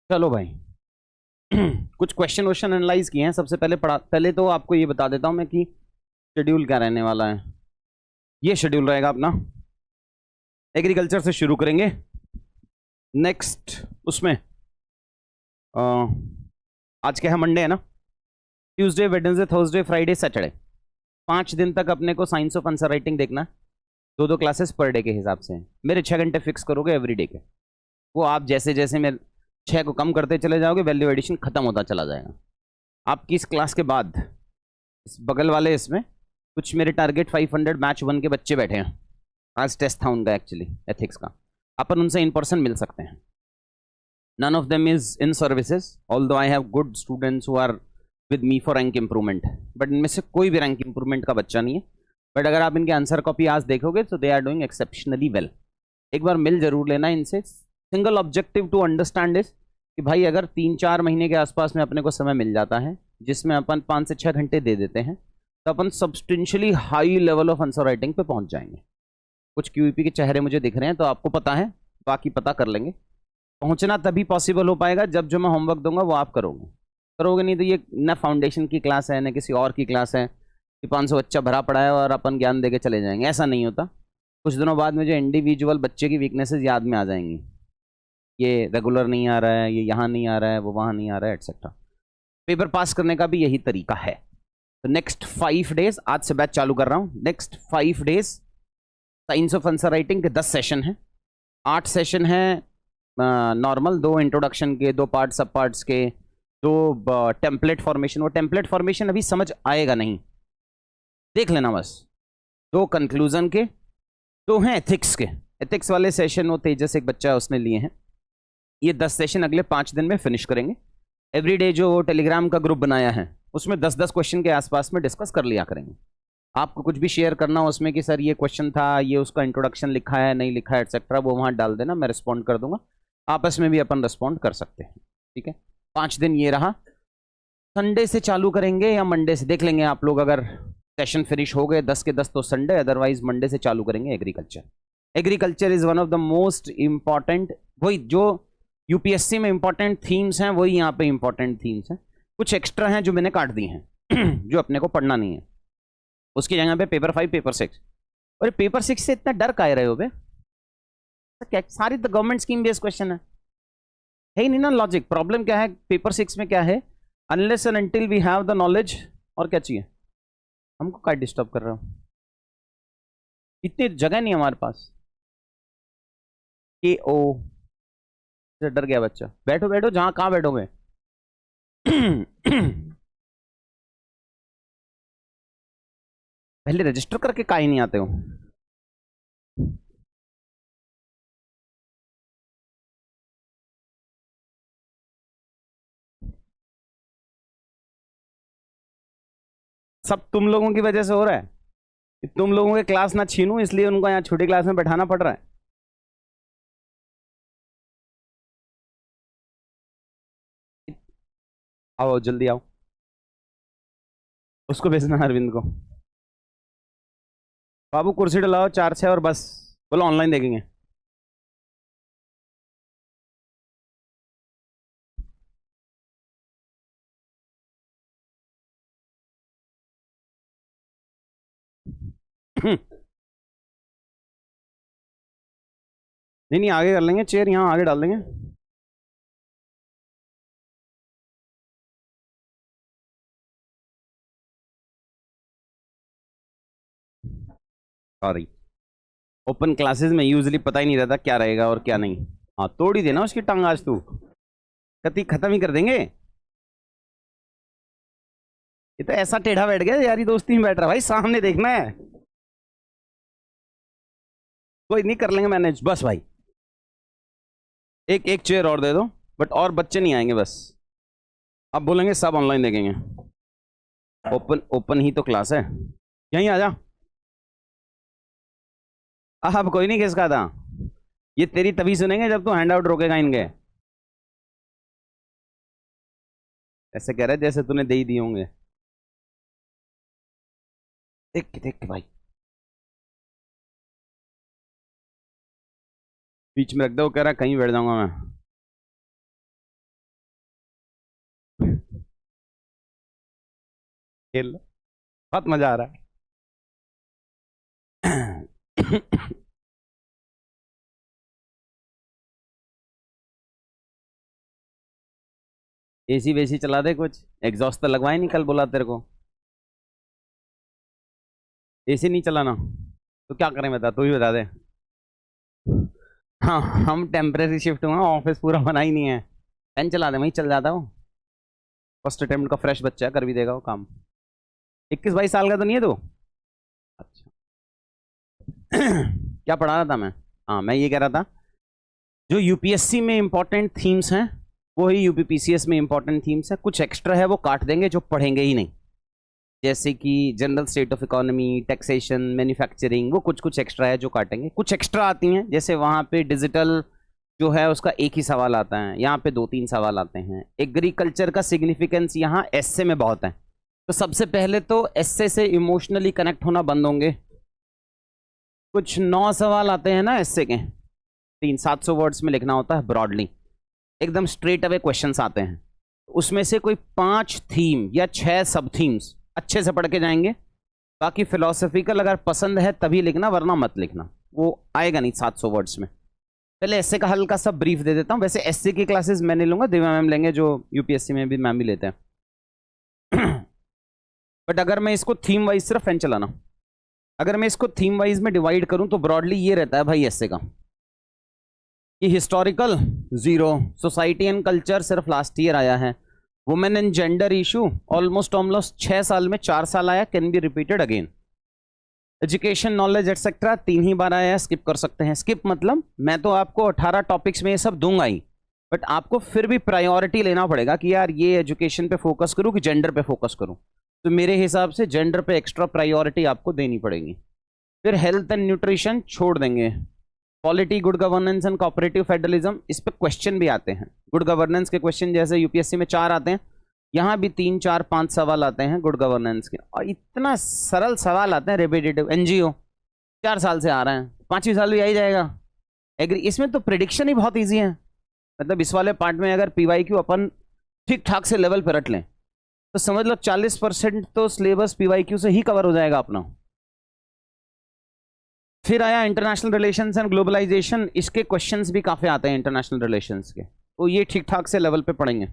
चलो भाई। कुछ क्वेश्चन एनालाइज किए हैं। सबसे पहले तो आपको ये बता देता हूं मैं कि शेड्यूल क्या रहने वाला है। ये शेड्यूल रहेगा अपना। एग्रीकल्चर से शुरू करेंगे। नेक्स्ट उसमें आज क्या है, मंडे है ना। Tuesday, Wednesday, Thursday, Friday, Saturday, 5 दिन तक अपने को साइंस ऑफ आंसर राइटिंग देखना है। 2-2 क्लासेस पर डे के हिसाब से। मेरे 6 घंटे फिक्स करोगे एवरी डे के। वो आप जैसे जैसे मेरे 6 को कम करते चले जाओगे, वैल्यू एडिशन खत्म होता चला जाएगा। आपकी इस क्लास के बाद इस बगल वाले इसमें कुछ मेरे टारगेट 500 बैच 1 के बच्चे बैठे हैं। आज टेस्ट था उनका एक्चुअली एथिक्स का। अपन उनसे इन पर्सन मिल सकते हैं। None of them is in services, although I have good students who are with me for rank improvement, but इनमें से कोई भी रैंक इंप्रूवमेंट का बच्चा नहीं है। बट अगर आप इनके आंसर कॉपी आज देखोगे तो they are doing exceptionally well. एक बार मिल जरूर लेना इनसे। Single objective to understand is कि भाई अगर 3-4 महीने के आसपास में अपने को समय मिल जाता है जिसमें अपन 5 से 6 घंटे दे देते हैं, तो अपन substantially high level of answer writing पे पहुंच जाएंगे। कुछ क्यूईपी के चेहरे मुझे दिख रहे हैं तो आपको पता है, बाकी पता कर लेंगे। पहुंचना तभी पॉसिबल हो पाएगा जब जो मैं होमवर्क दूंगा वो आप करोगे नहीं तो ये न फाउंडेशन की क्लास है न किसी और की क्लास है कि 500 बच्चा भरा पड़ा है और अपन ज्ञान दे के चले जाएंगे। ऐसा नहीं होता। कुछ दिनों बाद मुझे इंडिविजुअल बच्चे की वीकनेसेस याद में आ जाएंगी। ये रेगुलर नहीं आ रहा है, ये यहाँ नहीं आ रहा है, वो वहाँ नहीं आ रहा है, एटसेट्रा। पेपर पास करने का भी यही तरीका है। तो नेक्स्ट 5 डेज, आज से बैच चालू कर रहा हूँ। Next 5 days science of answer writing के 10 सेशन हैं। 8 सेशन हैं नॉर्मल, 2 इंट्रोडक्शन के, 2 पार्ट सब पार्ट्स के, 2 टेम्पलेट फॉर्मेशन। वो टेम्पलेट फॉर्मेशन अभी समझ आएगा नहीं, देख लेना बस। 2 कंक्लूजन के, 2 हैं एथिक्स के। एथिक्स वाले सेशन वो तेजस एक बच्चा है उसने लिए हैं। ये 10 सेशन अगले 5 दिन में फिनिश करेंगे। एवरीडे जो टेलीग्राम का ग्रुप बनाया है उसमें 10-10 क्वेश्चन के आसपास में डिस्कस कर लिया करेंगे। आपको कुछ भी शेयर करना हो उसमें कि सर ये क्वेश्चन था, ये उसका इंट्रोडक्शन लिखा है नहीं लिखा है एटसेट्रा, वो वहाँ डाल देना, मैं रिस्पॉन्ड कर दूंगा। आपस में भी अपन रिस्पॉन्ड कर सकते हैं, ठीक है। 5 दिन ये रहा। संडे से चालू करेंगे या मंडे से देख लेंगे आप लोग। अगर सेशन फिनिश हो गए 10 के 10 तो संडे, अदरवाइज मंडे से चालू करेंगे agriculture. Agriculture is one of the most important, वही जो यूपीएससी में इंपॉर्टेंट थीम्स हैं वही यहाँ पे इंपॉर्टेंट थीम्स हैं। कुछ एक्स्ट्रा हैं जो मैंने काट दी हैं जो अपने को पढ़ना नहीं है। उसकी जगह पे पेपर 5, पेपर 6। और पेपर 6 से इतना डर काहे रहे हो बे? क्या सारी तो गवर्नमेंट स्कीम बेस्ड क्वेश्चन है ही नहीं ना। लॉजिक प्रॉब्लम क्या है पेपर 6 में, क्या है, unless and until we have the knowledge. और क्या चाहिए हमको? क्या डिस्टर्ब कर रहा हूँ? इतनी जगह नहीं हमारे पास। के ओ डर गया बच्चा। बैठो बैठो, जहां कहाँ बैठोगे। पहले रजिस्टर करके काहे नहीं आते हो? सब तुम लोगों की वजह से हो रहा है कि तुम लोगों के क्लास ना छीनूं, इसलिए उनको यहाँ छोटी क्लास में बैठाना पड़ रहा है। आओ जल्दी आओ, उसको भेजना अरविंद को। बाबू कुर्सी डलाओ 4-6 और बस बोलो ऑनलाइन देखेंगे। नहीं नहीं, आगे कर लेंगे, चेयर यहाँ आगे डाल देंगे। सॉरी, ओपन क्लासेस में यूजली पता ही नहीं रहता क्या रहेगा और क्या नहीं। हाँ तोड़ ही देना उसकी टांग आज तू, कति खत्म ही कर देंगे। ये तो ऐसा टेढ़ा बैठ गया यारी दोस्ती में बैठ रहा, भाई सामने देखना है। कोई नहीं, कर लेंगे मैनेज बस भाई। एक एक चेयर और दे दो, बट और बच्चे नहीं आएंगे बस। अब बोलेंगे सब ऑनलाइन देखेंगे। ओपन ओपन ही तो क्लास है, यहीं आ जा। अब कोई नहीं किसका था। ये तेरी तभी सुनेंगे जब तू हैंड आउट रोकेगा इनके। ऐसे कह रहे जैसे तूने दे ही दिए होंगे। देख के भाई, बीच में रख दो। वो कह रहा कहीं बैठ जाऊंगा मैं। खेल लो, बहुत मजा आ रहा है। एसी वेसी चला दे, कुछ एग्जॉस्ट तो लगवाए नहीं, कल बोला तेरे को। एसी नहीं चलाना तो क्या करें बता, तू ही बता दे। हाँ, हम टेम्परेरी शिफ्ट हुआ, ऑफिस पूरा बना ही नहीं है। फैन चला दे, वहीं चल जाता हूँ। फर्स्ट अटेम्प्ट का फ्रेश बच्चा है, कर भी देगा वो काम। 21-22 साल का तो नहीं है तू? अच्छा। क्या पढ़ा रहा था मैं? हाँ, मैं ये कह रहा था, जो यूपीएससी में इंपॉर्टेंट थीम्स हैं वो ही यूपीपीसीएस में इंपॉर्टेंट थीम्स हैं। कुछ एक्स्ट्रा है वो काट देंगे जो पढ़ेंगे ही नहीं, जैसे कि general state of economy, taxation, manufacturing, वो कुछ कुछ एक्स्ट्रा है जो काटेंगे। कुछ एक्स्ट्रा आती हैं, जैसे वहाँ पे डिजिटल जो है उसका एक ही सवाल आता है, यहाँ पे 2-3 सवाल आते हैं। एग्रीकल्चर का सिग्निफिकेंस यहाँ एससे में बहुत है, तो सबसे पहले तो एससे से इमोशनली कनेक्ट होना बंद होंगे। कुछ 9 सवाल आते हैं ना एससे के, 700 वर्ड्स में लिखना होता है ब्रॉडली, एकदम स्ट्रेट अवे क्वेश्चंस आते हैं। उसमें से कोई 5 थीम या 6 सब थीम्स अच्छे से पढ़ के जाएंगे। बाकी फिलोसफिकल अगर पसंद है तभी लिखना, वरना मत लिखना, वो आएगा नहीं 700 वर्ड्स में। पहले एसए का हल्का सा ब्रीफ दे देता हूँ। वैसे एसए की क्लासेस मैं नहीं लूंगा, दिव्या मैम लेंगे, जो यूपीएससी में भी मैम भी लेते हैं। बट अगर मैं इसको थीम वाइज, सिर्फ फैन चलाना, अगर मैं इसको थीम वाइज में डिवाइड करूं तो ब्रॉडली ये रहता है भाई एसए का कि हिस्टोरिकल 0, सोसाइटी एंड कल्चर सिर्फ लास्ट ईयर आया है, women and gender issue almost 6 साल में 4 साल आया, can be repeated again. Education, knowledge etcetera 3 ही बार आया है, स्किप कर सकते हैं। स्किप मतलब मैं तो आपको 18 टॉपिक्स में ये सब दूंगा ही, बट आपको फिर भी प्रायोरिटी लेना पड़ेगा कि यार ये एजुकेशन पे फोकस करूं कि जेंडर पे फोकस करूं। तो मेरे हिसाब से जेंडर पे एक्स्ट्रा प्रायोरिटी आपको देनी पड़ेगी। फिर हेल्थ एंड न्यूट्रिशन छोड़ देंगे। Polity, good governance and cooperative federalism, इस पे क्वेश्चन भी आते हैं। गुड गवर्नेंस के क्वेश्चन जैसे यूपीएससी में 4 आते हैं, यहाँ भी 3, 4, 5 सवाल आते हैं गुड गवर्नेंस के, और इतना सरल सवाल आते हैं। रिपीटेटिव एनजीओ 4 साल से आ रहे हैं, 5वीं साल भी आ ही जाएगा। एग्री, इसमें तो प्रिडिक्शन ही बहुत ईजी है। मतलब इस वाले पार्ट में अगर पीवाईक्यू अपन ठीक ठाक से लेवल पर रट लें तो समझ लो 40% तो सिलेबस पीवाईक्यू से ही कवर हो जाएगा अपना। फिर आया इंटरनेशनल रिलेशंस एंड ग्लोबलाइजेशन, इसके क्वेश्चंस भी काफ़ी आते हैं इंटरनेशनल रिलेशंस के, तो ये ठीक ठाक से लेवल पे पढ़ेंगे।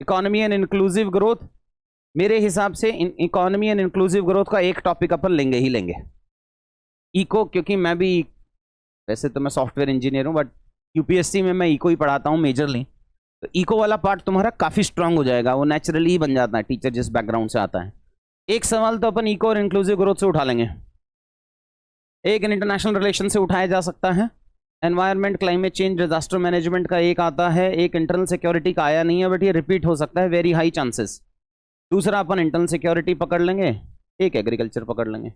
इकोनॉमी एंड इंक्लूसिव ग्रोथ, मेरे हिसाब से इकोनॉमी एंड इंक्लूसिव ग्रोथ का एक टॉपिक अपन लेंगे ही लेंगे। इको, क्योंकि मैं भी, वैसे तो मैं सॉफ्टवेयर इंजीनियर हूँ, बट यूपीएससी में मैं इको ही पढ़ाता हूँ मेजरली, तो इको वाला पार्ट तुम्हारा काफ़ी स्ट्रांग हो जाएगा, वो नेचुरली ही बन जाता है टीचर जिस बैकग्राउंड से आता है। एक सवाल तो अपन इको और इंक्लूसिव ग्रोथ से उठा लेंगे, एक इंटरनेशनल रिलेशन से उठाया जा सकता है। Environment, climate change, disaster management का एक आता है, एक इंटरनल सिक्योरिटी का आया नहीं है बट ये रिपीट हो सकता है, वेरी हाई चांसेस। दूसरा अपन इंटरनल सिक्योरिटी पकड़ लेंगे, एक एग्रीकल्चर पकड़ लेंगे,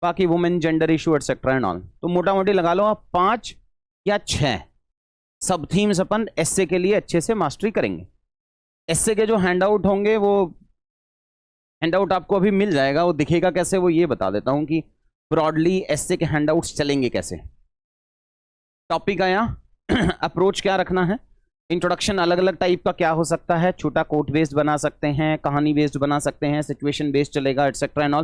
बाकी women, gender issue etcetera and all. तो मोटा मोटी लगा लो आप 5 या 6 सब थीम्स अपन एसए के लिए अच्छे से मास्टरी करेंगे। एसए के जो हैंडआउट होंगे, वो हैंडआउट आपको अभी मिल जाएगा, वो दिखेगा कैसे वो ये बता देता हूँ कि ब्रॉडली एसए के हैंडआउट्स चलेंगे कैसे। टॉपिक आया, अप्रोच क्या रखना है। इंट्रोडक्शन अलग अलग टाइप का क्या हो सकता है, छोटा कोट बेस्ड बना सकते हैं, कहानी बेस्ड बना सकते हैं, सिचुएशन बेस्ड चलेगा etcetera and all.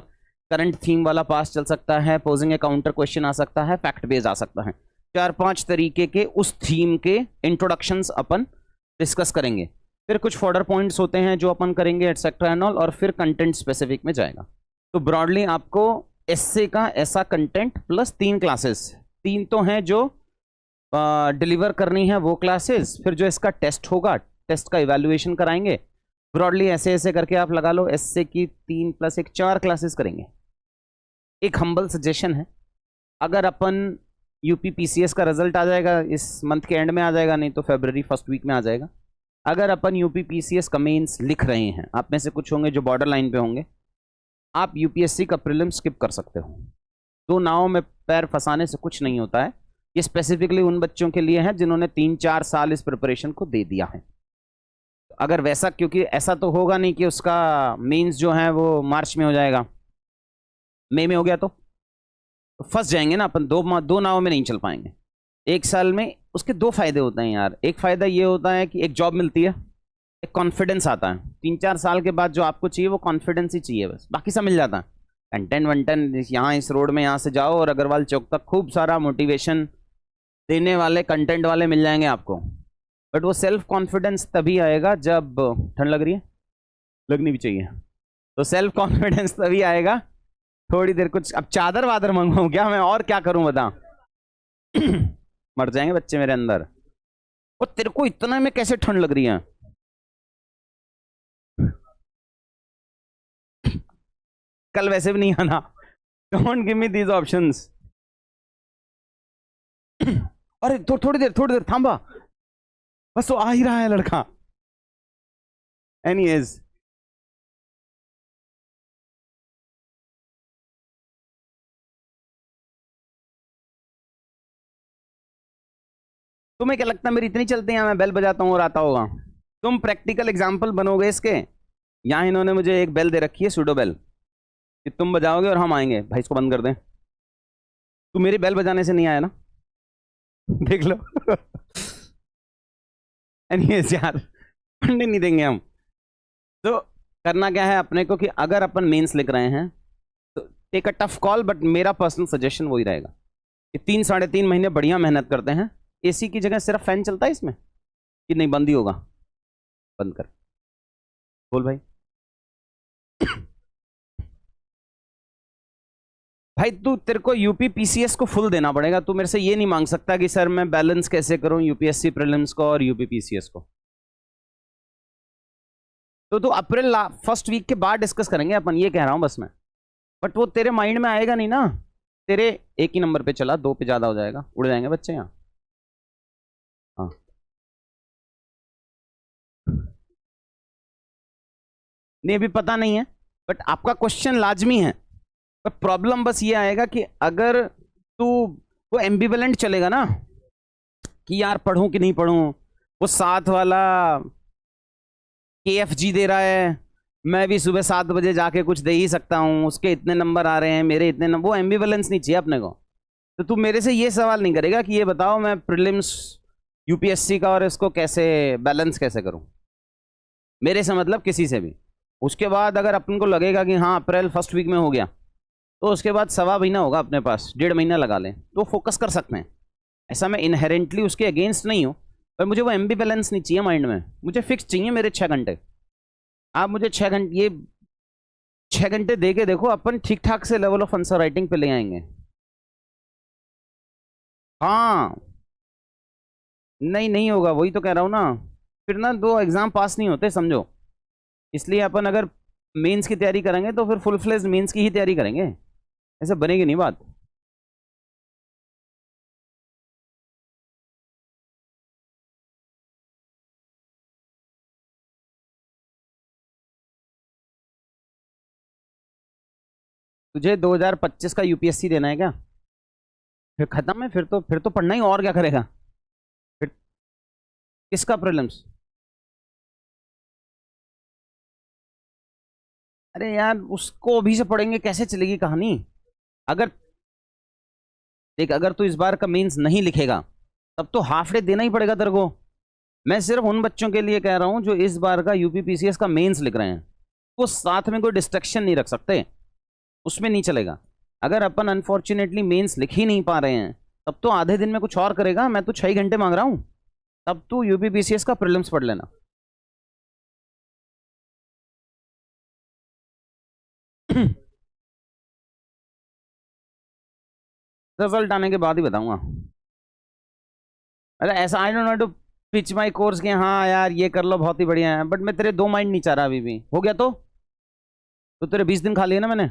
Current theme वाला पास चल सकता है, पोजिंग ए काउंटर क्वेश्चन आ सकता है, फैक्ट बेस्ड आ सकता है। 4-5 तरीके के उस थीम के इंट्रोडक्शंस अपन डिस्कस करेंगे। फिर कुछ फॉर्डर पॉइंट्स होते हैं जो अपन करेंगे एटसेट्रा एंड ऑल, और फिर कंटेंट स्पेसिफिक में जाएगा। तो ब्रॉडली आपको एसए का ऐसा कंटेंट प्लस 3 क्लासेस, 3 तो हैं जो डिलीवर करनी है वो क्लासेस, फिर जो इसका टेस्ट होगा, टेस्ट का इवैल्यूएशन कराएंगे। ब्रॉडली ऐसे ऐसे करके आप लगा लो एसए की 3 + 1 4 क्लासेस करेंगे। एक हम्बल सजेशन है, अगर अपन यूपीपीसीएस का रिजल्ट आ जाएगा, इस मंथ के एंड में आ जाएगा, नहीं तो फरवरी फर्स्ट वीक में आ जाएगा। अगर अपन यूपीपीसीएस का मेंस लिख रहे हैं, आप में से कुछ होंगे जो बॉर्डर लाइन पे होंगे, आप यूपीएससी का प्रीलिम स्किप कर सकते हो। 2 नावों में पैर फंसाने से कुछ नहीं होता है। ये स्पेसिफिकली उन बच्चों के लिए है जिन्होंने 3-4 साल इस प्रिपरेशन को दे दिया है। अगर वैसा, क्योंकि ऐसा तो होगा नहीं कि उसका मेंस जो है वो मार्च में हो जाएगा, मई में हो गया तो फंस जाएंगे ना अपन, 2 नावों में नहीं चल पाएंगे। 1 साल में उसके 2 फायदे होते हैं यार। एक फ़ायदा ये होता है कि एक जॉब मिलती है, एक कॉन्फिडेंस आता है 3-4 साल के बाद। जो आपको चाहिए वो कॉन्फिडेंस ही चाहिए, बस बाकी सब मिल जाता है। कंटेंट वंटेंट यहाँ इस रोड में यहाँ से जाओ और अग्रवाल चौक तक खूब सारा मोटिवेशन देने वाले कंटेंट वाले मिल जाएंगे आपको। बट वो सेल्फ कॉन्फिडेंस तभी आएगा जब ठंड लग रही है, लगनी भी चाहिए, तो सेल्फ कॉन्फिडेंस तभी आएगा। थोड़ी देर कुछ अब चादर वादर मंगवाऊं क्या मैं, और क्या करूं बता। मर जाएंगे बच्चे मेरे अंदर। वो तेरे को इतना में कैसे ठंड लग रही है? कल वैसे भी नहीं आना। Don't give me these options. अरे थोड़ी देर थांबा, बस वो आ ही रहा है लड़का। एनीवेज, तुम्हें क्या लगता है मेरी इतनी चलती है? मैं बेल बजाता हूँ और आता होगा। तुम प्रैक्टिकल एग्जाम्पल बनोगे इसके। यहाँ इन्होंने मुझे एक बेल दे रखी है, सूडो बेल, कि तुम बजाओगे और हम आएंगे। भाई इसको बंद कर दें। तू मेरी बेल बजाने से नहीं आया ना? देख लो। एनीवेज यार, पढ़ने नहीं देंगे हम। तो करना क्या है अपने को कि अगर अपन मेंस लिख रहे हैं तो take a tough call, but मेरा पर्सनल सजेशन वही रहेगा कि 3-3.5 महीने बढ़िया मेहनत करते हैं। एसी की जगह सिर्फ फैन चलता है इसमें कि नहीं? बंद ही होगा। बंद कर, बोल भाई। भाई तू, तेरे को यूपी पीसीएस को फुल देना पड़ेगा। तू मेरे से ये नहीं मांग सकता कि सर मैं बैलेंस कैसे करूं यूपीएससी प्रीलिम्स को और यूपी पीसीएस को। तो तू अप्रैल फर्स्ट वीक के बाद डिस्कस करेंगे अपन, ये कह रहा हूं बस मैं। बट वो तेरे माइंड में आएगा नहीं ना। तेरे एक ही नंबर पे चला, 2 पे ज्यादा हो जाएगा, उड़ जाएंगे बच्चे यहाँ। हाँ, नहीं अभी पता नहीं है, बट आपका क्वेश्चन लाजमी है। पर प्रॉब्लम बस ये आएगा कि अगर तू वो एम्बिवेलेंट चलेगा ना कि यार पढ़ूं कि नहीं पढ़ूं, वो साथ वाला KFG दे रहा है, मैं भी सुबह 7 बजे जाके कुछ दे ही सकता हूँ, उसके इतने नंबर आ रहे हैं, मेरे इतने नंबर, वो एम्बिवेलेंस नहीं चाहिए अपने को। तो तू मेरे से ये सवाल नहीं करेगा कि ये बताओ मैं प्रीलिम्स यूपीएससी का और इसको कैसे बैलेंस कैसे करूं। मेरे से मतलब किसी से भी। उसके बाद अगर अपन को लगेगा कि हाँ अप्रैल फर्स्ट वीक में हो गया, तो उसके बाद 1.25 महीना होगा अपने पास, 1.5 महीना लगा लें तो फोकस कर सकते हैं। ऐसा मैं इनहेरेंटली उसके अगेंस्ट नहीं हूँ, पर मुझे वो एम्बी बैलेंस नहीं चाहिए माइंड में। मुझे फिक्स चाहिए मेरे 6 घंटे। आप मुझे 6 घंटे, ये 6 घंटे दे के देखो, अपन ठीक ठाक से लेवल ऑफ आंसर राइटिंग पे ले आएंगे। हाँ, नहीं होगा, वही तो कह रहा हूँ ना। फिर ना 2 एग्जाम पास नहीं होते, समझो। इसलिए अपन अगर मेंस की तैयारी करेंगे तो फिर फुल फ्लेज मेंस की ही तैयारी करेंगे, ऐसे बनेगी नहीं बात। तुझे 2025 का यूपीएससी देना है क्या? फिर खत्म है, फिर तो पढ़ना ही, और क्या करेगा फिर? किसका प्रीलिम्स? अरे यार उसको अभी से पढ़ेंगे कैसे चलेगी कहानी? अगर देख, अगर तू इस बार का मेंस नहीं लिखेगा तब तो हाफ डे देना ही पड़ेगा तेरे को। मैं सिर्फ उन बच्चों के लिए कह रहा हूं जो इस बार का यूपी पीसीएस का मेंस लिख रहे हैं, वो साथ में कोई डिस्ट्रक्शन नहीं रख सकते, उसमें नहीं चलेगा। अगर अपन अनफॉर्चुनेटली मेंस लिख ही नहीं पा रहे हैं तब तो आधे दिन में कुछ और करेगा। मैं तो 6 घंटे मांग रहा हूं, तब तू यूपी पीसीएस का प्रीलिम्स पढ़ लेना। रिजल्ट आने के बाद ही बताऊंगा। अरे ऐसा I don't want to pitch my course के हाँ यार ये कर लो बहुत ही बढ़िया है, बट मैं तेरे 2 माइंड नहीं चाह रहा अभी भी। हो गया तो तेरे 20 दिन खा लिए ना मैंने,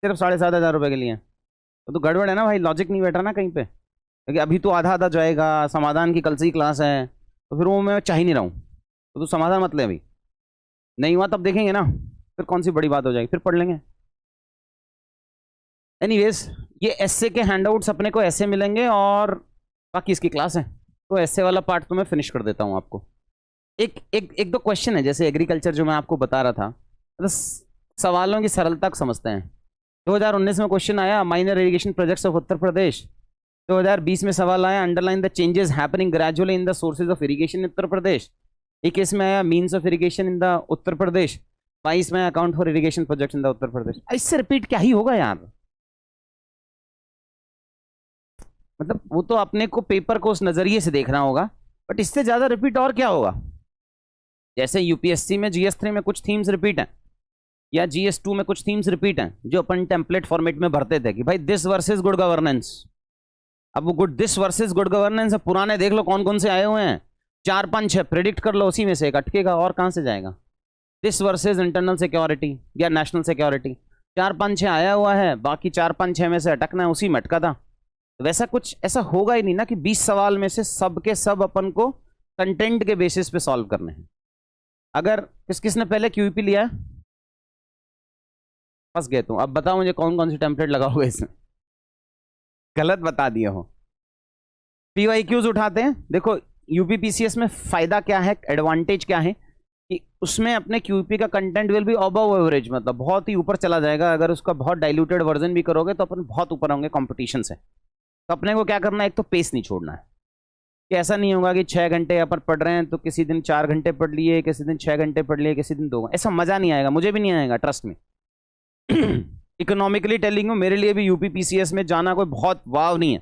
सिर्फ 7,500 रुपये के लिए। तो गड़बड़ है ना भाई, लॉजिक नहीं बैठ रहा ना कहीं पे। क्योंकि अभी तो आधा आधा जाएगा, समाधान की कल से ही क्लास है, तो फिर वो मैं चाह ही नहीं रहा हूँ। तो तू समाधान मत ले अभी, नहीं हुआ तब देखेंगे ना, फिर कौन सी बड़ी बात हो जाएगी, फिर पढ़ लेंगे। एनीवेज, ये एसए के हैंडआउट्स अपने को ऐसे मिलेंगे और बाकी इसकी क्लास है, तो ऐसे वाला पार्ट तो मैं फिनिश कर देता हूँ आपको। एक दो क्वेश्चन है, जैसे एग्रीकल्चर जो मैं आपको बता रहा था, तो सवालों की सरलता को समझते हैं। 2019 में क्वेश्चन आया minor irrigation projects of Uttar Pradesh. 2020 में सवाल आया underline the changes happening gradually in the sources of irrigation in Uttar Pradesh. 21 में आया means of irrigation in the Uttar Pradesh, 22 में account for irrigation project in the Uttar Pradesh. इससे रिपीट क्या ही होगा यार, मतलब वो तो अपने को पेपर को उस नजरिए से देखना होगा, बट इससे ज्यादा रिपीट और क्या होगा। जैसे यूपीएससी में जीएस 3 में कुछ थीम्स रिपीट हैं, या जीएस 2 में कुछ थीम्स रिपीट हैं जो अपन टेम्पलेट फॉर्मेट में भरते थे कि भाई दिस वर्सेस गुड गवर्नेंस। अब वो दिस वर्सेस गुड गवर्नेंस है, पुराने देख लो कौन कौन से आए हुए हैं, 4-5 है, प्रिडिक्ट कर लो, उसी में से एक अटकेगा और कहां से जाएगा। दिस वर्सेस इंटरनल सिक्योरिटी या नेशनल सिक्योरिटी, 4-5 आया हुआ है, बाकी 4-5 में से अटकना है, उसी में अटका था। तो वैसा कुछ ऐसा होगा ही नहीं ना कि 20 सवाल में से सब के सब अपन को कंटेंट के बेसिस पे सॉल्व करने हैं। अगर किसने पहले क्यूपी लिया है, फंस गए तुम। अब बताओ मुझे कौन कौन सी टेम्पलेट लगाओगे इसमें, गलत बता दिए हो। पीवाईक्यूज उठाते हैं, देखो यूपीपीसीएस में फायदा क्या है, एडवांटेज क्या है कि उसमें अपने क्यूपी का content will be above average, मतलब बहुत ही ऊपर चला जाएगा। अगर उसका बहुत डाइल्यूटेड वर्जन भी करोगे तो अपन बहुत ऊपर होंगे कंपटीशन से। तो अपने को क्या करना है, एक तो पेस नहीं छोड़ना है, कि ऐसा नहीं होगा कि 6 घंटे अपन पढ़ रहे हैं तो किसी दिन 4 घंटे पढ़ लिए, किसी दिन 6 घंटे पढ़ लिए, किसी दिन 2 घंटे, ऐसा मजा नहीं आएगा, मुझे भी नहीं आएगा, ट्रस्ट में। इकोनॉमिकली टेलिंग हूँ, मेरे लिए भी यूपीपीसीएस में जाना कोई बहुत वाव नहीं है,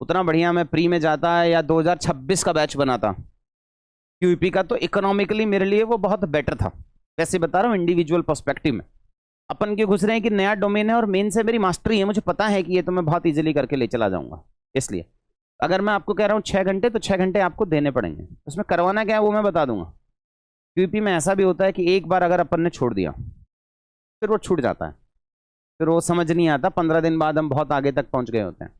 उतना बढ़िया मैं प्री में जाता है या 2026 का बैच बनाता क्यूपी का, तो इकोनॉमिकली मेरे लिए वो बहुत बेटर था। वैसे बता रहा हूँ इंडिविजुअल पर्सपेक्टिव में, अपन क्यों घुस रहे हैं कि नया डोमेन है और मेन से मेरी मास्टरी है, मुझे पता है कि ये तो मैं बहुत इजीली करके ले चला जाऊंगा। इसलिए अगर मैं आपको कह रहा हूँ 6 घंटे, तो 6 घंटे आपको देने पड़ेंगे। उसमें करवाना क्या है वो मैं बता दूंगा। क्यूपी में ऐसा भी होता है कि एक बार अगर अपन ने छोड़ दिया फिर वो छूट जाता है, फिर वो समझ नहीं आता, 15 दिन बाद हम बहुत आगे तक पहुंच गए होते हैं।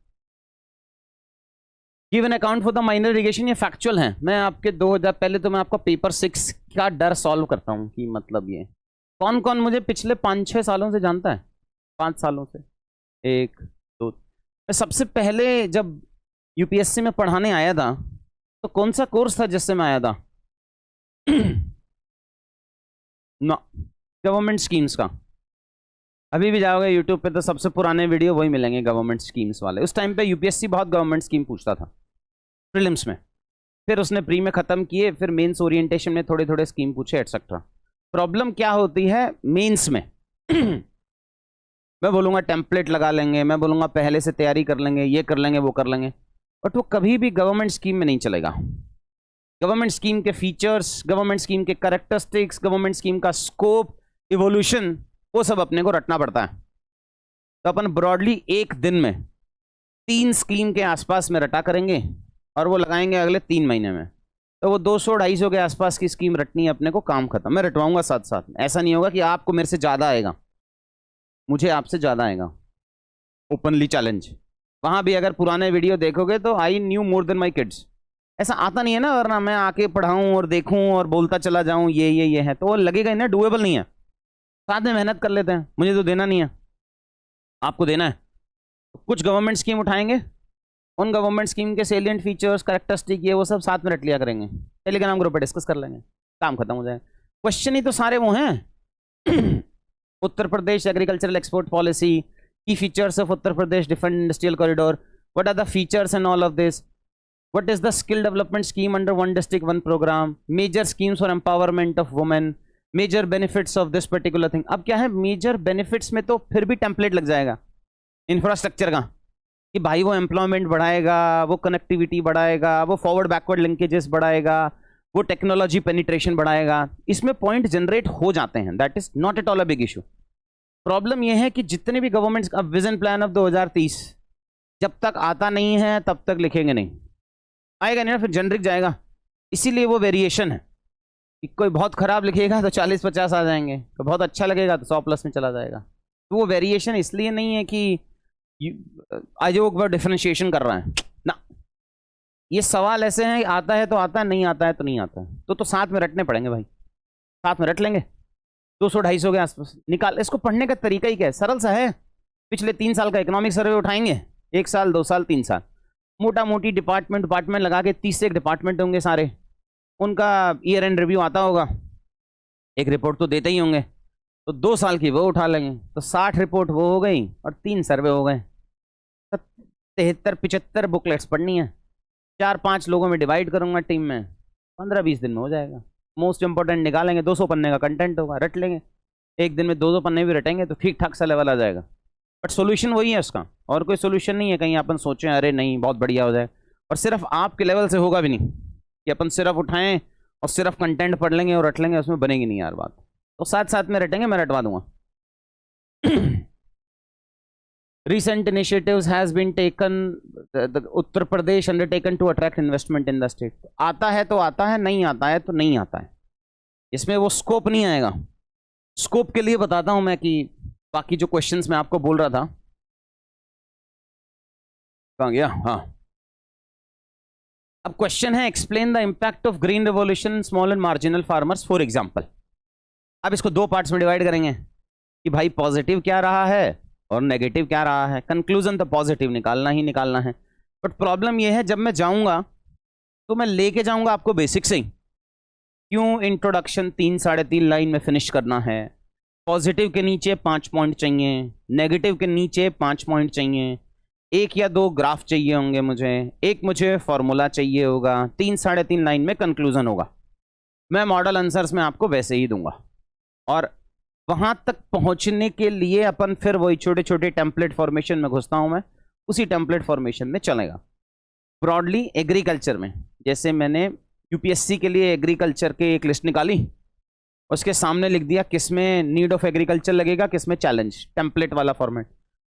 Give an account for the minor irrigation, ये फैक्चुअल है। मैं आपके 2000 पहले तो मैं आपका पेपर 6 का डर सॉल्व करता हूँ कि मतलब ये कौन कौन मुझे पिछले 5-6 सालों से जानता है, 5 सालों से, 1 2। मैं सबसे पहले जब यूपीएससी में पढ़ाने आया था तो कौन सा कोर्स था जिससे मैं आया था? ना, गवर्नमेंट स्कीम्स का। अभी भी जाओगे यूट्यूब पे तो सबसे पुराने वीडियो वही मिलेंगे गवर्नमेंट स्कीम्स वाले। उस टाइम पे यूपीएससी बहुत गवर्नमेंट स्कीम पूछता था प्रीलिम्स में, फिर उसने प्री में ख़त्म किए, फिर मेंस ओरिएंटेशन में थोड़े थोड़े स्कीम पूछे एटसेट्रा। प्रॉब्लम क्या होती है मेंस में? मैं बोलूँगा टेम्पलेट लगा लेंगे, मैं बोलूँगा पहले से तैयारी कर लेंगे, ये कर लेंगे, वो कर लेंगे, बट वो कभी भी गवर्नमेंट स्कीम में नहीं चलेगा। गवर्नमेंट स्कीम के फीचर्स, गवर्नमेंट स्कीम के कैरेक्टरिस्टिक्स, गवर्नमेंट स्कीम का स्कोप, इवोल्यूशन, वो सब अपने को रटना पड़ता है। तो अपन ब्रॉडली एक दिन में 3 स्कीम के आसपास में रटा करेंगे और वो लगाएंगे अगले 3 महीने में। तो वो 200-250 के आसपास की स्कीम रटनी है अपने को, काम खत्म। मैं रटवाऊंगा साथ साथ, ऐसा नहीं होगा कि आपको मेरे से ज़्यादा आएगा, मुझे आपसे ज़्यादा आएगा। Openly challenge. वहाँ भी अगर पुराने वीडियो देखोगे तो I knew more than my kids, ऐसा आता नहीं है ना, वरना मैं आके पढ़ाऊँ और देखूँ और बोलता चला जाऊँ ये है, तो वो लगेगा ही ना, डुएबल नहीं है। साथ में मेहनत कर लेते हैं, मुझे तो देना नहीं है, आपको देना है। तो कुछ गवर्नमेंट स्कीम उठाएंगे, उन गवर्नमेंट स्कीम के सेलिएंट फीचर्स, कैरेक्टरिस्टिक, ये वो सब साथ में रट लिया करेंगे, टेलीग्राम ग्रुप पे डिस्कस कर लेंगे, काम खत्म हो जाएगा। क्वेश्चन ही तो सारे वो हैं। Uttar Pradesh agricultural export policy, key features of Uttar Pradesh defence industrial corridor, what are the features and all of this, what is the skill development scheme under one district one programme, major schemes for empowerment of women, major benefits of this particular thing. अब क्या है, major benefits में तो फिर भी template लग जाएगा infrastructure का, कि भाई वो एम्प्लॉयमेंट बढ़ाएगा, वो कनेक्टिविटी बढ़ाएगा, वो फॉरवर्ड बैकवर्ड लिंकेजेस बढ़ाएगा, वो टेक्नोलॉजी पेनिट्रेशन बढ़ाएगा। इसमें पॉइंट जनरेट हो जाते हैं, that is not at all a big issue. Problem यह है कि जितने भी गवर्नमेंट, अब विजन प्लान ऑफ 2030 जब तक आता नहीं है तब तक लिखेंगे नहीं, आएगा नहीं ना, फिर जनरिक जाएगा। इसीलिए वो वेरिएशन है कि कोई बहुत खराब लिखेगा तो 40-50 आ जाएंगे, तो बहुत अच्छा लगेगा तो 100+ में चला जाएगा। तो वो वेरिएशन इसलिए नहीं है कि आयोग वह डिफरेंशिएशन कर रहा है ना, ये सवाल ऐसे हैं, आता है तो आता है, नहीं आता है तो नहीं आता है। तो साथ में रटने पड़ेंगे भाई, साथ में रट लेंगे। 200-250 के आसपास निकाल। इसको पढ़ने का तरीका ही क्या है, सरल सा है। पिछले 3 साल का इकोनॉमिक सर्वे उठाएंगे, 1 साल 2 साल 3 साल, मोटा मोटी डिपार्टमेंट लगा के 30 से एक डिपार्टमेंट होंगे सारे, उनका ईयर एंड रिव्यू आता होगा, एक रिपोर्ट तो देते ही होंगे, तो 2 साल की वो उठा लेंगे, तो 60 रिपोर्ट वो हो गई और 3 सर्वे हो गए। 73-75 बुकलेट्स पढ़नी है, 4-5 लोगों में डिवाइड करूंगा टीम में, 15-20 दिन में हो जाएगा। मोस्ट इंपॉर्टेंट निकालेंगे, 200 पन्ने का कंटेंट होगा, रट लेंगे। एक दिन में 2-2 पन्ने भी रटेंगे तो ठीक ठाक सा लेवल आ जाएगा। बट सोल्यूशन वही है उसका, और कोई सोल्यूशन नहीं है कहीं अपन सोचें अरे नहीं बहुत बढ़िया हो जाए। और सिर्फ आपके लेवल से होगा भी नहीं कि अपन सिर्फ उठाएं और सिर्फ कंटेंट पढ़ लेंगे और रट लेंगे, उसमें बनेगी नहीं यार बात। तो साथ साथ में रटेंगे, मैं रटवा दूंगा। Recent initiatives has been taken, the Uttar Pradesh undertaken to attract investment in the state। आता है तो आता है, नहीं आता है तो नहीं आता है, इसमें वो स्कोप नहीं आएगा। स्कोप के लिए बताता हूं मैं कि बाकी जो क्वेश्चंस मैं आपको बोल रहा था कहां गया। हाँ, अब क्वेश्चन है explain the impact of green revolution small and marginal farmers for example. अब इसको 2 पार्ट्स में डिवाइड करेंगे कि भाई पॉजिटिव क्या रहा है और नेगेटिव क्या रहा है। कंक्लूजन तो पॉजिटिव निकालना ही निकालना है, बट प्रॉब्लम यह है जब मैं जाऊंगा तो मैं लेके जाऊंगा आपको बेसिक से ही। क्यों इंट्रोडक्शन 3-3.5 लाइन में फिनिश करना है, पॉजिटिव के नीचे 5 पॉइंट चाहिए, नेगेटिव के नीचे 5 पॉइंट चाहिए, 1 या 2 ग्राफ चाहिए होंगे मुझे, एक मुझे फॉर्मूला चाहिए होगा, 3-3.5 लाइन में कंक्लूजन होगा। मैं मॉडल आंसर्स में आपको वैसे ही दूंगा, और वहां तक पहुंचने के लिए अपन फिर वही छोटे छोटे टेम्पलेट फॉर्मेशन में घुसता हूं मैं, उसी टेम्पलेट फॉर्मेशन में चलेगा। ब्रॉडली एग्रीकल्चर में जैसे मैंने यूपीएससी के लिए एग्रीकल्चर के एक लिस्ट निकाली, उसके सामने लिख दिया किसमें नीड ऑफ एग्रीकल्चर लगेगा, किसमें चैलेंज, टेम्पलेट वाला फॉर्मेट।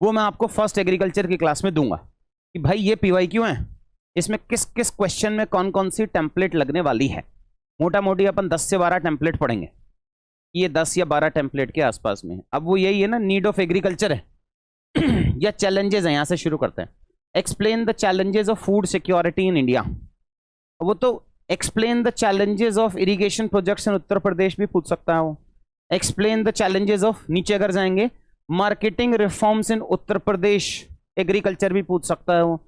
वो मैं आपको फर्स्ट एग्रीकल्चर की क्लास में दूंगा कि भाई ये PYQ है, इसमें किस किस क्वेश्चन में कौन कौन सी टेम्पलेट लगने वाली है। मोटा मोटी अपन 10 से 12 टेम्पलेट पढ़ेंगे, ये 10 या 12 टेम्पलेट के आसपास में। अब वो यही है ना, नीड ऑफ एग्रीकल्चर है या चैलेंजेस है, यहां से शुरू करते हैं। Explain the challenges of food security in India, वो तो explain the challenges of irrigation projects in Uttar Pradesh भी पूछ सकता है वो। एक्सप्लेन द चैलेंजेस ऑफ, नीचे अगर जाएंगे, मार्केटिंग रिफॉर्म्स इन उत्तर प्रदेश एग्रीकल्चर भी पूछ सकता है वो।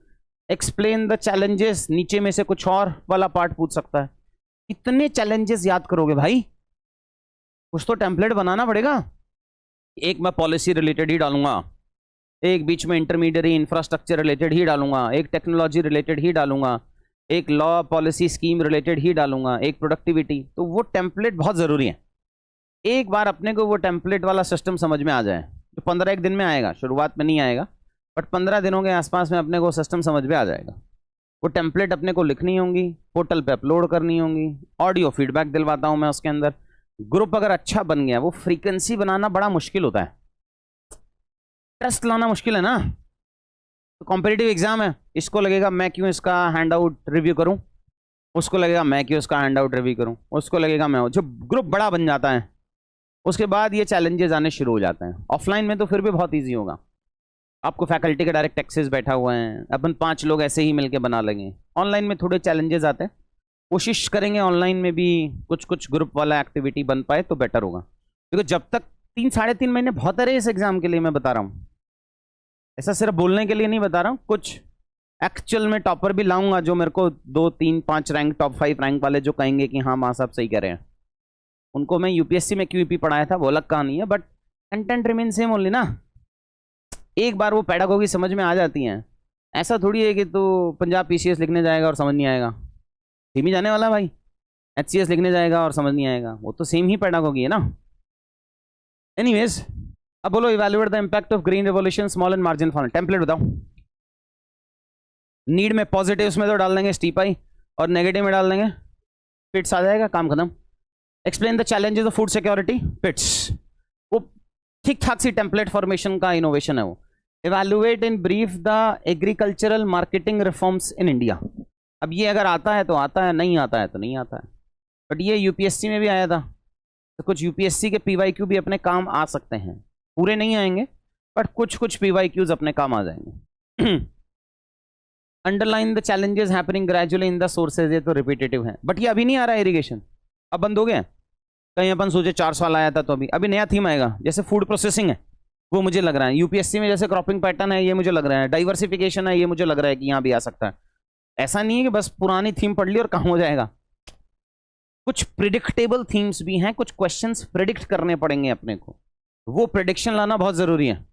एक्सप्लेन द चैलेंजेस, नीचे में से कुछ और वाला पार्ट पूछ सकता है। कितने चैलेंजेस याद करोगे भाई, कुछ तो टेम्पलेट बनाना पड़ेगा। एक मैं पॉलिसी रिलेटेड ही डालूंगा, एक बीच में इंटरमीडिएट इंफ्रास्ट्रक्चर रिलेटेड ही डालूंगा, एक टेक्नोलॉजी रिलेटेड ही डालूंगा, एक लॉ पॉलिसी स्कीम रिलेटेड ही डालूंगा, एक प्रोडक्टिविटी। तो वो टेम्पलेट बहुत ज़रूरी है। एक बार अपने को वो टेम्पलेट वाला सिस्टम समझ में आ जाए, तो 15-1 दिन में आएगा, शुरुआत में नहीं आएगा, बट 15 दिनों के आसपास में अपने को सिस्टम समझ में आ जाएगा। वो टेम्पलेट अपने को लिखनी होंगी, पोर्टल पे अपलोड करनी होंगी, ऑडियो फीडबैक दिलवाता हूँ मैं उसके अंदर। ग्रुप अगर अच्छा बन गया, वो फ्रीक्वेंसी बनाना बड़ा मुश्किल होता है, ट्रस्ट लाना मुश्किल है ना। तो कॉम्पिटिटिव एग्जाम है, इसको लगेगा मैं क्यों इसका हैंड आउट रिव्यू करूं, उसको लगेगा मैं क्यों इसका हैंड आउट रिव्यू करूं, उसको लगेगा मैं। जो ग्रुप बड़ा बन जाता है उसके बाद ये चैलेंजेस आने शुरू हो जाते हैं। ऑफलाइन में तो फिर भी बहुत ईजी होगा, आपको फैकल्टी का डायरेक्ट एक्सेस बैठा हुआ है, अपन 5 लोग ऐसे ही मिलके बना लेंगे। ऑनलाइन में थोड़े चैलेंजेस आते हैं, कोशिश करेंगे ऑनलाइन में भी कुछ कुछ ग्रुप वाला एक्टिविटी बन पाए तो बेटर होगा। क्योंकि जब तक 3-3.5 महीने बहुत है इस एग्जाम के लिए, मैं बता रहा हूँ, ऐसा सिर्फ बोलने के लिए नहीं बता रहा हूँ, कुछ एक्चुअल में टॉपर भी लाऊंगा जो मेरे को 2, 3, 5 रैंक, टॉप 5 रैंक वाले जो कहेंगे कि हाँ माँ साहब सही कह रहे हैं। उनको मैं यूपीएससी में QEP पढ़ाया था, वो अलग कहानी है, but content remain same only ना। एक बार वो पेडागोगी समझ में आ जाती हैं। ऐसा थोड़ी है कि तो पंजाब PCS लिखने जाएगा और समझ नहीं आएगा, सेम ही जाने वाला भाई। HCS लिखने जाएगा और समझ नहीं आएगा, वो तो सेम ही पेडागोगी है ना। एनीवेज, अब बोलो evaluate the impact of green revolution small and margin farm. Template बताओ। नीड में पॉजिटिव्स में तो डाल देंगे स्टीपाई, और नेगेटिव में डाल देंगे पिट्स, आ जाएगा, काम खत्म। Explain the challenges of food security, पिट्स। वो ठीक ठाक सी टेम्पलेट फॉर्मेशन का इनोवेशन है वो। Evaluate in brief the agricultural marketing reforms in India. अब ये अगर आता है तो आता है, नहीं आता है तो नहीं आता है। बट ये यूपीएससी में भी आया था, तो कुछ यूपीएससी के PYQ भी अपने काम आ सकते हैं। पूरे नहीं आएंगे बट कुछ कुछ PYQs अपने काम आ जाएंगे। Underline the challenges happening gradually in the sources, ये तो रिपीटेटिव है, बट ये अभी नहीं आ रहा है इरिगेशन, अब बंद हो गया। कहीं अपन सोचे 4 साल आया था, तो अभी नया थीम आएगा। जैसे फूड प्रोसेसिंग है, वो मुझे लग रहा है यूपीएससी में, जैसे क्रॉपिंग पैटर्न है, ये मुझे लग रहा है, डाइवर्सिफिकेशन है, ये मुझे लग रहा है कि यहाँ भी आ सकता है। ऐसा नहीं है कि बस पुरानी थीम पढ़ ली और काम हो जाएगा। कुछ प्रिडिक्टेबल थीम्स भी हैं, कुछ क्वेश्चंस प्रिडिक्ट करने पड़ेंगे अपने को, वो प्रिडिक्शन लाना बहुत जरूरी है।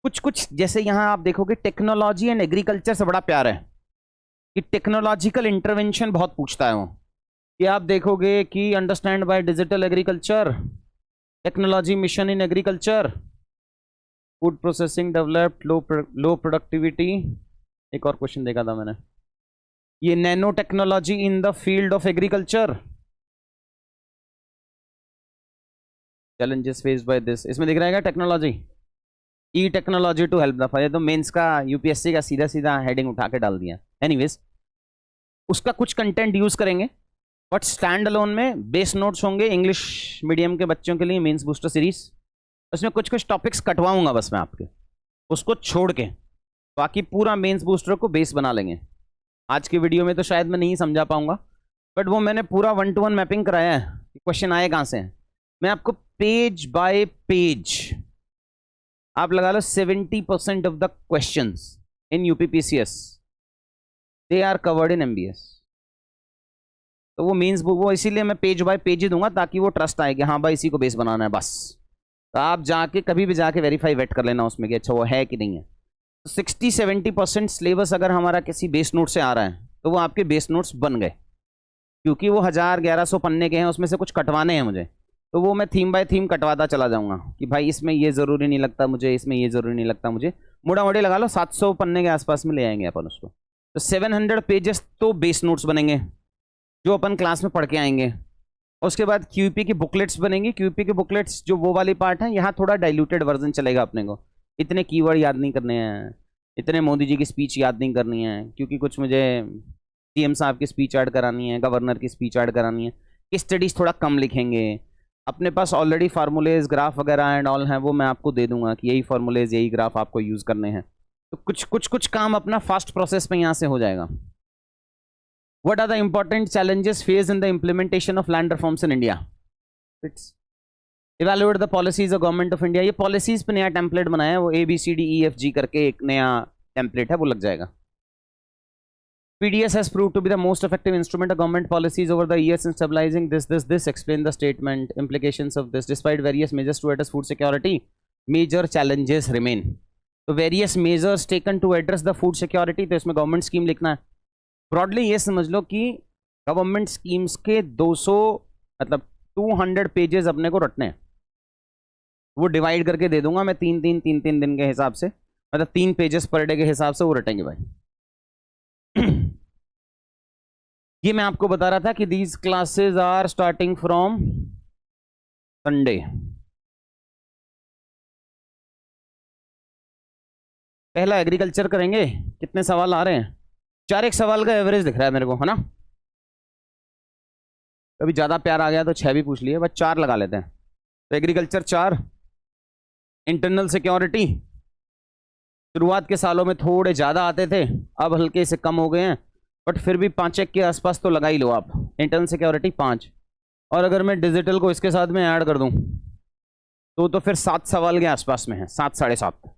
कुछ जैसे यहां आप देखोगे टेक्नोलॉजी एंड एग्रीकल्चर से बड़ा प्यार है कि टेक्नोलॉजिकल इंटरवेंशन बहुत पूछता है वो, कि आप देखोगे कि understand by digital agriculture, technology mission in agriculture, food processing developed, low productivity. एक और क्वेश्चन देखा था मैंने, ये nano technology in the field of agriculture, challenges faced by this. इसमें दिख रहा है technology, e technology to help the fire. तो मेंस का यूपीएससी का सीधा सीधा हेडिंग उठा के डाल दिया। एनीवेज, उसका कुछ कंटेंट यूज करेंगे, बट स्टैंड अलोन में बेस नोट्स होंगे इंग्लिश मीडियम के बच्चों के लिए, मेंस बूस्टर सीरीज। उसमें कुछ कुछ टॉपिक्स कटवाऊंगा बस मैं आपके, उसको छोड़ के बाकी पूरा मेंस बूस्टर को बेस बना लेंगे। आज के वीडियो में तो शायद मैं नहीं समझा पाऊंगा, बट वो मैंने पूरा 1-to-1 मैपिंग कराया है। क्वेश्चन आए कहाँ से, मैं आपको पेज बाय पेज, आप लगा लो 70% of the questions in UPPCS they are covered in MBS. तो वो मीन्स वो इसीलिए मैं पेज बाय पेज ही दूंगा, ताकि वो ट्रस्ट आए कि हाँ भाई इसी को बेस बनाना है बस। तो आप जाके कभी भी जाके वेरीफाई वेट कर लेना उसमें कि अच्छा वो है कि नहीं है। तो 60-70% सिलेबस अगर हमारा किसी बेस नोट से आ रहा है तो वो आपके बेस नोट्स बन गए, क्योंकि वो 1000-1100 पन्ने के हैं, उसमें से कुछ कटवाने हैं मुझे। तो वो मैं थीम बाय थीम कटवाता चला जाऊंगा कि भाई इसमें ये ज़रूरी नहीं लगता मुझे, इसमें ये ज़रूरी नहीं लगता मुझे। मोटा मोटी लगा लो 700 पन्ने के आसपास में ले आएंगे अपन उसको। तो 700 पेजेस तो बेस नोट्स बनेंगे जो अपन क्लास में पढ़ के आएंगे। उसके बाद क्यूपी की बुकलेट्स बनेंगी। क्यूपी की बुकलेट्स जो वो वाली पार्ट है, यहाँ थोड़ा डाइल्यूटेड वर्जन चलेगा अपने को। इतने कीवर्ड याद नहीं करने हैं, इतने मोदी जी की स्पीच याद नहीं करनी है, क्योंकि कुछ मुझे सीएम साहब की स्पीच ऐड करानी है, गवर्नर की स्पीच ऐड करानी है। केस स्टडीज थोड़ा कम लिखेंगे। अपने पास ऑलरेडी फार्मूलेज, ग्राफ वगैरह एंड ऑल हैं, वो मैं आपको दे दूंगा कि यही फार्मूलेज, यही ग्राफ आपको यूज़ करने हैं। तो कुछ काम अपना फास्ट प्रोसेस में यहाँ से हो जाएगा। What are the important challenges faced in the implementation of land reforms in India? It's evaluate the policies of government of India। ये policies पे नया टेम्पलेट बनाया है, वो ABCDEFG करके एक नया टेम्पलेट है, वो लग जाएगा। PDS has proved to be the most effective instrument of government policies over the years in stabilizing this. Explain the statement, implications of this. Despite various measures to address food security, major challenges remain। तो various measures taken to address the food security, तो इसमें government scheme लिखना है। Broadly ये समझ लो कि government schemes के 200 मतलब 200 पेजेस अपने को रटने हैं। वो डिवाइड करके दे दूंगा मैं 3-3 दिन के हिसाब से, मतलब 3 पेजेस पर डे के हिसाब से वो रटेंगे भाई। ये मैं आपको बता रहा था कि these classes are starting from Sunday. पहला एग्रीकल्चर करेंगे। कितने सवाल आ रहे हैं? 4 सवाल का एवरेज दिख रहा है मेरे को, है ना। कभी ज़्यादा प्यार आ गया तो 6 भी पूछ लिए, बस 4 लगा लेते हैं। तो एग्रीकल्चर 4। इंटरनल सिक्योरिटी शुरुआत के सालों में थोड़े ज़्यादा आते थे, अब हल्के से कम हो गए हैं, बट फिर भी 5 के आसपास तो लगा ही लो आप। इंटरनल सिक्योरिटी 5, और अगर मैं डिजिटल को इसके साथ में ऐड कर दूं तो फिर 7 सवाल के आसपास में है, 7-7.5।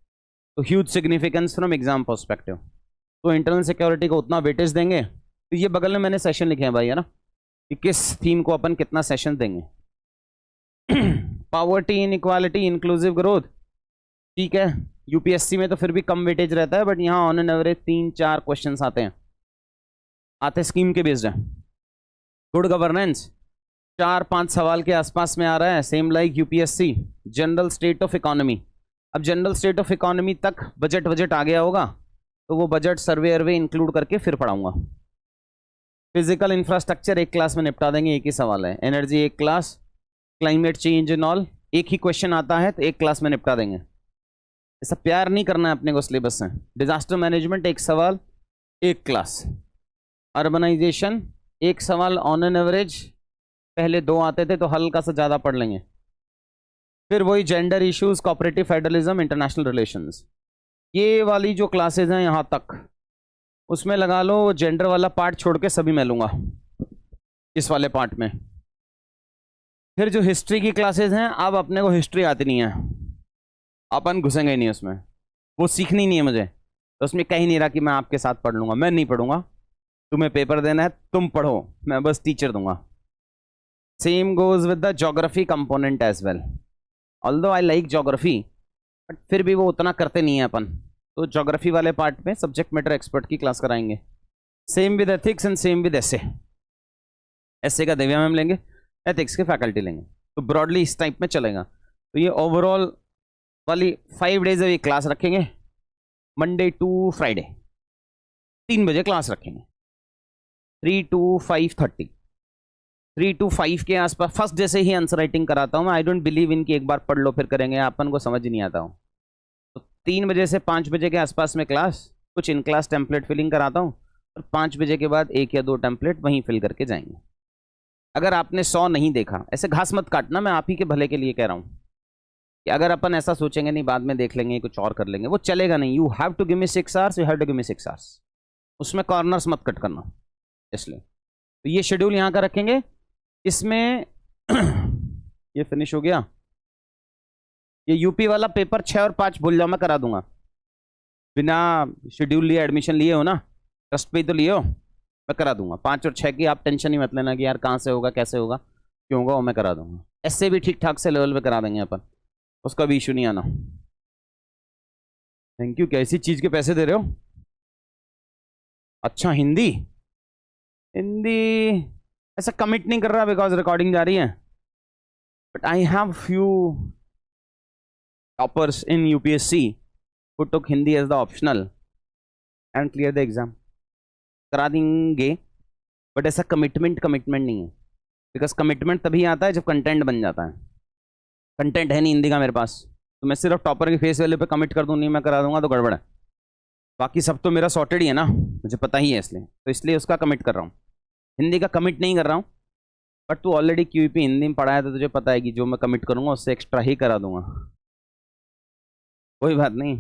तो huge significance from exam perspective. तो इंटरनल सिक्योरिटी को उतना वेटेज देंगे। तो ये बगल में मैंने सेशन लिखे हैं भाई, है ना, कि किस थीम को अपन कितना सेशन देंगे। पावर्टी, इनइक्वालिटी, इंक्लूसिव ग्रोथ, ठीक है। यूपीएससी में तो फिर भी कम वेटेज रहता है, बट यहाँ ऑन एन एवरेज 3-4 क्वेश्चंस आते हैं स्कीम के बेस्ड है। गुड गवर्नेंस 4-5 सवाल के आसपास में आ रहा है, same like UPSC. General state of economy, अब जनरल स्टेट ऑफ इकोनॉमी तक बजट आ गया होगा, तो वो बजट सर्वे इंक्लूड करके फिर पढ़ाऊंगा। फिजिकल इंफ्रास्ट्रक्चर एक क्लास में निपटा देंगे, एक ही सवाल है। एनर्जी एक class, climate change and all एक ही क्वेश्चन आता है, तो एक क्लास में निपटा देंगे। ऐसा प्यार नहीं करना है अपने को सिलेबस से। डिजास्टर मैनेजमेंट एक सवाल, एक क्लास। अर्बनाइजेशन एक सवाल ऑन एन एवरेज, पहले 2 आते थे तो हल्का सा ज़्यादा पढ़ लेंगे। फिर वही gender issues, cooperative federalism, international relations, ये वाली जो क्लासेज हैं यहाँ तक, उसमें लगा लो जेंडर वाला पार्ट छोड़ के सभी मैं लूँगा इस वाले पार्ट में। फिर जो हिस्ट्री की क्लासेज हैं, अब अपने को हिस्ट्री आती नहीं है, अपन घुसेंगे ही नहीं उसमें, वो सीखनी नहीं है मुझे। तो उसमें कहीं नहीं रहा कि मैं आपके साथ पढ़ लूँगा, मैं नहीं पढ़ूंगा। तुम्हें पेपर देना है, तुम पढ़ो, मैं बस टीचर दूंगा। Same goes with the geography component as well. Although I like geography, but फिर भी वो उतना करते नहीं है अपन। तो ज्योग्राफी वाले पार्ट में सब्जेक्ट मैटर एक्सपर्ट की क्लास कराएंगे। Same with ethics and same with essay. Essay का दिव्या मैम लेंगे, एथिक्स के फैकल्टी लेंगे, तो ब्रॉडली इस टाइप में चलेगा। तो ये ओवरऑल वाली 5 डेज ये क्लास रखेंगे, मंडे टू फ्राइडे 3 बजे क्लास रखेंगे, 3 to 5:30, 3 to 5 के आसपास। फर्स्ट जैसे ही आंसर राइटिंग कराता हूँ मैं, आई डोंट बिलीव इन कि एक बार पढ़ लो फिर करेंगे, अपन को समझ नहीं आता हूँ। तो 3 बजे से 5 बजे के आसपास में क्लास, कुछ इन क्लास टेम्पलेट फिलिंग कराता हूँ, और 5 बजे के बाद 1 या 2 टेम्पलेट वहीं फिल करके जाएंगे। अगर आपने 100 नहीं देखा, ऐसे घास मत काटना, मैं आप ही के भले के लिए कह रहा हूँ कि अगर अपन ऐसा सोचेंगे नहीं बाद में देख लेंगे कुछ और कर लेंगे, वो चलेगा नहीं। You have to give me 6 hours, you have to give me 6 hours, उसमें कॉर्नर्स मत कट करना। इसलिए तो ये शेड्यूल यहाँ का रखेंगे। इसमें ये फिनिश हो गया। ये यूपी वाला पेपर 6 और 5 भूल जाओ, मैं करा दूंगा। बिना शेड्यूल लिए एडमिशन लिए हो ना, ट्रस्ट पे ही तो लिए हो, मैं करा दूंगा। 5 और 6 की आप टेंशन ही मत लेना कि यार कहाँ से होगा, कैसे होगा, क्यों होगा, वो मैं करा दूंगा। ऐसे भी ठीक ठाक से लेवल पे करा देंगे अपन, उसका भी इशू नहीं आना। Thank you. कैसी चीज के पैसे दे रहे हो? अच्छा, हिंदी ऐसा कमिट नहीं कर रहा बिकॉज रिकॉर्डिंग जा रही है, but I have few toppers in UPSC who took Hindi as the optional and clear the exam. करा देंगे, बट ऐसा कमिटमेंट नहीं है, बिकॉज कमिटमेंट तभी आता है जब कंटेंट बन जाता है। कंटेंट है नहीं हिंदी का मेरे पास, तो मैं सिर्फ टॉपर की फेस वैल्यू पे कमिट कर दूँ नहीं मैं करा दूंगा तो गड़बड़ है। बाकी सब तो मेरा सॉर्टेड ही है ना, मुझे पता ही है, इसलिए उसका कमिट कर रहा हूँ। हिंदी का कमिट नहीं कर रहा हूँ, बट तू ऑलरेडी क्यूईपी हिंदी में पढ़ा है तो तुझे पता है कि जो मैं कमिट करूँगा उससे एक्स्ट्रा ही करा दूंगा। कोई बात नहीं,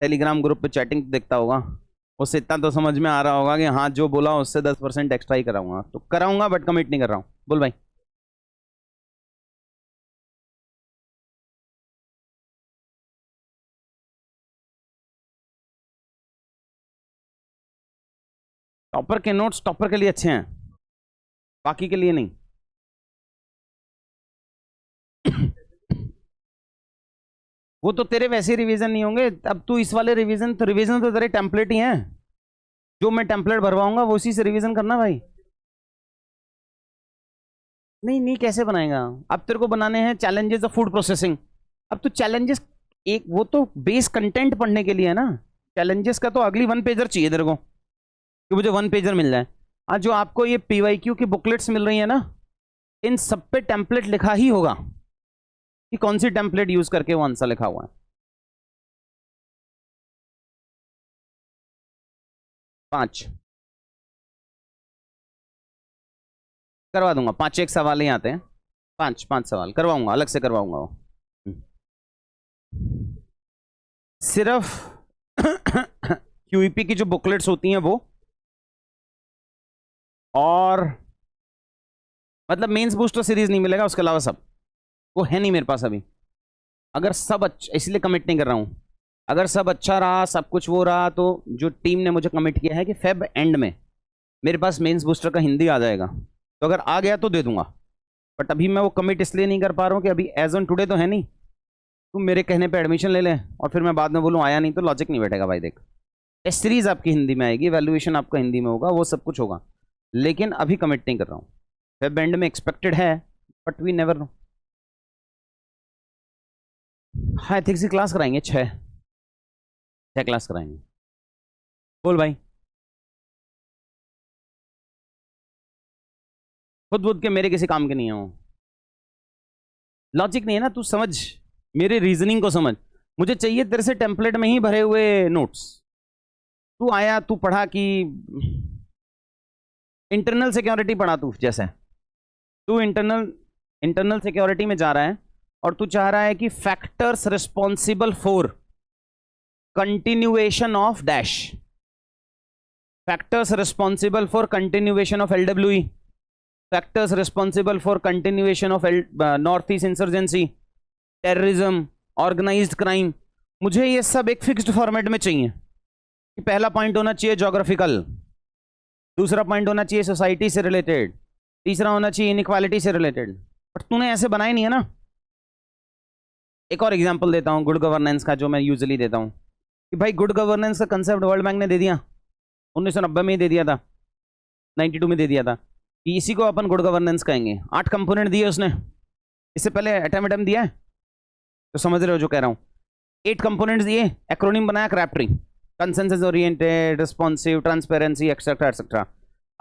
टेलीग्राम ग्रुप पे चैटिंग देखता होगा, उससे इतना तो समझ में आ रहा होगा कि हाँ जो बोला उससे 10% एक्स्ट्रा ही कराऊंगा, तो कराऊंगा बट कमिट नहीं कर रहा हूँ। बोल भाई। टॉपर के नोट्स टॉपर के लिए अच्छे हैं, बाकी के लिए नहीं। वो तो तेरे वैसे रिवीजन नहीं होंगे। अब तू इस वाले रिवीजन तो तेरे टेम्पलेट ही हैं, जो मैं टेम्पलेट भरवाऊंगा वो उसी से रिवीजन करना भाई। नहीं कैसे बनाएगा? अब तेरे को बनाने हैं चैलेंजेस ऑफ फूड प्रोसेसिंग। अब तो चैलेंजेस एक वो तो बेस कंटेंट पढ़ने के लिए है ना, चैलेंजेस का तो अगली 1 पेजर चाहिए तेरे को कि मुझे 1 पेजर मिल जाए। आज जो आपको ये पीवाईक्यू की बुकलेट्स मिल रही है ना, इन सब पे टेम्पलेट लिखा ही होगा कि कौन सी टेम्पलेट यूज करके वो आंसर लिखा हुआ है। 5 करवा दूंगा, 5 एक सवाल ही आते हैं, 5 सवाल करवाऊंगा, अलग से करवाऊंगा वो। सिर्फ क्यूईपी की जो बुकलेट्स होती हैं वो, और मतलब मेंस बूस्टर सीरीज नहीं मिलेगा, उसके अलावा सब वो है नहीं मेरे पास अभी। अगर सब अच्छा, इसलिए कमिट नहीं कर रहा हूं, अगर सब अच्छा रहा, सब कुछ वो रहा, तो जो टीम ने मुझे कमिट किया है कि फेब एंड में मेरे पास मेंस बूस्टर का हिंदी आ जाएगा, तो अगर आ गया तो दे दूंगा। बट अभी मैं वो कमिट इसलिए नहीं कर पा रहा हूँ कि अभी एज ऑन टुडे तो है नहीं। तुम मेरे कहने पे एडमिशन ले लें और फिर मैं बाद में बोलूँ आया नहीं, तो लॉजिक नहीं बैठेगा भाई। देख, टेस्ट सीरीज आपकी हिंदी में आएगी, वैल्यूएशन आपका हिंदी में होगा, वो सब कुछ होगा, लेकिन अभी कमिट नहीं कर रहा हूँ। फेब एंड में एक्सपेक्टेड है, बट वी नेवर नो। हाँ, एथिक्स की क्लास कराएंगे, 6 क्लास कराएंगे। बोल भाई। खुद के मेरे किसी काम के नहीं है वो, लॉजिक नहीं है ना, तू समझ मेरे रीजनिंग को समझ। मुझे चाहिए तेरे से टेम्पलेट में ही भरे हुए नोट्स। तू आया, तू पढ़ा कि इंटरनल सिक्योरिटी पढ़ा, तू जैसे तू इंटरनल सिक्योरिटी में जा रहा है और तू चाह रहा है कि factors responsible for continuation of dash, factors responsible for continuation of LWE, factors responsible for continuation of north east insurgency, terrorism, organised crime. मुझे ये सब एक फिक्स्ड फॉर्मेट में चाहिए कि पहला पॉइंट होना चाहिए ज्योग्राफिकल, दूसरा पॉइंट होना चाहिए सोसाइटी से रिलेटेड, तीसरा होना चाहिए इनइक्वालिटी से रिलेटेड। बट तूने ऐसे बनाए नहीं है ना। एक और एग्जांपल देता हूँ गुड गवर्नेंस का, जो मैं यूजुअली देता हूँ कि भाई गुड गवर्नेंस का कंसेप्ट वर्ल्ड बैंक ने दे दिया, 1990 में ही दे दिया था, 92 में दे दिया था। कि इसी को अपन गुड गवर्नेंस कहेंगे। 8 कंपोनेंट दिए उसने, इससे पहले एटम दिया है तो समझ रहे हो जो कह रहा हूँ। 8 कंपोनेंट्स दिए, एक्रोनिम बनाया क्रैप्ट्री, consensus oriented, responsive, transparency, etcetera etcetera.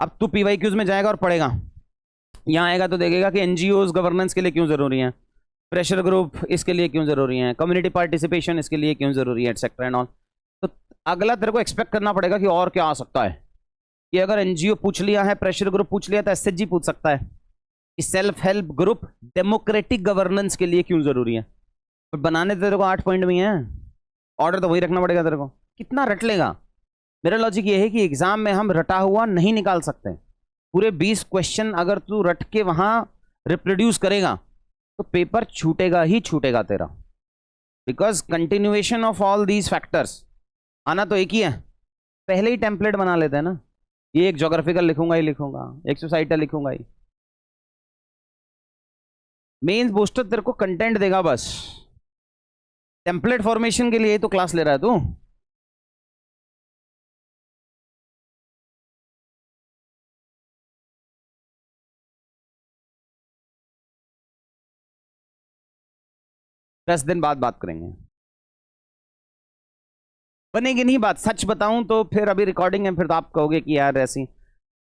अब तू पीवाईक्यूज में जाएगा और पढ़ेगा, यहाँ आएगा तो देखेगा कि एनजीओज गवर्नेंस के लिए क्यों जरूरी है, प्रेशर ग्रुप इसके लिए क्यों जरूरी है, कम्युनिटी पार्टिसिपेशन इसके लिए क्यों जरूरी है, एक्सेट्रा एंड ऑल। तो अगला तेरे को एक्सपेक्ट करना पड़ेगा कि और क्या आ सकता है, कि अगर एनजीओ पूछ लिया है, प्रेशर ग्रुप पूछ लिया तो एसएचजी पूछ सकता है कि self help group democratic governance के लिए क्यों जरूरी है। तो बनाने तेरे को 8 पॉइंट में है, ऑर्डर तो वही रखना पड़ेगा तेरे को। कितना रट लेगा? मेरा लॉजिक ये है कि एग्जाम में हम रटा हुआ नहीं निकाल सकते। पूरे 20 क्वेश्चन अगर तू रट के वहां रिप्रोड्यूस करेगा तो पेपर छूटेगा ही छूटेगा तेरा, because continuation of all these factors आना तो एक ही है। पहले ही टेम्पलेट बना लेते हैं ना, ये एक ज्योग्राफिकल लिखूंगा ही लिखूंगा, एक सोसाइटल लिखूंगा ही। मेंस बूस्टर तेरे को कंटेंट देगा बस, टेम्पलेट फॉर्मेशन के लिए तो क्लास ले रहा है तू। 10 दिन बाद बात करेंगे, बनेगी नहीं बात। सच बताऊं तो फिर अभी रिकॉर्डिंग है, फिर तो आप कहोगे कि यार ऐसी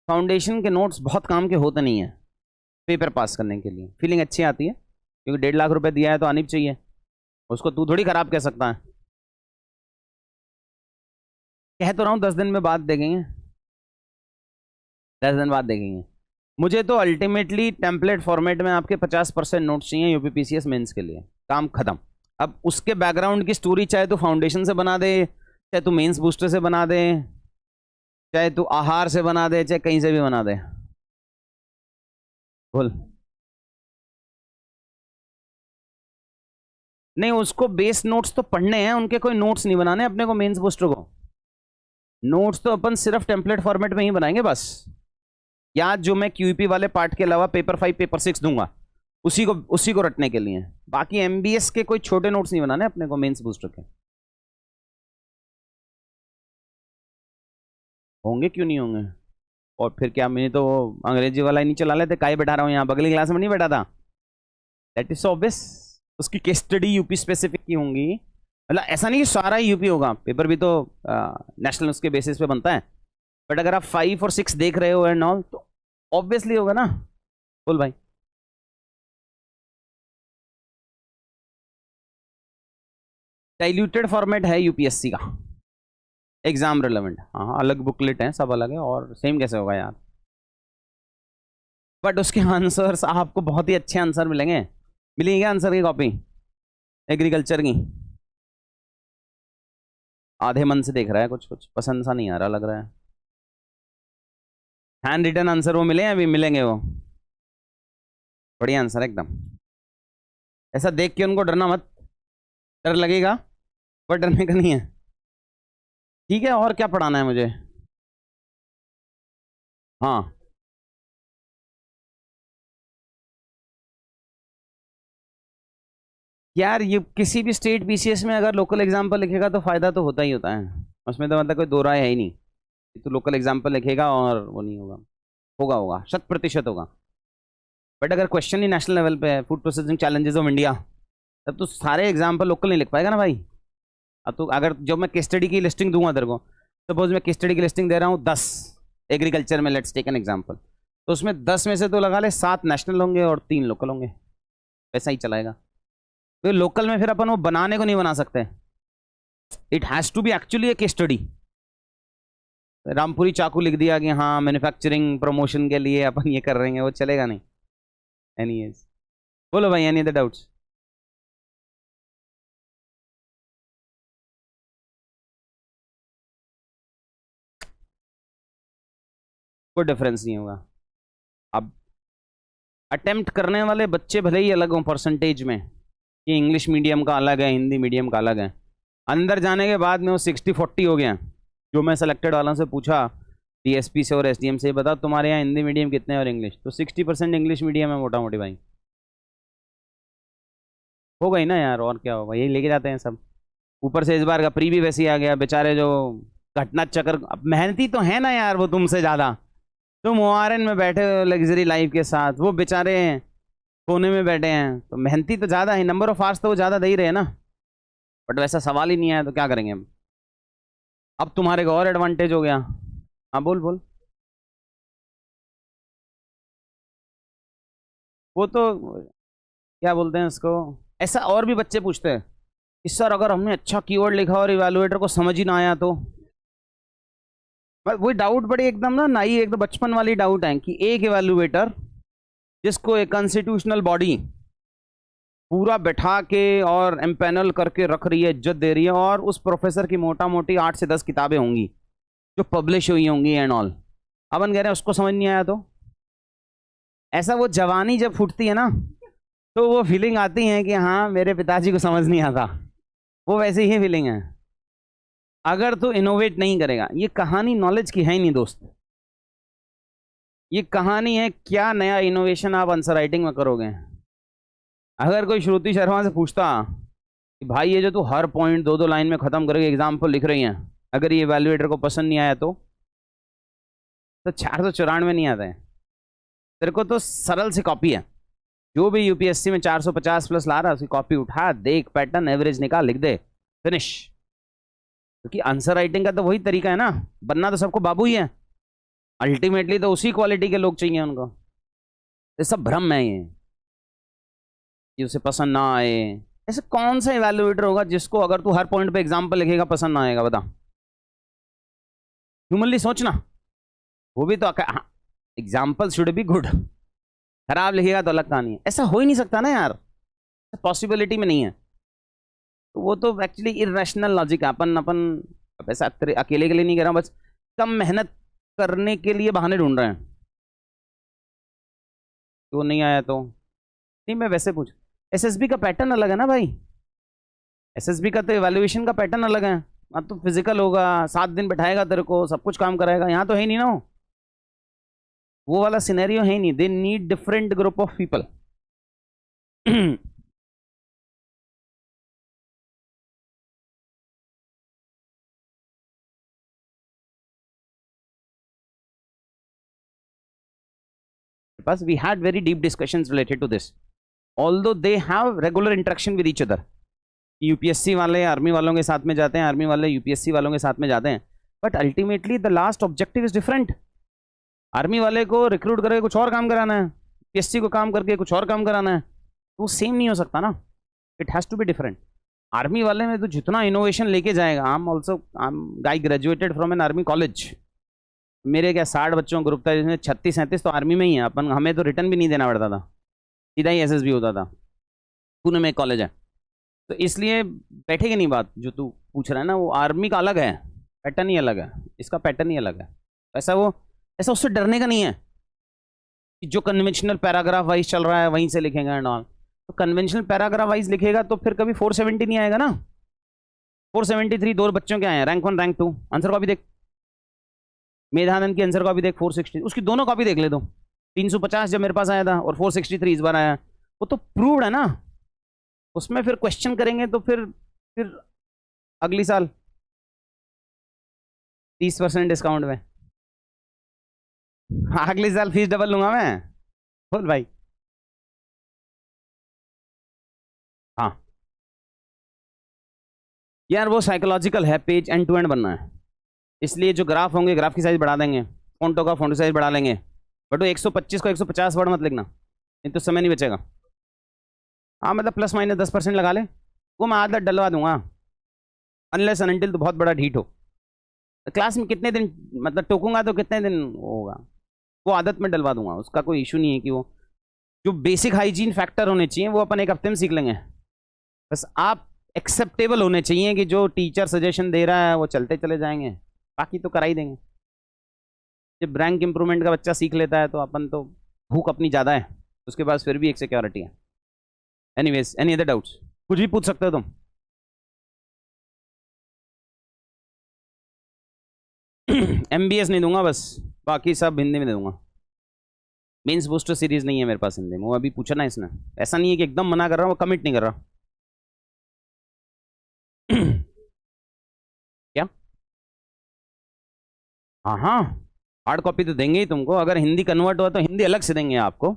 फाउंडेशन के नोट्स बहुत काम के होते नहीं है पेपर पास करने के लिए। फीलिंग अच्छी आती है क्योंकि 1.5 लाख रुपए दिया है तो आनी भी चाहिए, उसको तू थोड़ी खराब कह सकता है। कह तो रहा हूँ 10 दिन में बात देखेंगे, 10 दिन बाद देखेंगे। मुझे तो अल्टीमेटली टेम्पलेट फॉर्मेट में आपके 50% नोट्स चाहिए यूपीपीसीएस मेंस के लिए, काम खत्म। अब उसके बैकग्राउंड की स्टोरी चाहे तो फाउंडेशन से बना दे, चाहे तू मेंस बूस्टर से बना दे, चाहे तू आहार से बना दे, चाहे कहीं से भी बना दे, बोल। नहीं, उसको बेस नोट्स तो पढ़ने हैं, उनके कोई नोट्स नहीं बनाने अपने को। मेंस बूस्टर को नोट्स तो अपन सिर्फ टेम्पलेट फॉर्मेट में ही बनाएंगे बस। या जो मैं क्यूईपी वाले पार्ट के अलावा पेपर 5 पेपर 6 दूंगा उसी को रटने के लिए, बाकी एमबीएस के कोई छोटे नोट्स नहीं बनाने अपने को मेंस बूस्टर के। होंगे क्यों नहीं होंगे? और फिर क्या, मैंने तो अंग्रेजी वाला ही नहीं चला लेते, काहे बैठा रहा हूँ यहाँ, बगली क्लास में नहीं बैठा था। दैट इज ऑब्वियस, उसकी केस स्टडी यूपी स्पेसिफिक की होंगी। मतलब ऐसा नहीं कि सारा ही यूपी होगा, पेपर भी तो नेशनल उसके बेसिस पे बनता है। बट अगर आप 5 और 6 देख रहे हो एंड ऑल तो ऑब्वियसली होगा ना। बोल भाई। डाइल्यूटेड फॉर्मेट है यूपीएससी का, एग्जाम रिलेवेंट। हाँ, अलग बुकलेट है, सब अलग है, और सेम कैसे होगा यार? बट उसके आंसर्स आपको बहुत ही अच्छे आंसर मिलेंगे। मिलेंगे क्या आंसर की कॉपी एग्रीकल्चर की? आधे मन से देख रहा है, कुछ कुछ पसंद सा नहीं आ रहा लग रहा है। हैंड रिटन आंसर वो मिले, अभी मिलेंगे वो, बढ़िया आंसर एकदम। ऐसा देख के उनको डरना मत, डर लगेगा पर डरने का नहीं है, ठीक है? और क्या पढ़ाना है मुझे? हाँ, यार ये किसी भी स्टेट बीसीएस में अगर लोकल एग्जाम्पल लिखेगा तो फायदा तो होता ही होता है, उसमें तो मतलब कोई दो राय है ही नहीं। तो लोकल एग्जाम्पल लिखेगा और वो नहीं होगा, होगा होगा 100% होगा। बट अगर क्वेश्चन ही नेशनल लेवल पे है, food processing challenges of India, तब तो सारे एग्जाम्पल लोकल नहीं लिख पाएगा ना भाई। अब तो अगर जब मैं केस स्टडी की लिस्टिंग दूंगा तेरे को, सपोज मैं केस स्टडी की लिस्टिंग दे रहा हूँ 10 एग्रीकल्चर में, लेट्स टेक एन एग्जाम्पल, तो उसमें 10 में से तो लगा ले 7 नेशनल होंगे और 3 लोकल होंगे, वैसा ही चलाएगा। तो लोकल में फिर अपन वो बनाने को नहीं बना सकते, it has to be actually a case study. रामपुरी चाकू लिख दिया कि हाँ मैन्युफैक्चरिंग प्रमोशन के लिए अपन ये कर रहे हैं, वो चलेगा नहीं। एनीवेज, बोलो भाई, एनी अदर डाउट्स? कोई डिफरेंस नहीं होगा। अब अटेम्प्ट करने वाले बच्चे भले ही अलग हों परसेंटेज में, कि इंग्लिश मीडियम का अलग है, हिंदी मीडियम का अलग है, अंदर जाने के बाद में वो 60-40 हो गया। जो मैं सेलेक्टेड वालों से पूछा, डीएसपी से और एसडीएम से, बता तुम्हारे यहाँ हिंदी मीडियम कितने और इंग्लिश, तो 60% इंग्लिश मीडियम है मोटा मोटी भाई। होगा ही ना यार, और क्या होगा, यही लेके जाते हैं सब। ऊपर से इस बार का प्री भी वैसे ही आ गया, बेचारे जो घटना चक्र, अब मेहनती तो है ना यार वो तुमसे ज़्यादा, तुम ओआरएन में बैठे हो लग्जरी लाइफ के साथ, वो बेचारे कोने में बैठे हैं। तो मेहनती तो ज़्यादा है, नंबर ऑफ आवर्स तो वो ज़्यादा दे ही रहे हैं ना, बट वैसा सवाल ही नहीं आया तो क्या करेंगे हम। अब तुम्हारे को और एडवांटेज हो गया। हाँ बोल बोल। वो तो क्या बोलते हैं उसको, ऐसा और भी बच्चे पूछते हैं कि सर अगर हमने अच्छा कीवर्ड लिखा और इवैल्यूएटर को समझ ही ना आया तो। वही डाउट बड़ी एकदम ना नाई, एकदम बचपन वाली डाउट है कि एक इवैल्यूएटर जिसको एक कॉन्स्टिट्यूशनल बॉडी पूरा बैठा के और एम्पैनल करके रख रही है, इज्जत दे रही है, और उस प्रोफेसर की मोटा मोटी 8 से 10 किताबें होंगी जो पब्लिश हुई होंगी एंड ऑल, अपन कह रहे हैं उसको समझ नहीं आया तो। ऐसा वो जवानी जब फूटती है ना तो वो फीलिंग आती है कि हाँ मेरे पिताजी को समझ नहीं आता, वो वैसी ही फीलिंग है। अगर तो इनोवेट नहीं करेगा, ये कहानी नॉलेज की है ही नहीं दोस्त, ये कहानी है क्या नया इनोवेशन आप आंसर राइटिंग में करोगे। अगर कोई श्रुति शर्मा से पूछता कि भाई ये जो तू हर पॉइंट 2-2 लाइन में खत्म करके एग्जाम्पल लिख रही हैं, अगर ये वैल्यूएटर को पसंद नहीं आया तो 494 नहीं आता है। तेरे को तो सरल सी कॉपी है, जो भी यूपीएससी में 450 प्लस ला रहा है उसकी कॉपी उठा, देख पैटर्न, एवरेज निकाल, लिख दे, फिनिश। क्योंकि आंसर राइटिंग का तो वही तरीका है ना, बनना तो सबको बाबू ही है, अल्टीमेटली तो उसी क्वालिटी के लोग चाहिए उनको। ये सब भ्रम है ये कि उसे पसंद ना आए। ऐसे कौन सा इवैल्यूएटर होगा जिसको अगर तू हर पॉइंट पे एग्जाम्पल लिखेगा पसंद ना आएगा, बता। ह्यूमनली सोचना, वो भी तो एग्जाम्पल शुड बी गुड, खराब लिखेगा तो अलग कहानी है। ऐसा हो ही नहीं सकता ना यार, पॉसिबिलिटी में नहीं है। तो वो तो एक्चुअली इरेशनल लॉजिक है। अपन ऐसा अकेले के लिए नहीं कर रहा, बस कम मेहनत करने के लिए बहाने ढूंढ रहे हैं। तो नहीं आया तो नहीं, मैं वैसे पूछ, एसएसबी का पैटर्न अलग है ना भाई, एसएसबी का तो इवैल्यूएशन का पैटर्न अलग है। वहाँ तो फिजिकल होगा, 7 दिन बैठाएगा तेरे को, सब कुछ काम कराएगा। यहाँ तो है ही नहीं ना, वो वाला सिनेरियो है ही नहीं। They need different group of people. Plus we had very deep discussions related to this, although they have regular interaction with each other. UPSC वाले आर्मी वालों के साथ में जाते हैं, आर्मी वाले यूपीएससी वालों के साथ में जाते हैं, but ultimately the last objective is different. Army वाले को रिक्रूट करके कुछ और काम कराना है, यूपीएससी को काम करके कुछ और काम कराना है, तो वो सेम नहीं हो सकता ना, it has to be different. Army वाले में तो जितना इनोवेशन लेके जाएगा, I guy graduated from an army college. मेरे क्या 60 बच्चों का ग्रुप था जिसमें 36-37 तो आर्मी में ही है। अपन हमें तो रिटर्न भी नहीं देना पड़ता था, सीधा ही एसएसबी होता था। पुणे में एक कॉलेज है, तो इसलिए बैठेगी नहीं बात। जो तू पूछ रहा है ना, वो आर्मी का अलग है, पैटर्न ही अलग है, इसका पैटर्न ही अलग है। ऐसा उससे डरने का नहीं है कि जो कन्वेंशनल पैराग्राफ वाइज चल रहा है वहीं से लिखेगा एंड ऑल। तो कन्वेंशनल पैराग्राफ वाइज लिखेगा तो फिर कभी 470 नहीं आएगा ना। 473 दो बच्चों के आए हैं, रैंक 1 रैंक 2। आंसर कॉपी देख, मेधानंद की आंसर कॉपी देख, 460, उसकी दोनों कॉपी देख ले दो। 350 जब मेरे पास आया था और 463 इस बार आया, वो तो प्रूव्ड है ना। उसमें फिर क्वेश्चन करेंगे तो फिर अगली साल 30% डिस्काउंट में, अगली साल फीस डबल लूंगा मैं। बोल भाई। हाँ यार, वो साइकोलॉजिकल है, पेज एंड टू एंड बनना है, इसलिए जो ग्राफ होंगे ग्राफ की साइज बढ़ा देंगे, फोंटो का फोंटो साइज बढ़ा लेंगे, बट वो 125 को 150 वर्ड मत लिखना, नहीं तो समय नहीं बचेगा। हाँ मतलब प्लस माइनस 10% लगा ले, वो मैं आदत डलवा दूंगा, अनलेस अनटिल तो बहुत बड़ा ढीठ हो। क्लास में कितने दिन मतलब टोकूंगा तो कितने दिन होगा, वो आदत में डलवा दूंगा, उसका कोई इशू नहीं है। कि वो जो बेसिक हाइजीन फैक्टर होने चाहिए वो अपन एक हफ्ते में सीख लेंगे। बस आप एक्सेप्टेबल होने चाहिए कि जो टीचर सजेशन दे रहा है वो चलते चले जाएंगे, बाकी तो करा ही देंगे। जब रैंक इंप्रूवमेंट का बच्चा सीख लेता है तो अपन तो भूख अपनी ज़्यादा है, उसके पास फिर भी एक सिक्योरिटी है। एनीवेज, एनी अदर डाउट्स, कुछ भी पूछ सकते हो तुम। एमबीएस नहीं दूंगा, बस बाकी सब हिंदी में दे दूंगा। मेंस बूस्टर सीरीज नहीं है मेरे पास हिंदी में, वो अभी पूछा ना इसने। ऐसा नहीं है कि एकदम मना कर रहा हूँ, वो कमिट नहीं कर रहा। क्या? हाँ हाँ, हार्ड कॉपी तो देंगे ही तुमको, अगर हिंदी कन्वर्ट हुआ तो हिंदी अलग से देंगे आपको।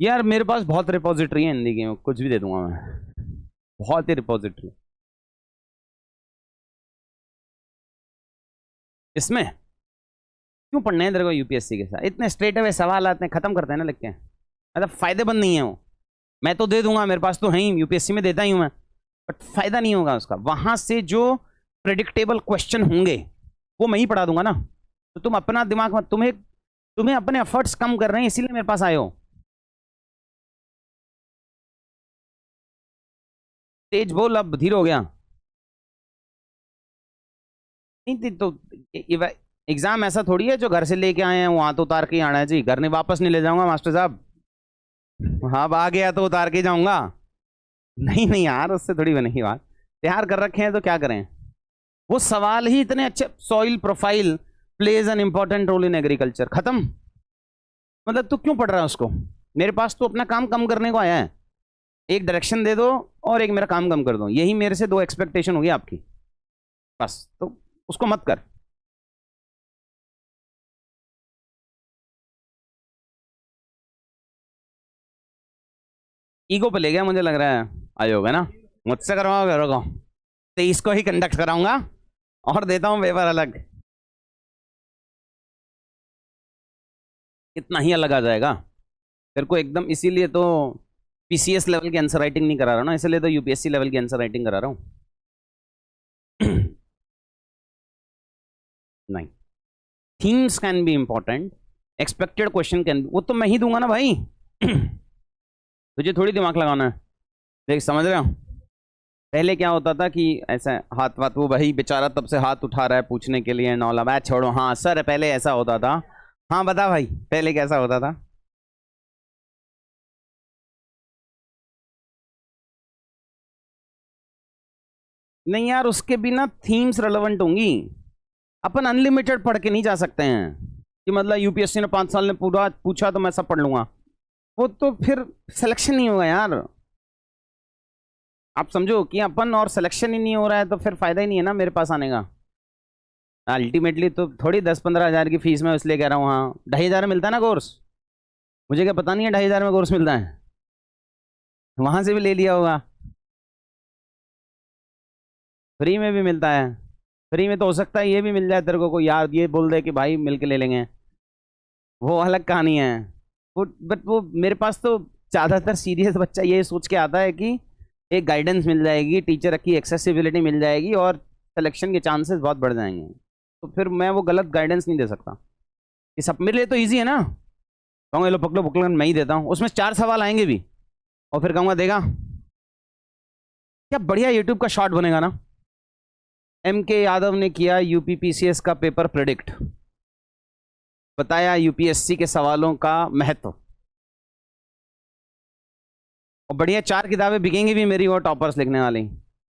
यार मेरे पास बहुत रिपोजिटरी है हिंदी की, कुछ भी दे दूंगा मैं, बहुत ही रिपोजिटरी। इसमें क्यों पढ़ने हैं तेरे को यूपीएससी के साथ? इतने स्ट्रेट अवे सवाल आते हैं, खत्म करते हैं ना लिख के, मतलब फायदेमंद नहीं है वो। मैं तो दे दूंगा, मेरे पास तो है ही, यूपीएससी में देता ही हूं मैं, बट फायदा नहीं होगा उसका। वहां से जो प्रेडिक्टेबल क्वेश्चन होंगे वो मैं ही पढ़ा दूंगा ना। तो तुम अपना दिमाग मत, तुम्हें अपने एफर्ट्स कम कर रहे हैं, इसीलिए मेरे पास आए हो। तेज बोल, अब धीरे हो गया। नहीं तो एग्जाम ऐसा थोड़ी है जो घर से लेके आए हैं वहां तो उतार के ही आना है जी, घर नहीं, वापस नहीं ले जाऊंगा मास्टर साहब। हाँ अब आ गया तो उतार के जाऊंगा। नहीं नहीं यार, उससे थोड़ी बनेगी बात, तैयार कर रखे हैं तो क्या करें। वो सवाल ही इतने अच्छे, soil profile plays an important role in agriculture, खत्म। मतलब तू क्यों पढ़ रहा है उसको? मेरे पास तो अपना काम कम करने को आया है, एक डायरेक्शन दे दो और एक मेरा काम कम कर दो, यही मेरे से दो एक्सपेक्टेशन होगी आपकी, बस। तो उसको मत कर। ईगो पे ले गया मुझे लग रहा है, आयोग है ना, मुझसे करवाओगे रोको, 23 को ही कंडक्ट कराऊंगा और देता हूं पेपर अलग, इतना ही अलग आ जाएगा तेरे को एकदम। इसीलिए तो पीसीएस लेवल की आंसर राइटिंग नहीं करा रहा हूं ना, इसलिए तो यूपीएससी लेवल की आंसर राइटिंग करा रहा हूं। नहीं, themes can be important, expected question can, वो तो मैं ही दूंगा ना भाई। तुझे थोड़ी दिमाग लगाना है। देख समझ रहे हो, पहले क्या होता था कि ऐसा हाथ वाथ, वो भाई बेचारा तब से हाथ उठा रहा है पूछने के लिए, नौला मैं छोड़ो, हाँ सर पहले ऐसा होता था। हाँ बता भाई पहले कैसा होता था? नहीं यार, उसके बिना थीम्स रेलेवेंट होंगी। अपन अनलिमिटेड पढ़ के नहीं जा सकते हैं कि मतलब यूपीएससी ने 5 साल में पूरा पूछा तो मैं सब पढ़ लूंगा, वो तो फिर सिलेक्शन नहीं होगा यार। आप समझो कि अपन और सिलेक्शन ही नहीं हो रहा है तो फिर फायदा ही नहीं है ना मेरे पास आने का। अल्टीमेटली तो थोड़ी 10-15 हज़ार की फीस में इसलिए कह रहा हूँ, हाँ 2,500 में मिलता है ना कोर्स, मुझे क्या पता नहीं है 2,500 में कोर्स मिलता है, वहां से भी ले लिया होगा। फ्री में भी मिलता है, फ्री में तो हो सकता है ये भी मिल जाए तेरे को, कोई यार ये बोल दे कि भाई मिल के ले लेंगे, वो अलग कहानी है। वो बट वो मेरे पास तो ज़्यादातर सीरियस बच्चा ये सोच के आता है कि एक गाइडेंस मिल जाएगी, टीचर की एक्सेसिबिलिटी मिल जाएगी और सिलेक्शन के चांसेस बहुत बढ़ जाएंगे। तो फिर मैं वो गलत गाइडेंस नहीं दे सकता। ये सब मेरे लिए तो ईजी है ना, कहूँगा लो पकड़ो बुकलेट मैं ही देता हूँ, उसमें 4 सवाल आएंगे भी और फिर कहूँगा देगा क्या बढ़िया यूट्यूब का शॉर्ट बनेगा ना। के यादव ने किया यूपीपीसीएस का पेपर प्रेडिक्ट, बताया यूपीएससी के सवालों का महत्व, और बढ़िया 4 किताबें बिकेंगी भी मेरी, वो टॉपर्स लिखने वाली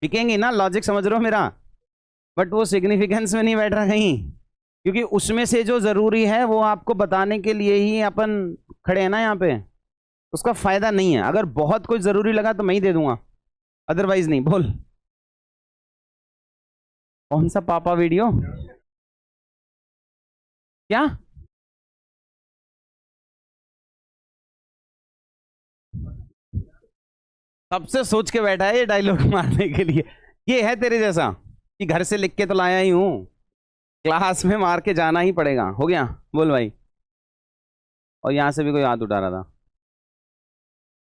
बिकेंगी ना, लॉजिक समझ रहे हो मेरा। बट वो सिग्निफिकेंस में नहीं बैठ रहा कहीं, क्योंकि उसमें से जो जरूरी है वो आपको बताने के लिए ही अपन खड़े हैं ना यहाँ पे, उसका फायदा नहीं है। अगर बहुत कुछ जरूरी लगा तो मैं ही दे दूंगा, अदरवाइज नहीं। बोल कौन सा पापा वीडियो? क्या सबसे सोच के बैठा है ये डायलॉग मारने के लिए? ये है तेरे जैसा कि घर से लिख के तो लाया ही हूं, क्लास में मार के जाना ही पड़ेगा। हो गया? बोल भाई। और यहां से भी कोई हाथ उठा रहा था।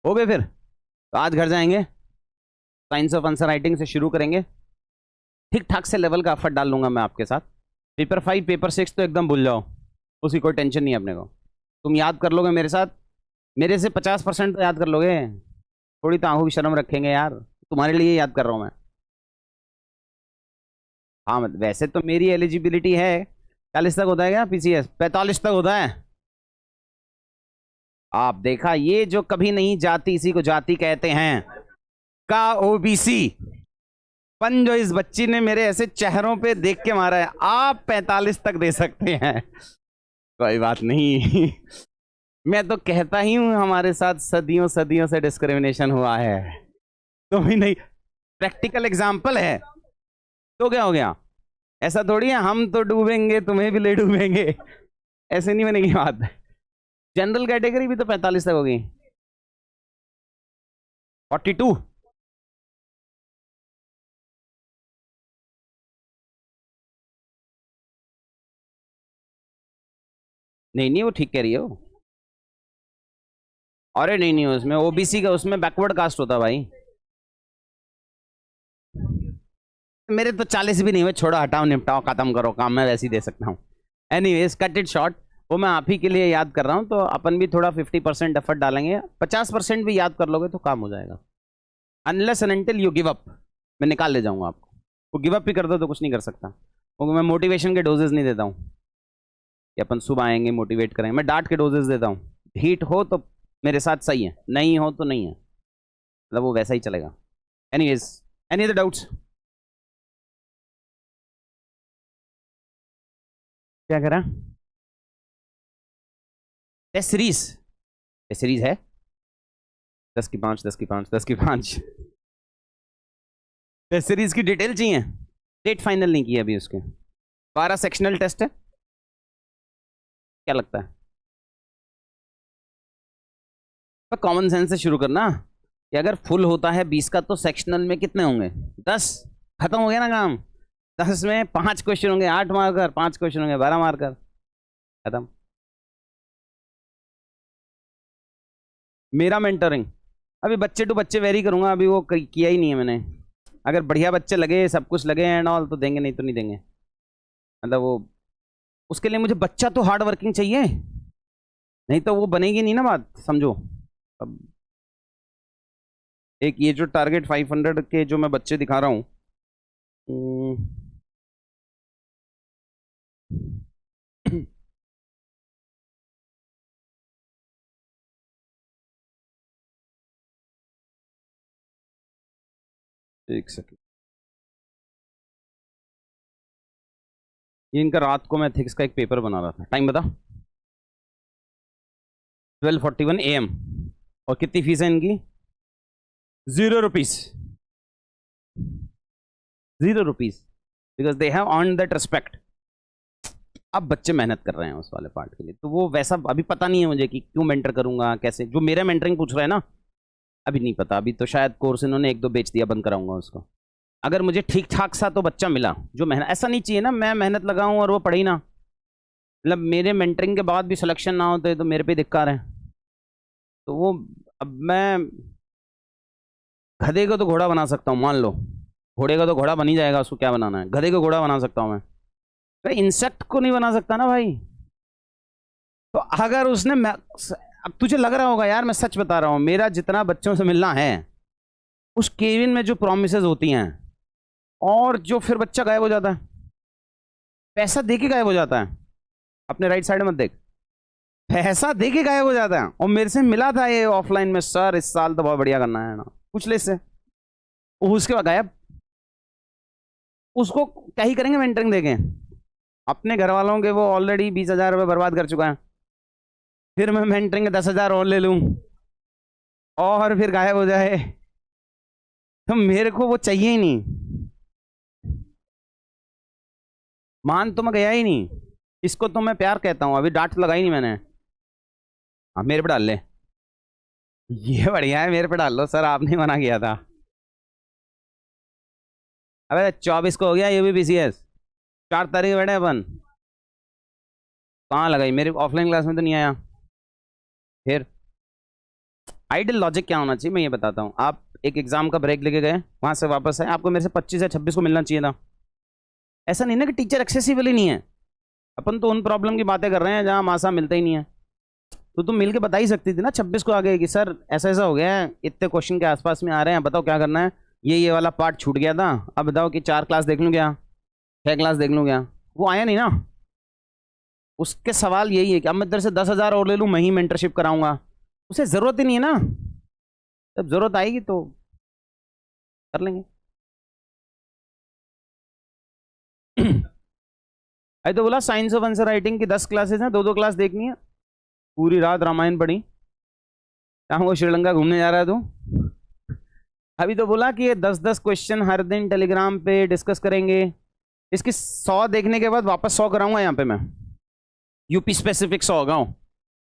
हो गए फिर? तो आज घर जाएंगे, साइंस ऑफ आंसर राइटिंग से शुरू करेंगे, ठीक ठाक से लेवल का एफर्ट डाल लूंगा मैं आपके साथ। पेपर 5 पेपर 6 तो एकदम भूल जाओ, उसकी कोई टेंशन नहीं है अपने को। तुम याद कर लोगे मेरे साथ, मेरे से 50% तो याद कर लोगे। थोड़ी तो आंखों की शर्म रखेंगे यार, तुम्हारे लिए याद कर रहा हूँ मैं। हाँ मतलब वैसे तो मेरी एलिजिबिलिटी है 40 तक होता है क्या पीसीएस? 45 तक होता है। आप देखा, ये जो कभी नहीं जाती इसी को जाति कहते हैं का ओबीसी पन जो इस बच्ची ने मेरे ऐसे चेहरों पे देख के मारा है। आप 45 तक दे सकते हैं, कोई बात नहीं। मैं तो कहता ही हूं हमारे साथ सदियों सदियों से डिस्क्रिमिनेशन हुआ है, तो भी नहीं, प्रैक्टिकल एग्जाम्पल है। तो क्या हो गया, ऐसा थोड़ी है हम तो डूबेंगे तुम्हें भी ले डूबेंगे, ऐसे नहीं बनेगी बात। जनरल कैटेगरी भी तो 45 तक होगी। 42। नहीं नहीं वो ठीक कह रही है वो। अरे नहीं नहीं उसमें ओबीसी का, उसमें बैकवर्ड कास्ट होता भाई। मेरे तो 40 भी नहीं हुए, छोड़ो हटाओ निपटाओ खत्म करो काम, मैं वैसे ही दे सकता हूँ। एनीवेज कट इट शॉर्ट, वो मैं आप ही के लिए याद कर रहा हूँ, तो अपन भी थोड़ा 50% एफर्ट डालेंगे, 50% भी याद कर लोगे तो काम हो जाएगा। Unless and until you give up, मैं निकाल ले जाऊंगा आपको। वो गिव अप भी कर दो तो कुछ नहीं कर सकता, क्योंकि मैं मोटिवेशन के डोजेस नहीं देता हूँ कि अपन सुबह आएंगे मोटिवेट करेंगे, मैं डांट के डोजेस देता हूँ। हीट हो तो मेरे साथ सही है, नहीं हो तो नहीं है, मतलब वो वैसा ही चलेगा। Anyways, any other doubts? क्या करा? टेस्ट सीरीज, टेस्ट सीरीज है 10 की 5, 10 की 5, 10 की 5। टेस्ट सीरीज की डिटेल चाहिए? डेट फाइनल नहीं की अभी उसके। 12 सेक्शनल टेस्ट है, क्या लगता है? कॉमन सेंस से शुरू करना कि अगर फुल होता है 20 का तो सेक्शनल में कितने होंगे? 10। खत्म हो गया ना काम। 10 में 5 क्वेश्चन होंगे 8 मार्कर, 5 क्वेश्चन होंगे 12 मार्कर, खत्म। मेरा मेंटरिंग अभी बच्चे टू बच्चे वेरी करूंगा, अभी वो किया ही नहीं है मैंने। अगर बढ़िया बच्चे लगे, सब कुछ लगे एंड ऑल तो देंगे, नहीं तो नहीं देंगे। मतलब वो उसके लिए मुझे बच्चा तो हार्ड वर्किंग चाहिए, नहीं तो वो बनेगी नहीं ना बात, समझो। अब एक ये जो टारगेट 500 के जो मैं बच्चे दिखा रहा हूँ, एक सेकंड, ये इनका रात को मैं एथिक्स का एक पेपर बना रहा था। टाइम बता। 12:41 AM। और कितनी फीस है इनकी? 0 rupees, 0 rupees, because they have earned that respect. अब बच्चे मेहनत कर रहे हैं उस वाले पार्ट के लिए, तो वो वैसा अभी पता नहीं है मुझे कि क्यों मेंटर करूंगा, कैसे। जो मेरा मेंटरिंग पूछ रहा है ना, अभी नहीं पता, अभी तो शायद कोर्स इन्होंने 1-2 बेच दिया, बंद कराऊंगा उसको। अगर मुझे ठीक ठाक सा तो बच्चा मिला जो मेहनत, ऐसा नहीं चाहिए ना मैं मेहनत लगाऊं और वो पढ़े ही ना, मतलब मेरे मेंटरिंग के बाद भी सिलेक्शन ना हो तो ये तो मेरे पे धिक्कार है। तो वो अब मैं गधे को तो घोड़ा बना सकता हूँ, मान लो घोड़े का तो घोड़ा बन ही जाएगा, उसको क्या बनाना है, गधे को घोड़ा बना सकता हूँ मैं, तो इंसेक्ट को नहीं बना सकता ना भाई। तो अगर उसने अब तुझे लग रहा होगा यार, मैं सच बता रहा हूँ, मेरा जितना बच्चों से मिलना है, उस केविन में जो प्रोमिसेस होती हैं, और जो फिर बच्चा गायब हो जाता है, पैसा दे के गायब हो जाता है। अपने राइट साइड मत देख, पैसा दे के गायब हो जाता है। और मेरे से मिला था ये ऑफलाइन में, सर इस साल तो बहुत बढ़िया करना है ना, पूछ ले इससे, उसके बाद गायब। उसको क्या ही करेंगे मेंटरिंग देके? अपने घर वालों के वो ऑलरेडी 20,000 रुपये बर्बाद कर चुका है, फिर मैं मेंटरिंग के 10,000 और ले लूं और फिर गायब हो जाए, तो मेरे को वो चाहिए ही नहीं। मान तो मैं गया ही नहीं, इसको तो मैं प्यार कहता हूं, अभी डांट लगाई नहीं मैंने। हाँ मेरे पे डाल ले, ये बढ़िया है, मेरे पे डाल लो सर, आपने मना किया था। अबे 24 को हो गया ये भी BCS, 4 तारीख बैठे अपन। कहाँ लगाई? मेरे ऑफलाइन क्लास में तो नहीं आया। फिर आइडियल लॉजिक क्या होना चाहिए मैं ये बताता हूँ। आप एक एग्जाम का ब्रेक लेके गए, वहां से वापस आए, आपको मेरे से 25 या 26 को मिलना चाहिए था। ऐसा नहीं ना कि टीचर एक्सेसिबल ही नहीं है, अपन तो उन प्रॉब्लम की बातें कर रहे हैं जहाँ मासा मिलता ही नहीं है। तो तुम मिल के बता ही सकती थी ना 26 को आ गए कि सर ऐसा ऐसा हो गया है, इतने क्वेश्चन के आसपास में आ रहे हैं, बताओ क्या करना है, ये वाला पार्ट छूट गया था, अब बताओ कि 4 क्लास देख लूँ क्या, 6 क्लास देख लूँ क्या। वो आया नहीं ना। उसके सवाल यही है कि अब मैं तेरे से 10,000 और ले लूँ, मैं ही मेंटरशिप कराऊंगा, उसे ज़रूरत ही नहीं है ना। जब ज़रूरत आएगी तो कर लेंगे। अरे तो बोला साइंस ऑफ आंसर राइटिंग की 10 क्लासेस हैं, 2-2 क्लास देखनी है, पूरी रात रामायण पढ़ी, शाम को श्रीलंका घूमने जा रहा है तू। अभी तो बोला कि ये 10-10 क्वेश्चन हर दिन टेलीग्राम पे डिस्कस करेंगे, इसकी 100 देखने के बाद वापस 100 कराऊंगा यहाँ पे मैं। यूपी स्पेसिफिक 100 होगा,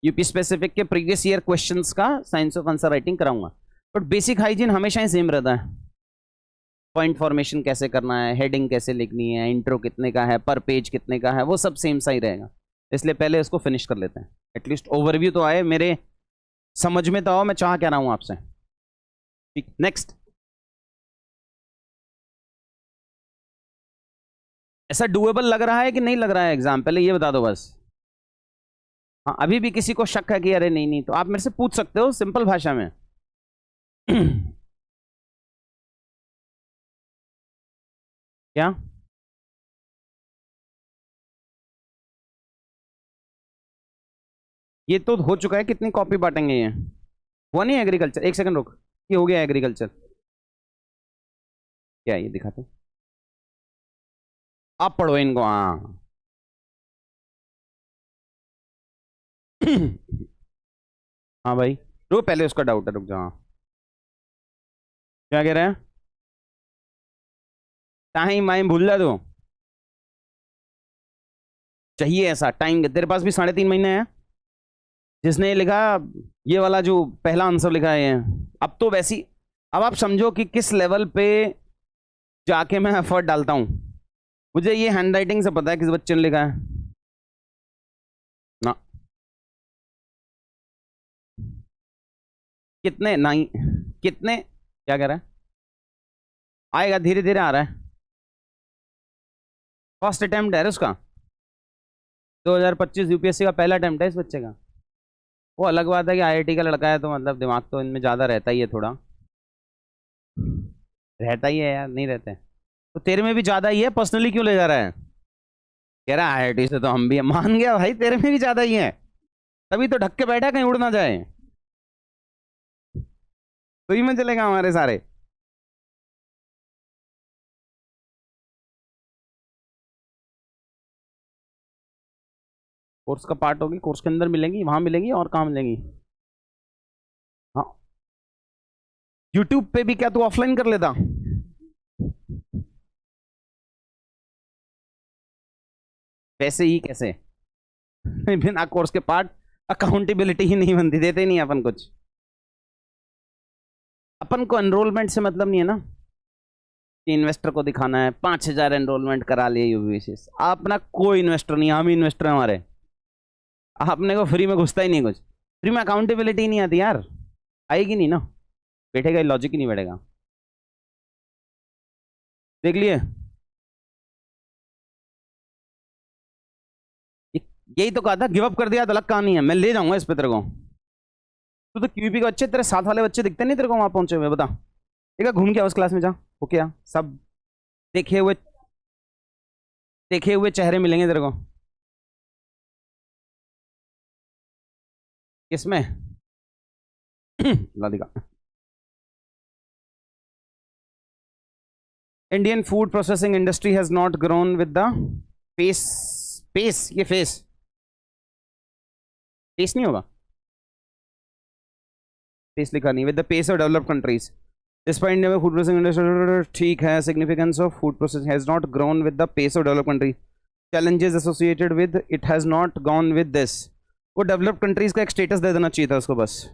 यूपी स्पेसिफिक के प्रीवियस ईयर क्वेश्चंस का साइंस ऑफ आंसर राइटिंग कराऊंगा। बट बेसिक हाइजीन हमेशा ही सेम रहता है। पॉइंट फॉर्मेशन कैसे करना है, हेडिंग कैसे लिखनी है, इंट्रो कितने का है, पर पेज कितने का है, वो सब सेम सा ही रहेगा। इसलिए पहले इसको फिनिश कर लेते हैं, एटलीस्ट ओवरव्यू तो आए, मेरे समझ में तो आओ मैं चाह क्या रहा हूं आपसे। ठीक, नेक्स्ट। ऐसा डुएबल लग रहा है कि नहीं लग रहा है एग्जाम, पहले ये बता दो बस। हाँ, अभी भी किसी को शक है कि अरे नहीं नहीं, तो आप मेरे से पूछ सकते हो सिंपल भाषा में। क्या ये तो हो चुका है, कितनी कॉपी बांटेंगे ये? हुआ नहीं एग्रीकल्चर? एक सेकंड रुक, ये हो गया एग्रीकल्चर। क्या है ये दिखाते? आप पढ़ो इनको, हाँ। हाँ भाई, रुक पहले उसका डाउट है, रुक जाओ। क्या कह रहे हैं? टाइम माइम भूल जा दो, चाहिए ऐसा टाइम। तेरे पास भी 3.5 महीने है। जिसने ये लिखा, ये वाला जो पहला आंसर लिखा है, अब तो वैसी, अब आप समझो कि किस लेवल पे जाके मैं एफर्ट डालता हूं। मुझे ये हैंड राइटिंग से पता है किस बच्चे ने लिखा है ना। कितने नहीं, कितने, क्या कह रहा है? आएगा धीरे धीरे आ रहा है। फर्स्ट अटेम्प्ट है उसका, 2025 यूपीएससी का पहला अटेम्प्ट है इस बच्चे का। वो अलग बात है कि आईआईटी का लड़का है तो मतलब दिमाग तो इनमें ज़्यादा रहता ही है, थोड़ा रहता ही है यार, नहीं रहते? तो तेरे में भी ज़्यादा ही है, पर्सनली क्यों ले जा रहा है? कह रहा है आईआईटी से तो हम भी है। मान गया भाई, तेरे में भी ज़्यादा ही है, तभी तो ढक के बैठा कहीं उड़ ना जाए। तो ही में चलेगा हमारे सारे। कोर्स का पार्ट होगी, कोर्स के अंदर मिलेंगी, वहां मिलेंगी, और कहाँ मिलेंगी? हाँ, यूट्यूब पे भी क्या तू ऑफलाइन कर लेता? पैसे ही कैसे? बिना कोर्स के पार्ट, अकाउंटेबिलिटी ही नहीं बनती, देते ही नहीं अपन कुछ। अपन को एनरोलमेंट से मतलब नहीं है ना कि इन्वेस्टर को दिखाना है 5,000 एनरोलमेंट करा लिए यूबीसीएस। अपना कोई इन्वेस्टर नहीं, हम ही इन्वेस्टर हैं हमारे। आपने को फ्री में घुसता ही नहीं कुछ, फ्री में अकाउंटेबिलिटी नहीं आती यार, आएगी नहीं ना, बैठेगा, लॉजिक ही नहीं बैठेगा। देख लिए, यही तो कहा था, गिव अप कर दिया तो अलग कहानी है, मैं ले जाऊंगा इस पे तेरे को। तो क्यूबी के बच्चे, तेरे साथ वाले बच्चे दिखते नहीं तेरे को वहां पहुंचे हुए? बता, एक घूम के उस क्लास में जा, वो क्या सब देखे हुए, देखे हुए चेहरे मिलेंगे तेरे को। किसमें? Radhika. Indian food processing industry has not grown with the pace, pace, ये फेस, पेस नहीं होगा, पेस लिखा नहीं, with the pace of developed countries. Despite never food processing industry, ठीक है, significance of food processing has not grown with the pace of developed country, challenges associated with it has not gone with this। वो developed countries का एक status दे देना चाहिए था उसको बस।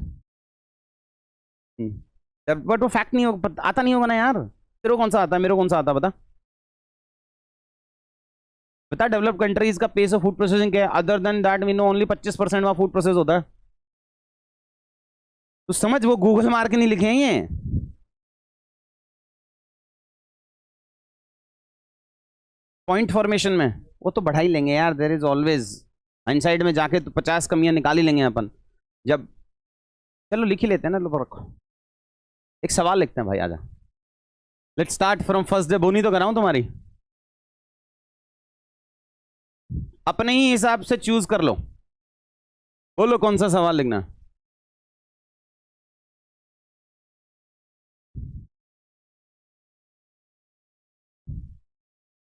बट वो फैक्ट नहीं होगा, आता नहीं होगा ना यार। तेरे को कौन सा आता है, मेरे को कौन सा आता है, बता बता। डेवलप्ड कंट्रीज का पेस ऑफ फूड प्रोसेसिंग क्या है? Other than that we know only 25% वहां फूड प्रोसेस होता है। तो समझ, वो गूगल मार के नहीं लिखे हैं ये। पॉइंट फॉर्मेशन में वो तो बढ़ा ही लेंगे यार, देर इज ऑलवेज हाइंडसाइड में जाके तो 50 कमियां निकाल ही लेंगे अपन जब। चलो लिख ही लेते हैं ना, लो रखो, एक सवाल लिखते हैं भाई, आजा। Let's start from first day. बोनी तो कराऊं तुम्हारी, अपने ही हिसाब से चूज कर लो, बोलो कौन सा सवाल लिखना है।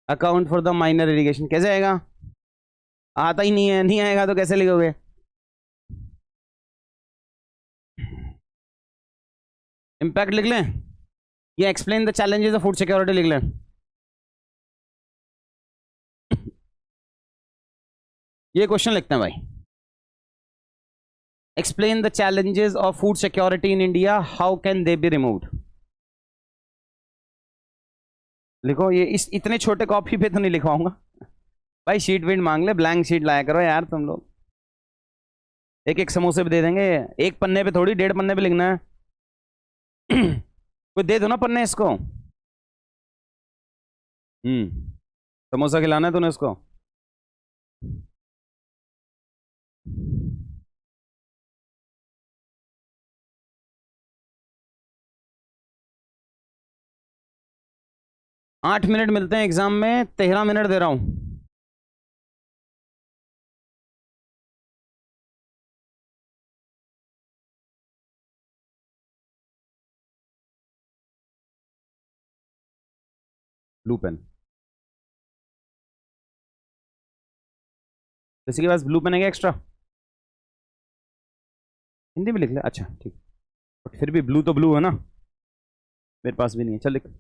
Account for the minor irrigation कैसे आएगा? आता ही नहीं है, नहीं आएगा तो कैसे लिखोगे? इम्पैक्ट लिख लें या explain the challenges of food security लिख लें? ये क्वेश्चन लिखते हैं भाई। Explain the challenges of food security in India, how can they be removed. लिखो, ये इस इतने छोटे कॉपी पे तो नहीं लिखवाऊंगा भाई, शीट वीट मांग ले, ब्लैंक शीट लाया करो यार तुम लोग। एक एक समोसे पे दे देंगे, एक पन्ने पे थोड़ी, 1.5 पन्ने पे लिखना है। कोई दे दो ना पन्ने इसको। समोसा खिलाना है तूने इसको। 8 मिनट मिलते हैं एग्जाम में, 13 मिनट दे रहा हूं। ब्लू पेन, किसी के पास ब्लू पेन है क्या एक्स्ट्रा? हिंदी में लिख ले, अच्छा ठीक। बट फिर भी ब्लू तो ब्लू है ना, मेरे पास भी नहीं है, चल लिख।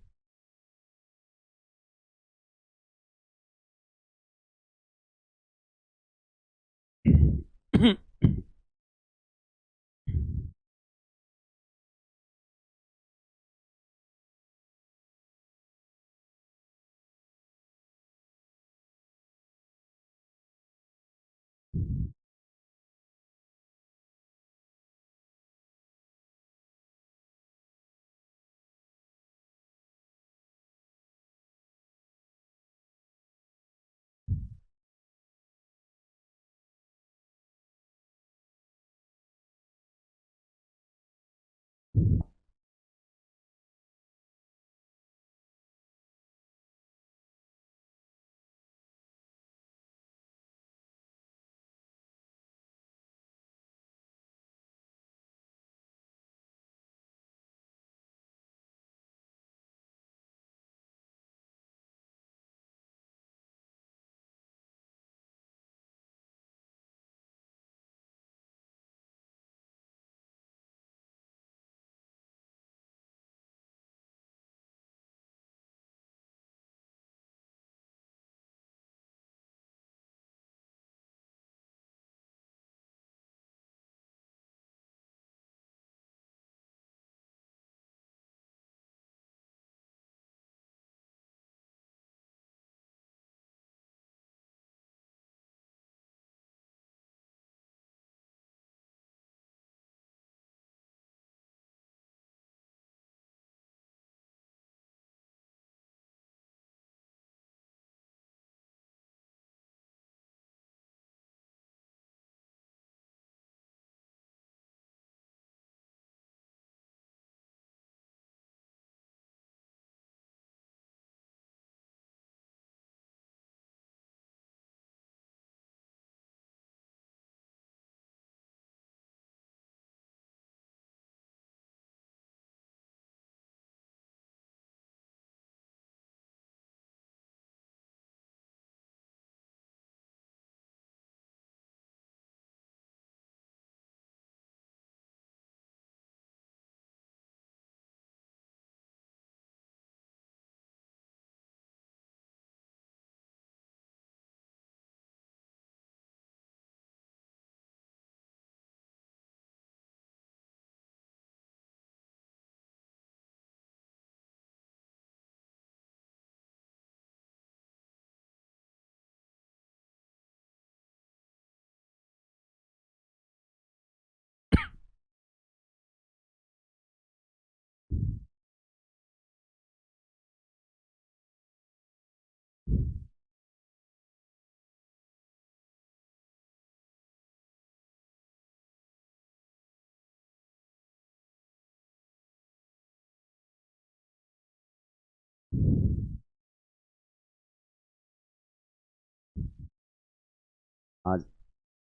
आज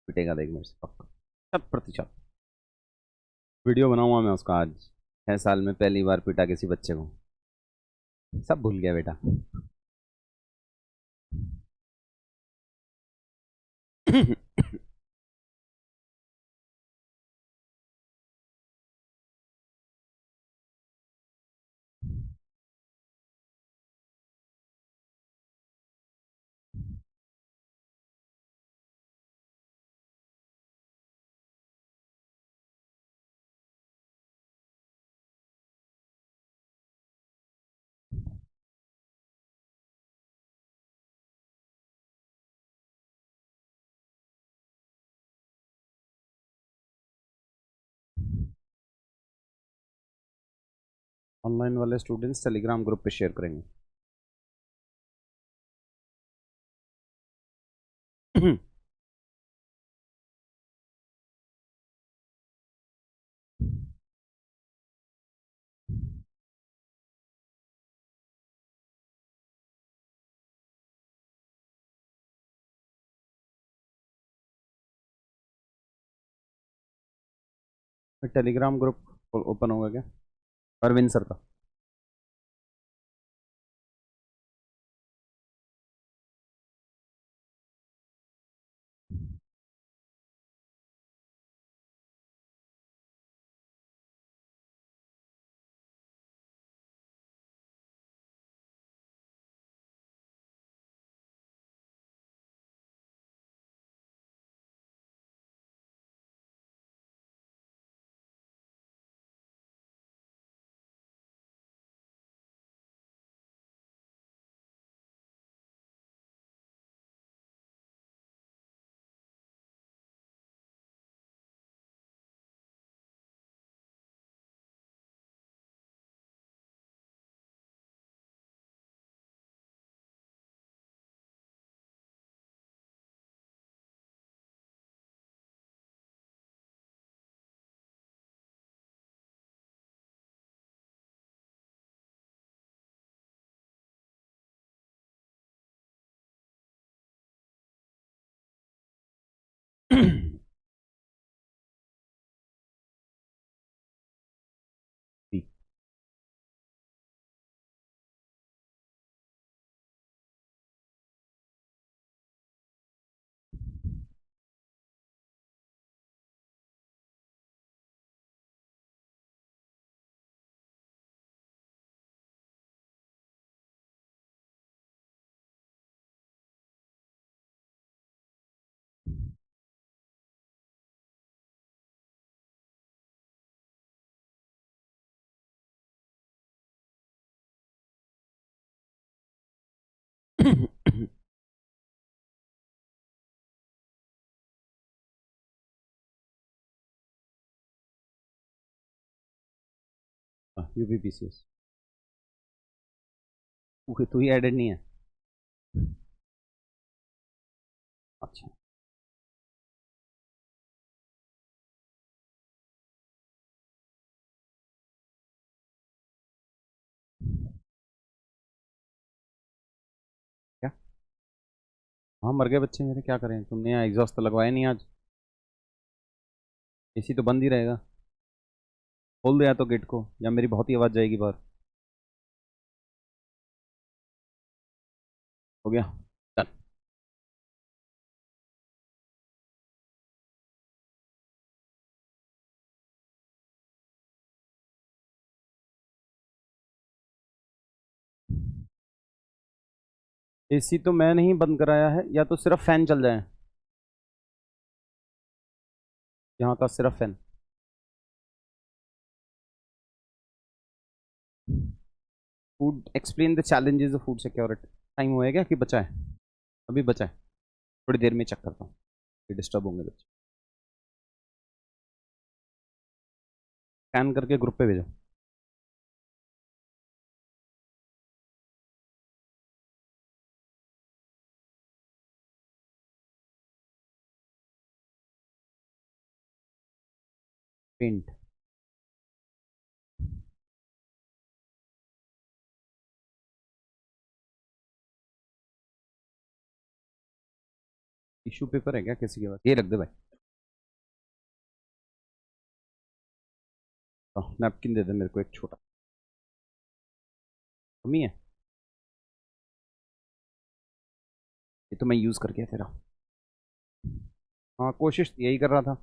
पिटेगा देख मेरे से पक्का, 100%। वीडियो बनाऊंगा मैं उसका आज। 6 साल में पहली बार पिटा किसी बच्चे को, सब भूल गया बेटा। ऑनलाइन वाले स्टूडेंट्स टेलीग्राम ग्रुप पे शेयर करेंगे। टेलीग्राम ग्रुप ओपन होगा क्या अरविंद सर का? यूपीपीसीएस तू ही एडेड नहीं है? अच्छा। क्या? हाँ मर गए बच्चे मेरे, क्या करें? तुमने यहाँ एग्जॉस्ट तो लगवाया नहीं आज? एसी तो बंद ही रहेगा। खोल दिया तो गेट को, या मेरी बहुत ही आवाज़ जाएगी बाहर। हो गया। डन। एसी तो मैं नहीं बंद कराया है, या तो सिर्फ फैन चल जाए यहाँ का, सिर्फ fan. Food explain the challenges of food security. Time हुआ है क्या कि बचा है? अभी बचा है, थोड़ी देर में चेक करता हूँ, फिर डिस्टर्ब होंगे बच्चे। स्कैन करके ग्रुप पे भेजो। पेंट। टिश्यू पेपर है क्या किसी के पास? ये रख दे भाई। नैपकिन दे दे मेरे को एक छोटा। कमी है? ये तो मैं यूज़ करके तेरा। हाँ कोशिश यही कर रहा था।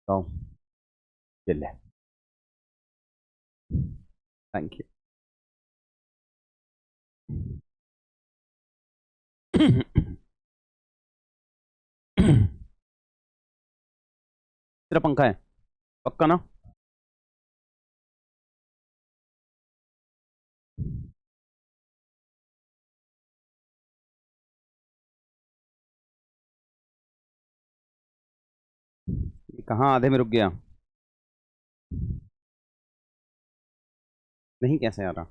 तो ये ले। Thank you. तेरा पंखा है पक्का ना? ये कहाँ आधे में रुक गया? नहीं कैसे आ रहा?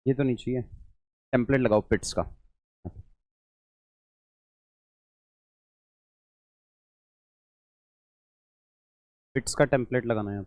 ये तो नहीं चाहिए। टेम्पलेट लगाओ पिट्स का। पिट्स का टेम्पलेट लगाना है।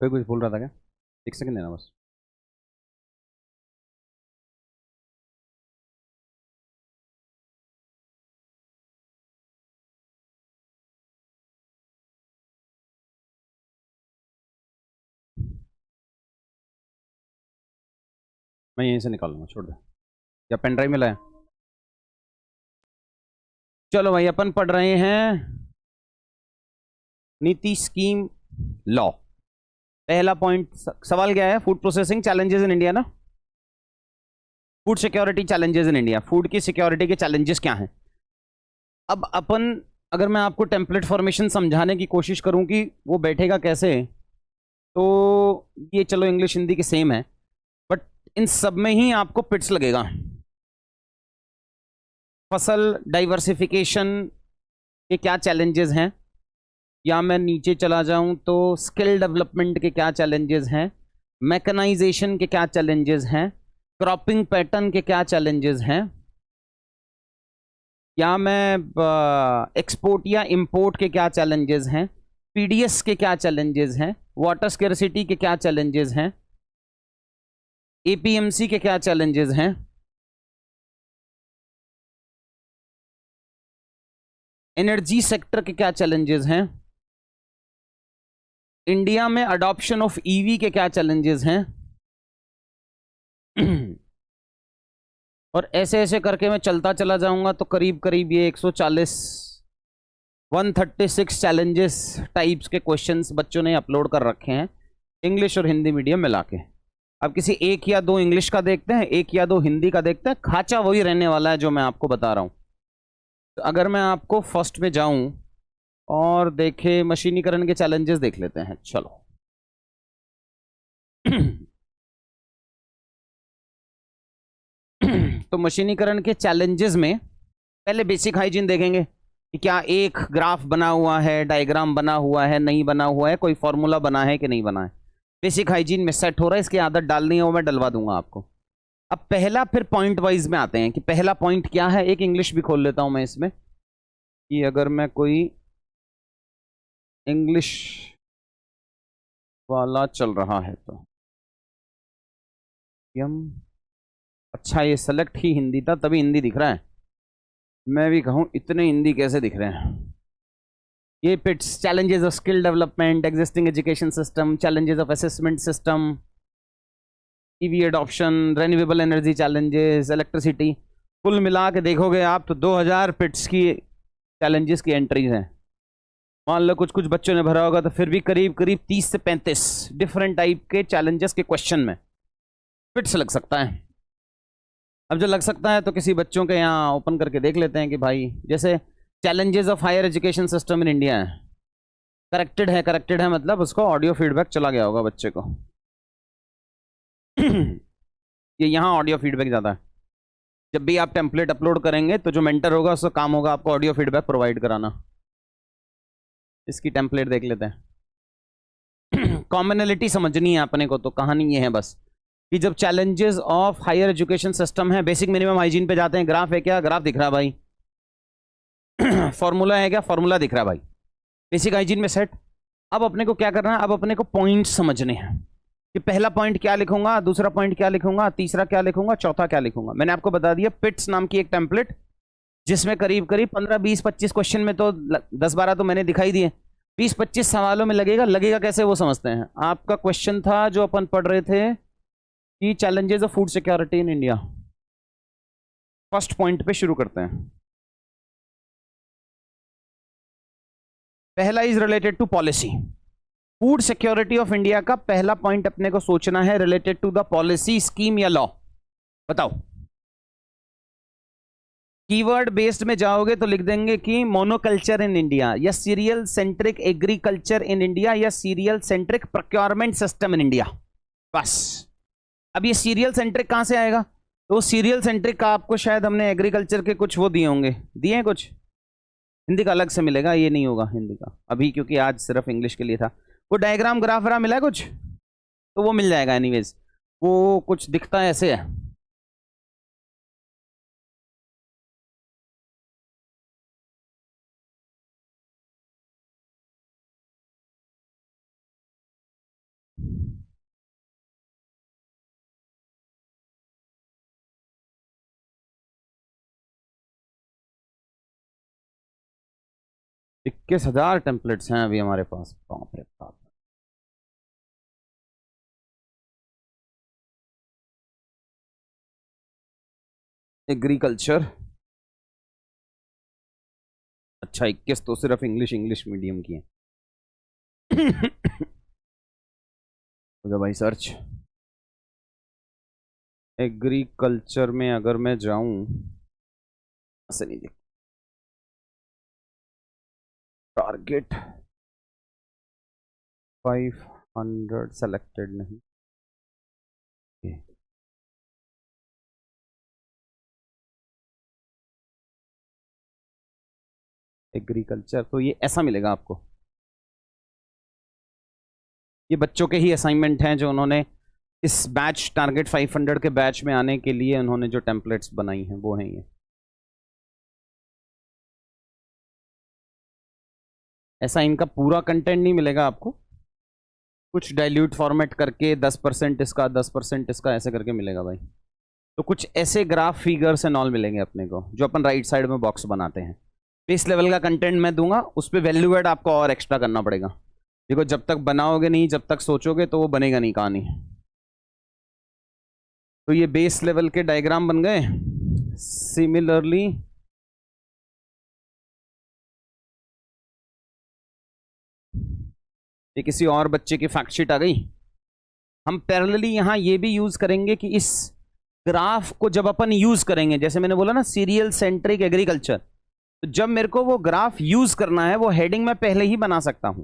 कोई कुछ बोल रहा था क्या? एक सेकंड देना बस। मैं यहीं से निकाल लूंगा, छोड़ दे। या पेन ड्राइव में लाया? चलो भाई, अपन पढ़ रहे हैं नीति स्कीम लॉ। पहला पॉइंट, सवाल क्या है? Food processing challenges in India ना। Food security challenges in India, food की सिक्योरिटी के चैलेंजेस क्या हैं? अब अपन, अगर मैं आपको टेम्पलेट फॉर्मेशन समझाने की कोशिश करूं कि वो बैठेगा कैसे, तो ये चलो इंग्लिश हिंदी के सेम है, बट इन सब में ही आपको पिट्स लगेगा। फसल डाइवर्सिफिकेशन के क्या चैलेंजेस हैं, या मैं नीचे चला जाऊं तो स्किल डेवलपमेंट के क्या चैलेंजेस हैं, मैकेनाइजेशन के क्या चैलेंजेस हैं, क्रॉपिंग पैटर्न के क्या चैलेंजेस हैं, या मैं एक्सपोर्ट या इंपोर्ट के क्या चैलेंजेस हैं, पीडीएस के क्या चैलेंजेस हैं, वाटर स्केर्सिटी के क्या चैलेंजेस हैं, एपीएमसी के क्या चैलेंजेस हैं, एनर्जी सेक्टर के क्या चैलेंजेस हैं, इंडिया में अडॉप्शन ऑफ ईवी के क्या चैलेंजेस हैं, और ऐसे ऐसे करके मैं चलता चला जाऊंगा तो करीब करीब ये 140 136 चैलेंजेस टाइप्स के क्वेश्चंस बच्चों ने अपलोड कर रखे हैं, इंग्लिश और हिंदी मीडियम मिला के। अब किसी एक या दो इंग्लिश का देखते हैं, एक या दो हिंदी का देखते हैं, खाचा वही रहने वाला है जो मैं आपको बता रहा हूं। तो अगर मैं आपको फर्स्ट में जाऊं और देखे मशीनीकरण के चैलेंजेस देख लेते हैं, चलो। तो मशीनीकरण के चैलेंजेस में पहले बेसिक हाइजीन देखेंगे कि क्या एक ग्राफ बना हुआ है, डायग्राम बना हुआ है, नहीं बना हुआ है, कोई फॉर्मूला बना है कि नहीं बना है। बेसिक हाइजीन में सेट हो रहा है, इसकी आदत डालनी है वो मैं डलवा दूंगा आपको। अब पहला फिर पॉइंट वाइज में आते हैं कि पहला पॉइंट क्या है। एक इंग्लिश भी खोल लेता हूं मैं इसमें, कि अगर मैं कोई इंग्लिश वाला चल रहा है तो अच्छा, ये सेलेक्ट ही हिंदी था तभी हिंदी दिख रहा है। मैं भी कहूँ इतने हिंदी कैसे दिख रहे हैं। ये पिट्स, challenges of skill development, existing education system, challenges of assessment system, EV adoption, renewable energy challenges, electricity. कुल मिला के देखोगे आप तो 2000 पिट्स की चैलेंजेस की एंट्रीज हैं। मान लो कुछ कुछ बच्चों ने भरा होगा तो फिर भी करीब करीब 30 से 35 डिफरेंट टाइप के चैलेंजेस के क्वेश्चन में पिट्स लग सकता है। अब जो लग सकता है तो किसी बच्चों के यहाँ ओपन करके देख लेते हैं कि भाई जैसे challenges of higher education system in India है, करेक्टेड है मतलब उसको ऑडियो फीडबैक चला गया होगा बच्चे को। ये यहाँ ऑडियो फीडबैक ज़्यादा है। जब भी आप टेम्पलेट अपलोड करेंगे तो जो मेंटर होगा उसका काम होगा आपको ऑडियो फीडबैक प्रोवाइड कराना। इसकी टेम्पलेट देख लेते हैं। कॉमनैलिटी समझनी है अपने को, तो कहानी ये है बस कि जब challenges of higher education system है, बेसिक मिनिमम हाइजीन पे जाते हैं। ग्राफ है क्या? ग्राफ दिख रहा है भाई। फॉर्मूला है क्या? फॉर्मूला दिख रहा है भाई। बेसिक हाइजीन में सेट। अब अपने को क्या करना है? अब अपने को पॉइंट समझने हैं कि पहला पॉइंट क्या लिखूंगा, दूसरा पॉइंट क्या लिखूंगा, तीसरा क्या लिखूंगा, चौथा क्या लिखूंगा। मैंने आपको बता दिया पिट्स नाम की एक टेम्पलेट, जिसमें करीब करीब 15 20 25 क्वेश्चन में तो 10 12 तो मैंने दिखाई दिए। 20 25 सवालों में लगेगा कैसे वो समझते हैं। आपका क्वेश्चन था जो अपन पढ़ रहे थे कि challenges of food security in India. First point पे शुरू करते हैं। पहला is related to policy. Food security of India का पहला पॉइंट अपने को सोचना है related to the policy, scheme या लॉ। बताओ। कीवर्ड बेस्ड में जाओगे तो लिख देंगे कि मोनोकल्चर इन इंडिया, या cereal centric agriculture in India, या cereal centric procurement system in India. बस। अब ये सीरियल सेंट्रिक कहां से आएगा? तो सीरियल सेंट्रिक का आपको शायद हमने एग्रीकल्चर के कुछ वो दिए होंगे, दिए हैं कुछ। हिंदी का अलग से मिलेगा, ये नहीं होगा हिंदी का अभी, क्योंकि आज सिर्फ इंग्लिश के लिए था। वो डायग्राम ग्राफ वगैरह मिला है कुछ, तो वो मिल जाएगा। एनीवेज वो कुछ दिखता है ऐसे है। इक्कीस 21,000 टेम्पलेट्स हैं अभी हमारे पास। बाप रे बाप। एग्रीकल्चर, अच्छा 21 तो सिर्फ इंग्लिश मीडियम की है। तो भाई सर्च एग्रीकल्चर में अगर मैं जाऊं, ऐसे नहीं देख, टारगेट 500 सेलेक्टेड नहीं। एग्रीकल्चर तो ये ऐसा मिलेगा आपको। ये बच्चों के ही असाइनमेंट हैं जो उन्होंने इस बैच टारगेट 500 के बैच में आने के लिए उन्होंने जो टेम्पलेट्स बनाई हैं वो हैं ये। ऐसा इनका पूरा कंटेंट नहीं मिलेगा आपको, कुछ डाइल्यूट फॉर्मेट करके 10% इसका 10% इसका ऐसे करके मिलेगा भाई। तो कुछ ऐसे ग्राफ फिगर्स एंड ऑल मिलेंगे अपने को, जो अपन राइट साइड में बॉक्स बनाते हैं। बेस लेवल का कंटेंट मैं दूंगा, उस पर वैल्यू एड आपको और एक्स्ट्रा करना पड़ेगा। देखो जब तक बनाओगे नहीं, जब तक सोचोगे तो वो बनेगा नहीं कहानी। तो ये बेस लेवल के डायग्राम बन गए। सिमिलरली ये किसी और बच्चे की फैक्ट शीट आ गई। हम पैरेलली यहां ये भी यूज करेंगे कि इस ग्राफ को जब अपन यूज करेंगे, जैसे मैंने बोला ना सीरियल सेंट्रिक एग्रीकल्चर, तो जब मेरे को वो ग्राफ यूज करना है वो हेडिंग मैं पहले ही बना सकता हूं।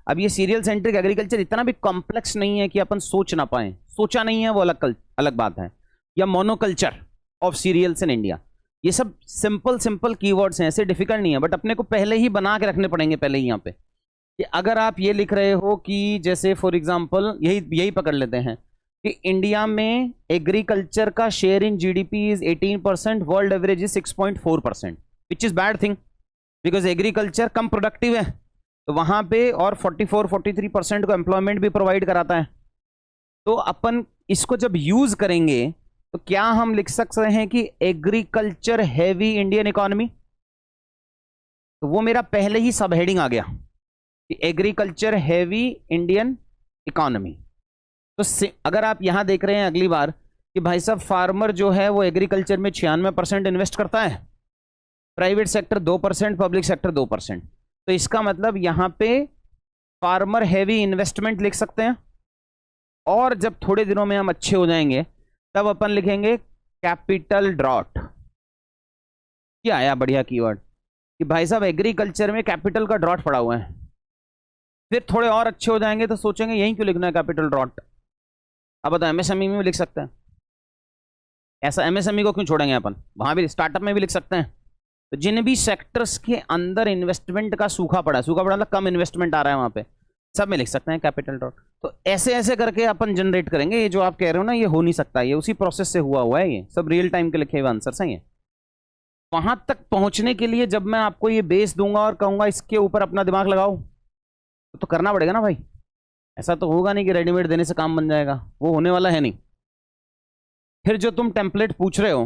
अब ये सीरियल सेंट्रिक एग्रीकल्चर इतना भी कॉम्प्लेक्स नहीं है कि अपन सोच ना पाए, सोचा नहीं है वो अलग बात है, या monoculture of cereals in India, ये सब सिंपल सिंपल कीवर्ड्स हैं, ऐसे डिफिकल्ट नहीं है, बट अपने को पहले ही बना के रखने पड़ेंगे पहले ही यहाँ पे। कि अगर आप ये लिख रहे हो कि जैसे फॉर एग्जांपल यही पकड़ लेते हैं कि इंडिया में एग्रीकल्चर का share in GDP is 18%, world average is 6.4%, which is bad thing because agriculture come productive है तो वहां पे, और 44-43% को एम्प्लॉयमेंट भी प्रोवाइड कराता है। तो अपन इसको जब यूज करेंगे तो क्या हम लिख सकते हैं कि एग्रीकल्चर हैवी इंडियन इकोनॉमी, तो वो मेरा पहले ही सब हेडिंग आ गया कि एग्रीकल्चर हैवी इंडियन इकोनॉमी। तो अगर आप यहां देख रहे हैं अगली बार कि भाई साहब फार्मर जो है वो एग्रीकल्चर में 96% इन्वेस्ट करता है, प्राइवेट सेक्टर 2%, पब्लिक सेक्टर 2%, तो इसका मतलब यहां पे फार्मर हैवी इन्वेस्टमेंट लिख सकते हैं। और जब थोड़े दिनों में हम अच्छे हो जाएंगे तब अपन लिखेंगे कैपिटल ड्रॉट। क्या आया बढ़िया कीवर्ड कि भाई साहब एग्रीकल्चर में कैपिटल का ड्रॉट पड़ा हुआ है। फिर थोड़े और अच्छे हो जाएंगे तो सोचेंगे यहीं क्यों लिखना है कैपिटल ड्रॉट। अब बताओ एमएसएमई में भी लिख सकते हैं ऐसा, एमएसएमई को क्यों छोड़ेंगे अपन, वहां भी स्टार्टअप में भी लिख सकते हैं। तो जिन भी सेक्टर्स के अंदर इन्वेस्टमेंट का सूखा पड़ा मतलब कम इन्वेस्टमेंट आ रहा है वहां पे, सब में लिख सकते हैं कैपिटल ड्रॉट। तो ऐसे ऐसे करके अपन जनरेट करेंगे। ये जो आप कह रहे हो ना ये हो नहीं सकता, ये उसी प्रोसेस से हुआ है, ये सब रियल टाइम के लिखे हुए आंसर सही है। वहां तक पहुंचने के लिए जब मैं आपको ये बेस दूंगा और कहूंगा इसके ऊपर अपना दिमाग लगाओ, तो करना पड़ेगा ना भाई। ऐसा तो होगा नहीं कि रेडीमेड देने से काम बन जाएगा, वो होने वाला है नहीं। फिर जो तुम टेम्पलेट पूछ रहे हो,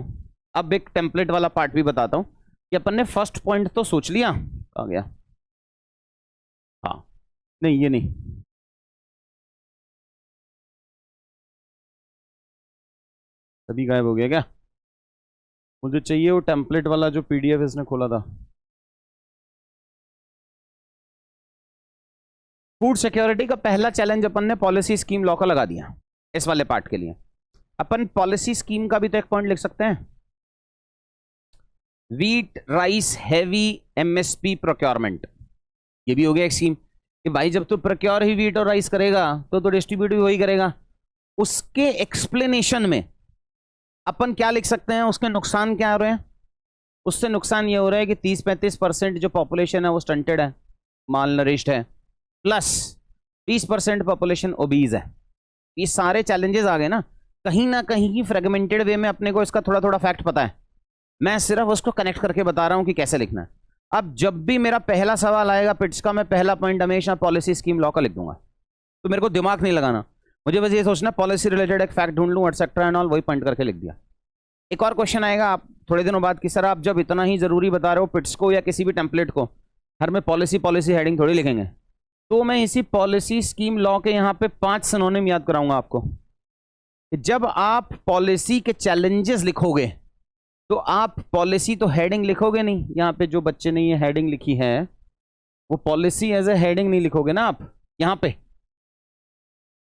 अब एक टेम्पलेट वाला पार्ट भी बताता हूं कि अपन ने फर्स्ट पॉइंट तो सोच लिया, आ गया, हाँ नहीं ये नहीं, सभी गायब हो गया क्या? मुझे चाहिए वो टेम्पलेट वाला जो पीडीएफ इसने खोला था। फूड सिक्योरिटी का पहला चैलेंज अपन ने पॉलिसी स्कीम लॉ का लगा दिया। इस वाले पार्ट के लिए अपन पॉलिसी स्कीम का भी तो एक पॉइंट लिख सकते हैं, wheat rice heavy MSP procurement. ये भी हो गया एक स्कीम कि भाई जब तू प्रोक्योर ही वीट और राइस करेगा तो डिस्ट्रीब्यूट भी वही करेगा। उसके एक्सप्लेनेशन में अपन क्या लिख सकते हैं, उसके नुकसान क्या हो रहे हैं। उससे नुकसान ये हो रहा है कि 30-35% जो पॉपुलेशन है वो स्टंटेड है, माल नरिश्ड है, प्लस 20% पॉपुलेशन ओबीज है। ये सारे चैलेंजेस आ गए ना कहीं की फ्रेगमेंटेड वे में। अपने को इसका थोड़ा थोड़ा फैक्ट पता है, मैं सिर्फ उसको कनेक्ट करके बता रहा हूं कि कैसे लिखना है। अब जब भी मेरा पहला सवाल आएगा पिट्स का, मैं पहला पॉइंट हमेशा पॉलिसी स्कीम लॉ का लिख दूंगा। तो मेरे को दिमाग नहीं लगाना, मुझे बस ये सोचना पॉलिसी रिलेटेड एक फैक्ट ढूंढ लूं एटसेट्रा एंड ऑल, वही पॉइंट करके लिख दिया। एक और क्वेश्चन आएगा आप थोड़े दिनों बाद कि सर आप जब इतना ही जरूरी बता रहे हो पिट्स को या किसी भी टेम्पलेट को, हर में पॉलिसी हेडिंग थोड़ी लिखेंगे। तो मैं इसी पॉलिसी स्कीम लॉ के यहाँ पे 5 सिनोनिम याद कराऊंगा आपको। जब आप पॉलिसी के चैलेंजेस लिखोगे तो आप पॉलिसी तो हेडिंग लिखोगे नहीं, यहाँ पे जो बच्चे ने ये हेडिंग लिखी है वो पॉलिसी एज ए हेडिंग नहीं लिखोगे ना आप। यहाँ पे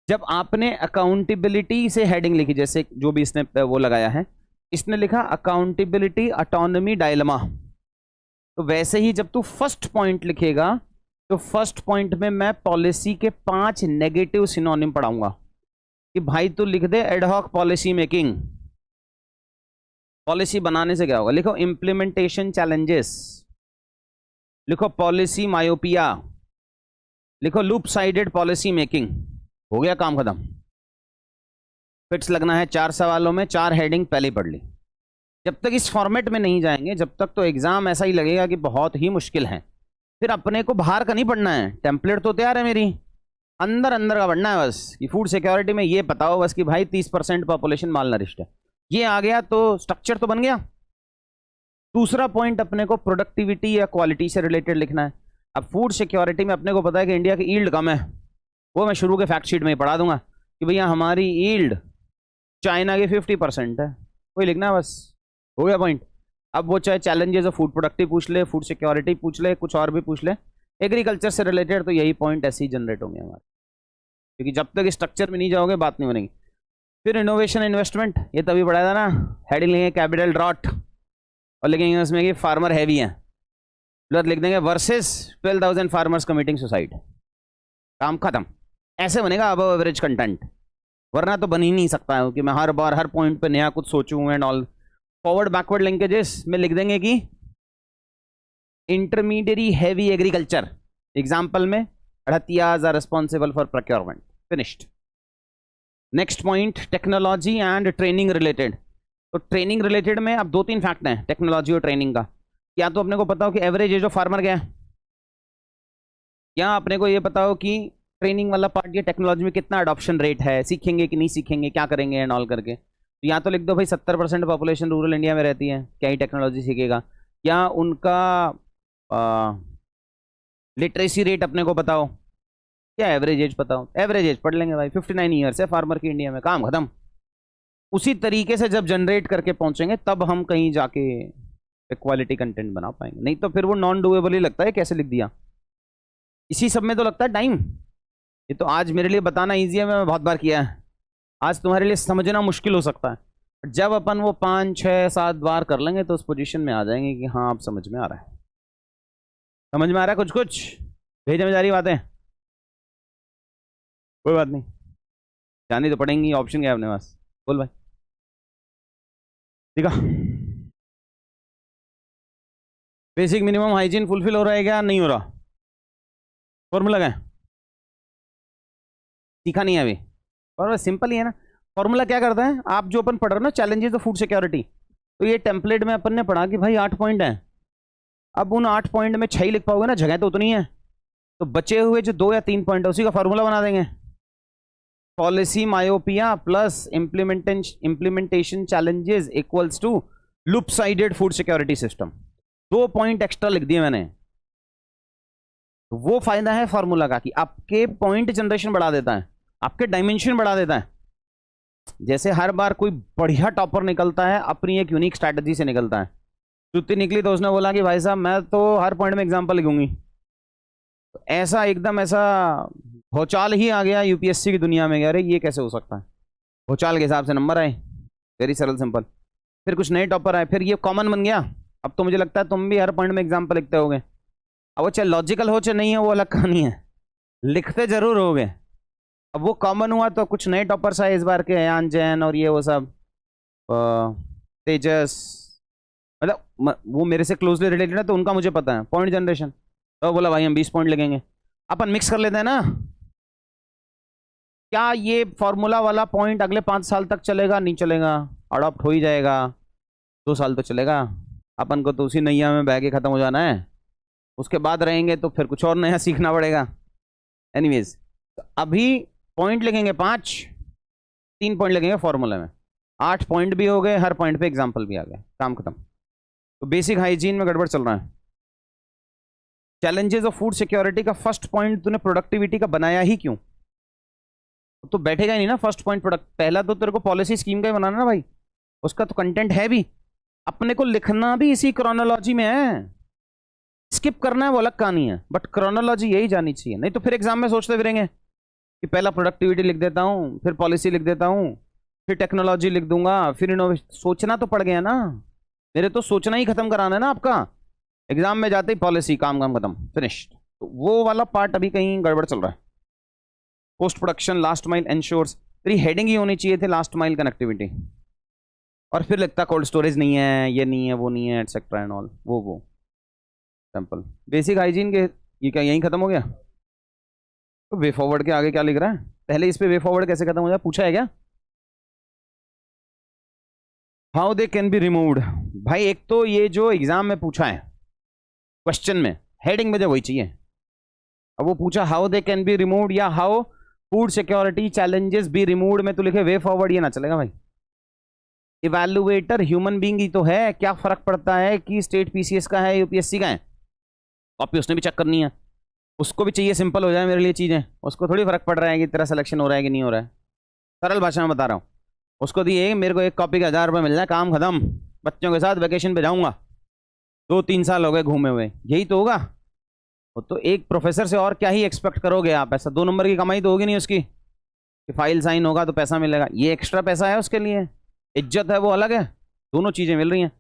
जब आपने अकाउंटेबिलिटी से हेडिंग लिखी, जैसे जो भी इसने वो लगाया है, इसने लिखा अकाउंटेबिलिटी ऑटोनॉमी डायलेमा, तो वैसे ही जब तू फर्स्ट पॉइंट लिखेगा तो फर्स्ट पॉइंट में मैं पॉलिसी के 5 नेगेटिव सिनोनिम पढ़ाऊंगा कि भाई तू लिख दे एडहॉक पॉलिसी मेकिंग। पॉलिसी बनाने से क्या होगा, लिखो इंप्लीमेंटेशन चैलेंजेस, लिखो पॉलिसी मायोपिया, लिखो लूप साइडेड पॉलिसी मेकिंग। हो गया काम खत्म। फिट्स लगना है 4 सवालों में 4 हेडिंग पहले ही पढ़ ली। जब तक इस फॉर्मेट में नहीं जाएंगे जब तक तो एग्जाम ऐसा ही लगेगा कि बहुत ही मुश्किल है। फिर अपने को बाहर का नहीं पढ़ना है, टेम्पलेट तो तैयार है मेरी, अंदर अंदर का पढ़ना है बस कि फूड सिक्योरिटी में ये बताओ बस कि भाई 30% पॉपुलेशन माल नरिश्ड है, ये आ गया तो स्ट्रक्चर तो बन गया। दूसरा पॉइंट अपने को प्रोडक्टिविटी या क्वालिटी से रिलेटेड लिखना है। अब फूड सिक्योरिटी में अपने को पता है कि इंडिया की ईल्ड कम है, वो मैं शुरू के फैक्ट शीट में ही पढ़ा दूंगा कि भैया हमारी ईल्ड चाइना की 50% है, वही लिखना है बस, हो गया पॉइंट। अब वो चाहे चैलेंजेस ऑफ फूड प्रोडक्टिव पूछ ले, फूड सिक्योरिटी पूछ ले, कुछ और भी पूछ ले, एग्रीकल्चर से रिलेटेड, तो यही पॉइंट ऐसे ही जनरेट होंगे हमारे, क्योंकि जब तक स्ट्रक्चर में नहीं जाओगे बात नहीं बनेगी। फिर इनोवेशन इन्वेस्टमेंट, ये तभी पढ़ाया था ना, हेडिंग लेंगे कैपिटल ड्रॉट और लिखेंगे उसमें कि फार्मर हैवी है, लिख देंगे वर्सेस 12,000 फार्मर्स कमिटिंग सुसाइड, काम खत्म। ऐसे बनेगा अबव एवरेज कंटेंट, वरना तो बन ही नहीं सकता है कि मैं हर बार हर पॉइंट पे नया कुछ सोचूं and all. Forward backward linkages में लिख देंगे कि इंटरमीडिएरी हैवी एग्रीकल्चर एग्जाम्पल में हड़तियाज are responsible for procurement, finished. Next point technology and training related. तो ट्रेनिंग रिलेटेड में अब 2-3 फैक्ट हैं टेक्नोलॉजी और ट्रेनिंग का। या तो अपने को पता हो कि एवरेज एज ऑफ फार्मर क्या है, या अपने को ये पता हो कि ट्रेनिंग वाला पार्ट ये टेक्नोलॉजी में कितना अडॉप्शन रेट है, सीखेंगे कि नहीं सीखेंगे, क्या करेंगे एंड ऑल करके। तो या तो लिख दो भाई 70% पॉपुलेशन रूरल इंडिया में रहती है, क्या ही टेक्नोलॉजी सीखेगा। या उनका लिटरेसी रेट अपने को पता हो, क्या एवरेज एज पता हो, एवरेज एज पढ़ लेंगे भाई 59 ईयर्स है फार्मर की इंडिया में, काम खत्म। उसी तरीके से जब जनरेट करके पहुंचेंगे तब हम कहीं जाके क्वालिटी कंटेंट बना पाएंगे, नहीं तो फिर वो नॉन डूएबल ही लगता है। कैसे लिख दिया, इसी सब में तो लगता है टाइम। ये तो आज मेरे लिए बताना ईजी है, मैं बहुत बार किया है, आज तुम्हारे लिए समझना मुश्किल हो सकता है। जब अपन वो 5, 6, 7 बार कर लेंगे तो उस पोजीशन में आ जाएंगे कि हाँ आप समझ में आ रहा है, समझ में आ रहा है कुछ कुछ, भेजे में जा रही बातें, कोई बात नहीं, जानी तो पड़ेंगी। ऑप्शन क्या है अपने पास, बोल भाई। ठीक है, बेसिक मिनिमम हाइजीन फुलफिल हो रहा है क्या, नहीं हो रहा, फॉर्मूला क्या है, सीखा नहीं है अभी, और सिंपल ही है ना। फॉर्मूला क्या करता है, आप जो अपन पढ़ रहे हो ना चैलेंजेस ऑफ फूड सिक्योरिटी, तो ये टेम्पलेट में अपन ने पढ़ा कि भाई 8 पॉइंट हैं। अब उन 8 पॉइंट में 6 ही लिख पाओगे ना, जगह तो उतनी है, तो बचे हुए जो 2 या 3 पॉइंट है उसी का फॉर्मूला बना देंगे। Policy myopia plus implementation challenges equals to loop sided food security system. 2 point extra लिख दिए मैंने। तो वो फायदा है फॉर्मूला का कि आपके पॉइंट जनरेशन बढ़ा देता है, आपके डायमेंशन बढ़ा देता है। जैसे हर बार कोई बढ़िया टॉपर निकलता है अपनी एक यूनिक स्ट्रैटेजी से निकलता है। जुत्ती निकली तो उसने बोला कि भाई साहब मैं तो हर पॉइंट में एग्जांपल लिखूंगी, तो ऐसा एकदम ऐसा भौचाल ही आ गया यूपीएससी की दुनिया में। अरे ये कैसे हो सकता है, भौचाल के हिसाब से नंबर आए, वेरी सरल सिंपल। फिर कुछ नए टॉपर आए, फिर ये कॉमन बन गया। अब तो मुझे लगता है तुम भी हर पॉइंट में एग्जाम्पल लिखते होगे। अब वो चाहे लॉजिकल हो चाहे नहीं है वो अलग कहानी है, लिखते जरूर होगे। अब वो कॉमन हुआ तो कुछ नए टॉपर्स आए इस बार के, अयान जैन और ये वो सब, तेजस, मतलब वो मेरे से क्लोजली रिलेटेड है तो उनका मुझे पता है पॉइंट जनरेशन। तो बोला भाई हम 20 पॉइंट लगेंगे, अपन मिक्स कर लेते हैं ना। क्या ये फॉर्मूला वाला पॉइंट अगले 5 साल तक चलेगा, नहीं चलेगा, अडॉप्ट हो ही जाएगा, 2 साल तो चलेगा। अपन को तो उसी नैया में बह के खत्म हो जाना है, उसके बाद रहेंगे तो फिर कुछ और नया सीखना पड़ेगा। एनीवेज, तो अभी पॉइंट लिखेंगे 5, 3 पॉइंट लगेंगे फॉर्मूले में, 8 पॉइंट भी हो गए, हर पॉइंट पे एग्जाम्पल भी आ गया, काम खत्म। तो बेसिक हाइजीन में गड़बड़ चल रहा है। चैलेंजेस ऑफ फूड सिक्योरिटी का फर्स्ट पॉइंट तूने प्रोडक्टिविटी का बनाया ही क्यों, तो बैठेगा ही नहीं ना फर्स्ट पॉइंट प्रोडक्ट। पहला तो तेरे को पॉलिसी स्कीम का ही बनाना ना भाई, उसका तो कंटेंट है भी, अपने को लिखना भी इसी क्रोनोलॉजी में है। स्किप करना है वो अलग कहानी है, बट क्रोनोलॉजी यही जानी चाहिए। नहीं तो फिर एग्जाम में सोचते फिरेंगे कि पहला प्रोडक्टिविटी लिख देता हूँ, फिर पॉलिसी लिख देता हूँ, फिर टेक्नोलॉजी लिख दूंगा, फिर इनोवेशन। सोचना तो पड़ गया ना, मेरे तो सोचना ही खत्म कराना है ना आपका। एग्जाम में जाते ही पॉलिसी, काम काम खत्म, फिनिश्ड। तो वो वाला पार्ट अभी कहीं गड़बड़ चल रहा है। Post production last mile ensures, तेरी हेडिंग ही होनी चाहिए थी लास्ट माइल कनेक्टिविटी, और फिर लगता कोल्ड स्टोरेज नहीं है, ये नहीं है, वो नहीं है, एटसेट्रा एंड ऑल, वो सैंपल। बेसिक हाइजीन के ये क्या यहीं खत्म हो गया। तो वे फॉरवर्ड के आगे क्या लिख रहा है, पहले इस पे वे फॉरवर्ड कैसे खत्म हो जाए पूछा है क्या। How they can be removed, भाई एक तो ये जो एग्जाम में पूछा है क्वेश्चन में, हेडिंग में जो वही चाहिए। अब वो पूछा how they can be removed या how food security challenges be removed में तो लिखे वे फॉरवर्ड, ये ना चलेगा भाई। इवैल्यूएटर ह्यूमन बीइंग ही तो है, क्या फर्क पड़ता है कि स्टेट पीसीएस का है यूपीएससी का है, कॉपी उसने भी चेक करनी है, उसको भी चाहिए सिंपल हो जाए मेरे लिए चीज़ें, उसको थोड़ी फर्क पड़ रहा है कि तेरा सिलेक्शन हो रहा है कि नहीं हो रहा है। सरल भाषा में बता रहा हूँ, उसको दिए मेरे को एक कॉपी का 1000 रुपये मिल जाए, काम खत्म, बच्चों के साथ वेकेशन पे जाऊँगा, 2-3 साल हो गए घूमे हुए, यही तो होगा। वो तो एक प्रोफेसर से और क्या ही एक्सपेक्ट करोगे आप, ऐसा 2 नंबर की कमाई तो होगी नहीं उसकी कि फाइल साइन होगा तो पैसा मिलेगा, ये एक्स्ट्रा पैसा है उसके लिए, इज्जत है वो अलग है, दोनों चीज़ें मिल रही हैं।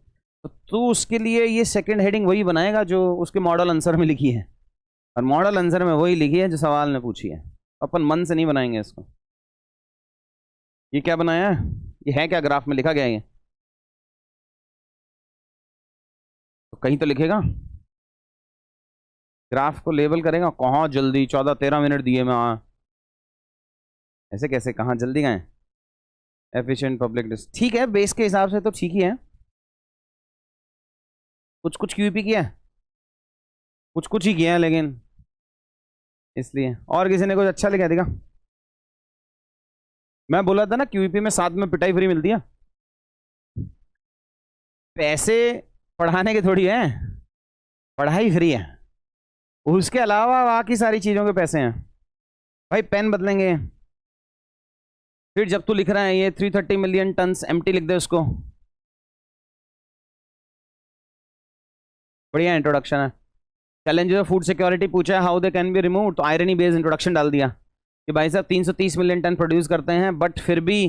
तो तू उसके लिए ये सेकंड हेडिंग वही बनाएगा जो उसके मॉडल आंसर में लिखी है, और मॉडल आंसर में वही लिखी है जो सवाल ने पूछी है। अपन मन से नहीं बनाएंगे इसको। ये क्या बनाया है? ये है क्या? ग्राफ में लिखा गया है ये? तो कहीं तो लिखेगा, ग्राफ को लेबल करेगा। कहाँ जल्दी, 14-13 मिनट दिए मैं। ऐसे कैसे, कहाँ जल्दी गए? एफिशिएंट पब्लिक ठीक है, बेस के हिसाब से तो ठीक ही है। कुछ कुछ क्यूपी किया है, कुछ कुछ ही किया है, लेकिन इसलिए। और किसी ने कुछ अच्छा लिखा दिखा? मैं बोला था ना क्यूपी में साथ में पिटाई फ्री मिलती है। पैसे पढ़ाने के थोड़ी है, पढ़ाई फ्री है। उसके अलावा बाकी सारी चीज़ों के पैसे हैं। भाई पेन बदलेंगे। फिर जब तू लिख रहा है ये 330 मिलियन टन्स, एम्प्टी लिख दे उसको। बढ़िया इंट्रोडक्शन है। चैलेंजेस ऑफ फूड सिक्योरिटी पूछा है, how they can be remove, तो आयरनी बेस्ड इंट्रोडक्शन डाल दिया कि भाई साहब 330 मिलियन टन प्रोड्यूस करते हैं, बट फिर भी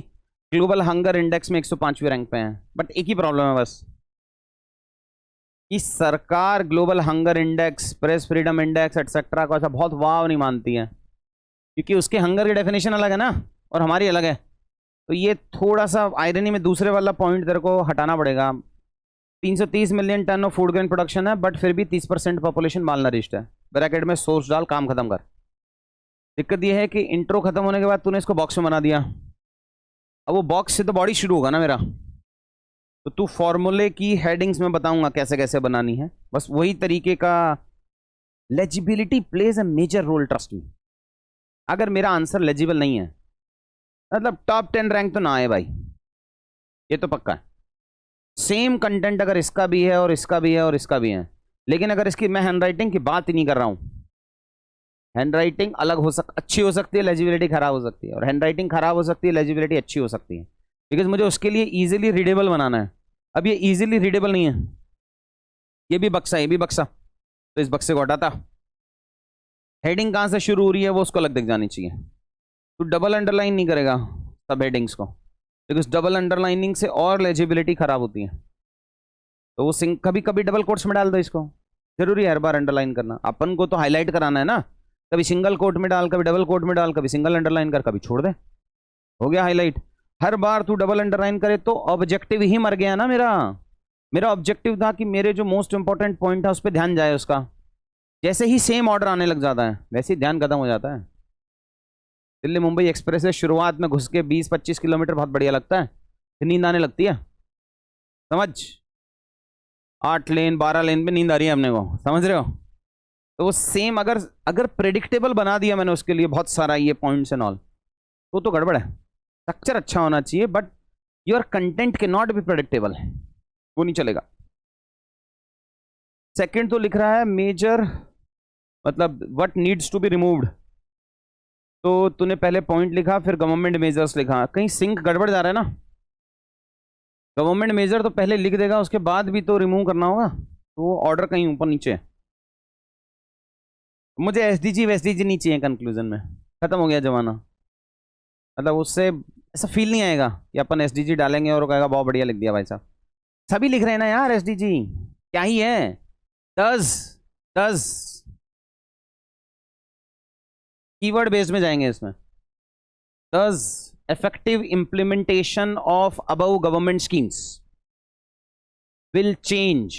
ग्लोबल हंगर इंडेक्स में 105वें रैंक पे हैं। बट एक ही प्रॉब्लम है बस, कि सरकार global hunger index, press freedom index etcetera को ऐसा बहुत वाव नहीं मानती है, क्योंकि उसके हंगर की डेफिनेशन अलग है ना, और हमारी अलग है। तो ये थोड़ा सा आयरनी में दूसरे वाला पॉइंट तेरे को हटाना पड़ेगा। 330 million tonne of food grain production है, बट फिर भी 30% पॉपुलेशन माल नरिश्ड है। ब्रैकेट में सोर्स डाल, काम खत्म कर। दिक्कत ये है कि इंट्रो खत्म होने के बाद तूने इसको बॉक्स में बना दिया। अब वो बॉक्स से तो बॉडी शुरू होगा ना मेरा, तो तू फॉर्मूले की हेडिंग्स में बताऊंगा कैसे कैसे बनानी है, बस वही तरीके का। Legibility plays a major role, trust me. अगर मेरा आंसर लेजिबल नहीं है, मतलब टॉप 10 रैंक तो ना आए भाई, ये तो पक्का है। सेम कंटेंट अगर इसका भी है और इसका भी है और इसका भी है, लेकिन अगर इसकी, मैं हैंडराइटिंग की बात ही नहीं कर रहा हूं। हैंडराइटिंग अलग अच्छी हो सकती है, लेजिबिलिटी खराब हो सकती है, और हैंडराइटिंग खराब हो सकती है, लेजिबिलिटी अच्छी हो सकती है, बिकॉज मुझे उसके लिए इजीली रीडेबल बनाना है। अब ये इजीली रीडेबल नहीं है, ये भी बक्सा, ये भी बक्सा, तो इस बक्से को हटाता। हेडिंग कहां से शुरू हो रही है वो उसको अलग दिख जानी चाहिए। तो डबल अंडरलाइन नहीं करेगा सब हेडिंग्स को, बिकॉज डबल अंडरलाइनिंग से और लेजिबिलिटी खराब होती है। तो वो कभी कभी डबल कोट्स में डाल दो इसको, जरूरी है हर बार अंडरलाइन करना? अपन को तो हाईलाइट कराना है ना, कभी सिंगल कोट में डाल, कभी डबल कोट में डाल, कभी सिंगल अंडरलाइन कर, कभी छोड़ दे, हो गया हाईलाइट। हर बार तू डबल अंडरलाइन करे तो ऑब्जेक्टिव ही मर गया ना मेरा। मेरा ऑब्जेक्टिव था कि मेरे जो मोस्ट इंपॉर्टेंट पॉइंट है उस पर ध्यान जाए उसका। जैसे ही सेम ऑर्डर आने लग जाता है वैसे ही ध्यान खत्म हो जाता है। दिल्ली मुंबई एक्सप्रेस से शुरुआत में घुस के 20-25 किलोमीटर बहुत बढ़िया लगता है, फिर नींद आने लगती है, समझ। 8 लेन 12 लेन पे नींद आ रही है अपने को, समझ रहे हो? तो वो सेम अगर अगर प्रेडिक्टेबल बना दिया मैंने उसके लिए बहुत सारा ये पॉइंट्स एंड ऑल, तो गड़बड़ है। स्ट्रक्चर अच्छा होना चाहिए, बट योर कंटेंट के नॉट बी प्रेडिक्टेबल, वो नहीं चलेगा। सेकंड तो लिख रहा है मेजर, मतलब what needs to be removed. तो तूने पहले पॉइंट लिखा, फिर गवर्नमेंट मेजर्स लिखा, कहीं सिंक गड़बड़ जा रहा है ना। गवर्नमेंट मेजर तो पहले लिख देगा, उसके बाद भी तो रिमूव करना होगा, तो ऑर्डर कहीं ऊपर नीचे है। मुझे एसडीजी वेसडीजी नहीं चाहिए, कंक्लूजन में खत्म हो गया जमाना। मतलब उससे ऐसा फील नहीं आएगा कि अपन एसडीजी डालेंगे और वो कहेगा बहुत बढ़िया लिख दिया भाई साहब। सभी लिख रहे हैं ना यार एसडीजी, क्या ही है। डज डज कीवर्ड बेस्ड में जाएंगे इसमें। Does effective implementation of above government schemes will change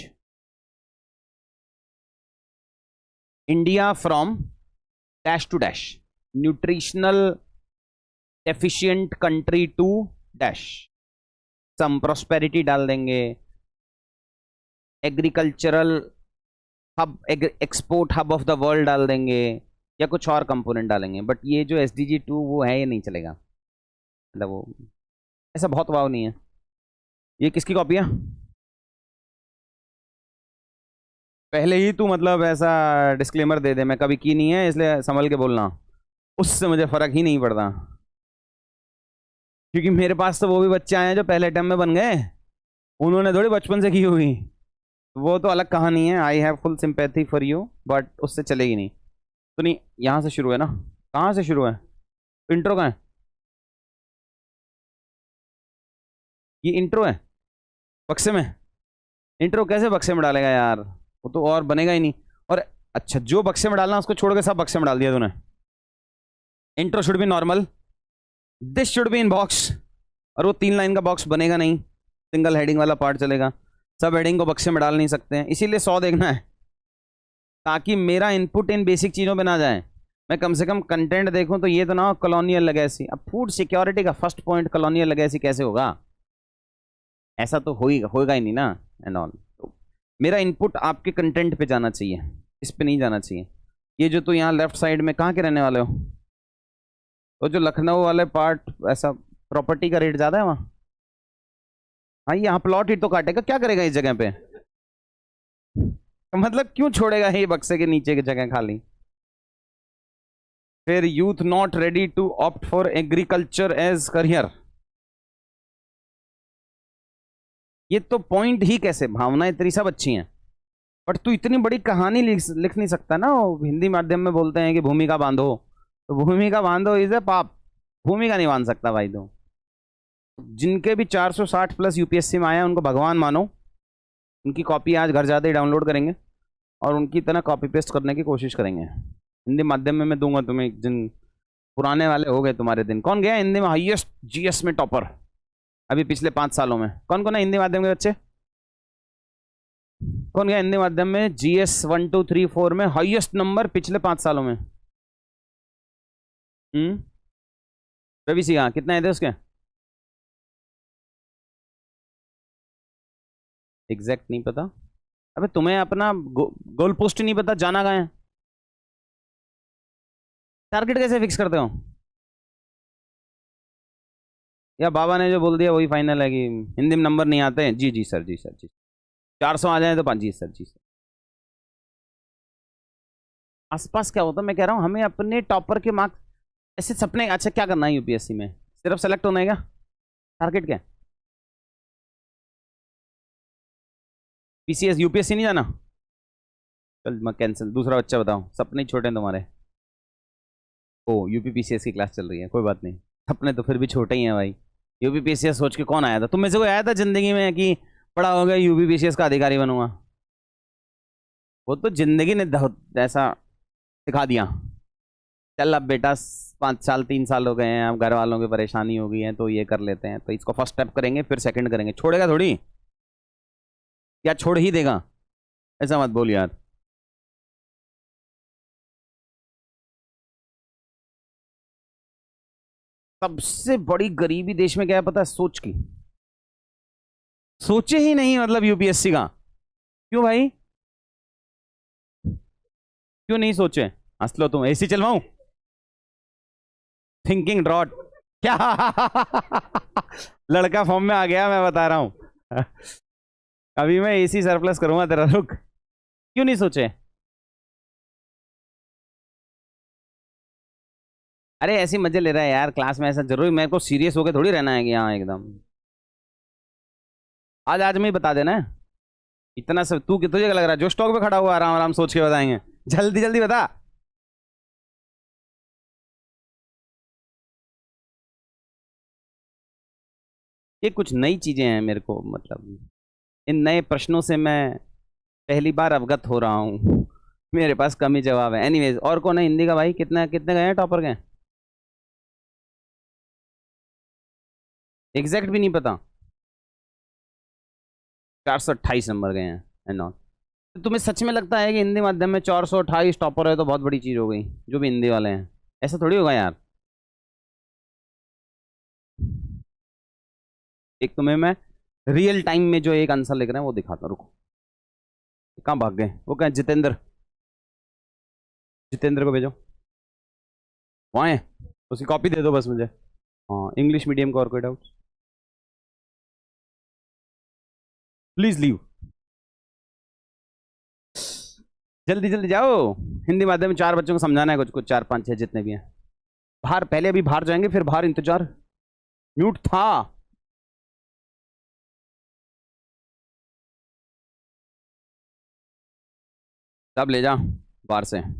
India from dash to dash, nutritional deficient country to dash, some prosperity डाल देंगे, agricultural hub, export hub of the world डाल देंगे, या कुछ और कंपोनेंट डालेंगे। बट ये जो SDG 2 वो है, ये नहीं चलेगा। मतलब वो ऐसा बहुत वाव नहीं है। ये किसकी कॉपी है? पहले ही तू मतलब ऐसा डिस्क्लेमर दे दे, मैं कभी की नहीं है इसलिए संभल के बोलना, उससे मुझे फर्क ही नहीं पड़ता। क्योंकि मेरे पास तो वो भी बच्चे आए हैं जो पहले अटेम्प्ट में बन गए, उन्होंने थोड़ी बचपन से की हुई, वो तो अलग कहानी है। I have full sympathy for you, but उससे चलेगी नहीं। तो नहीं, यहाँ से शुरू है ना? कहाँ से शुरू है? इंट्रो कहाँ है? ये इंट्रो है बक्से में। इंट्रो कैसे बक्से में डालेगा यार, वो तो और बनेगा ही नहीं। और अच्छा, जो बक्से में डालना उसको छोड़ के सब बक्से में डाल दिया तूने। Intro should be normal, this should be in box, और वो 3 लाइन का बॉक्स बनेगा नहीं, सिंगल हेडिंग वाला पार्ट चलेगा। सब हेडिंग को बक्से में डाल नहीं सकते हैं, इसीलिए 100 देखना है, ताकि मेरा इनपुट इन बेसिक चीज़ों पे ना जाए। मैं कम से कम कंटेंट देखूं तो ये तो ना हो कॉलोनियल लेगेसी। अब फूड सिक्योरिटी का फर्स्ट पॉइंट कॉलोनियल लेगेसी कैसे होगा? ऐसा तो होगा ही नहीं ना, एंड ऑल। तो मेरा इनपुट आपके कंटेंट पे जाना चाहिए, इस पे नहीं जाना चाहिए। ये जो तो यहाँ लेफ्ट साइड में कहाँ के रहने वाले हो? तो जो लखनऊ वाले पार्ट, ऐसा प्रॉपर्टी का रेट ज़्यादा है वहाँ? हाँ, यहाँ प्लॉट ही तो काटेगा, क्या करेगा इस जगह पे? मतलब क्यों छोड़ेगा ये बक्से के नीचे की जगह खाली? फिर youth not ready to opt for agriculture as career. ये तो पॉइंट ही कैसे, भावनाएं तेरी सब अच्छी हैं, बट तू इतनी बड़ी कहानी लिख नहीं सकता ना। वो हिंदी माध्यम में बोलते हैं कि भूमिका बांधो, तो भूमिका बांधो इज ए पाप, भूमिका नहीं बांध सकता भाई। तो जिनके भी 460 प्लस यूपीएससी में आए हैं उनको भगवान मानो, उनकी कॉपी आज घर जाते ही डाउनलोड करेंगे और उनकी तरह कॉपी पेस्ट करने की कोशिश करेंगे। हिंदी माध्यम में मैं दूंगा तुम्हें एक दिन, पुराने वाले हो गए तुम्हारे दिन। कौन गया हिंदी में हाईएस्ट जीएस में टॉपर अभी पिछले 5 सालों में? कौन कौन है हिंदी माध्यम के बच्चे? कौन गया हिंदी माध्यम में जीएस 1 2 3 4 में हाईएस्ट नंबर पिछले 5 सालों में? रवि सिंह कितने थे उसके? एग्जैक्ट नहीं पता? अबे तुम्हें अपना गोल पोस्ट नहीं पता, जाना कहाँ है? टारगेट कैसे फिक्स करते हो? या बाबा ने जो बोल दिया वही फाइनल है कि हिंदी में नंबर नहीं आते हैं? जी जी सर, जी सर, जी 400 आ जाए तो 5, जी सर, जी सर। आसपास क्या होता है, मैं कह रहा हूँ हमें अपने टॉपर के मार्क्स ऐसे सपने। अच्छा, क्या करना है यूपीएससी में? सिर्फ सेलेक्ट होना है क्या? टारगेट क्या है? पीसीएस यूपीएससी नहीं जाना? चल मैं कैंसिल। दूसरा बच्चा बताओ, सपने छोटे हैं तुम्हारे? ओ, यूपी पीसीएस की क्लास चल रही है, कोई बात नहीं। सपने तो फिर भी छोटे ही हैं भाई। यूपी पीसीएस सोच के कौन आया था? तुम में से कोई आया था जिंदगी में कि बड़ा हो गया यूपी पीसीएस का अधिकारी बनूंगा? वो तो जिंदगी ने ऐसा सिखा दिया। चल अब बेटा 5 साल 3 साल हो गए हैं, अब घर वालों की परेशानी हो गई है तो ये कर लेते हैं, तो इसको फर्स्ट स्टेप करेंगे फिर सेकंड करेंगे। छोड़ेगा थोड़ी, या छोड़ ही देगा? ऐसा मत बोल यार। सबसे बड़ी गरीबी देश में क्या है पता है? सोच की। सोचे ही नहीं मतलब यूपीएससी का। क्यों भाई, क्यों नहीं सोचे? हंस लो तुम, एसी चलवाऊं? थिंकिंग ड्रॉट क्या? लड़का फॉर्म में आ गया, मैं बता रहा हूं। अभी मैं एसी सरप्लस करूंगा तेरा, रुक। क्यों नहीं सोचे? अरे ऐसी मजे ले रहा है यार क्लास में, ऐसा जरूरी मेरे को सीरियस होकर थोड़ी रहना है कि हाँ एकदम। आज आज में ही बता देना है इतना सब। तू तुझे क्या लग रहा है जो स्टॉक पे खड़ा हुआ आराम आराम सोच के बताएंगे? जल्दी जल्दी बता। ये कुछ नई चीजें हैं मेरे को, मतलब इन नए प्रश्नों से मैं पहली बार अवगत हो रहा हूँ। मेरे पास कम ही जवाब है। एनीवेज, और कौन है हिंदी का भाई? कितने कितने गए हैं टॉपर गए? एग्जैक्ट भी नहीं पता? 428 नंबर गए हैं एंड ऑल। तो तुम्हें सच में लगता है कि हिंदी माध्यम में 428 टॉपर है तो बहुत बड़ी चीज हो गई जो भी हिंदी वाले हैं? ऐसा थोड़ी होगा यार। एक तुम्हें मैं रियल टाइम में जो एक आंसर लिख रहे हैं वो दिखाता हूं, रुको। कहाँ भाग गए? वो कहाँ? जितेंद्र, जितेंद्र को भेजो। वहाँ है, उसकी कॉपी दे दो बस मुझे। हाँ, इंग्लिश मीडियम का और कोई डाउट? प्लीज लीव, जल्दी जल्दी जाओ। हिंदी माध्यम में 4 बच्चों को समझाना है, कुछ कुछ 4 5 6 जितने भी हैं। बाहर पहले, अभी बाहर जाएंगे फिर बाहर इंतजार। म्यूट था। तब ले जा बाहर से। नहीं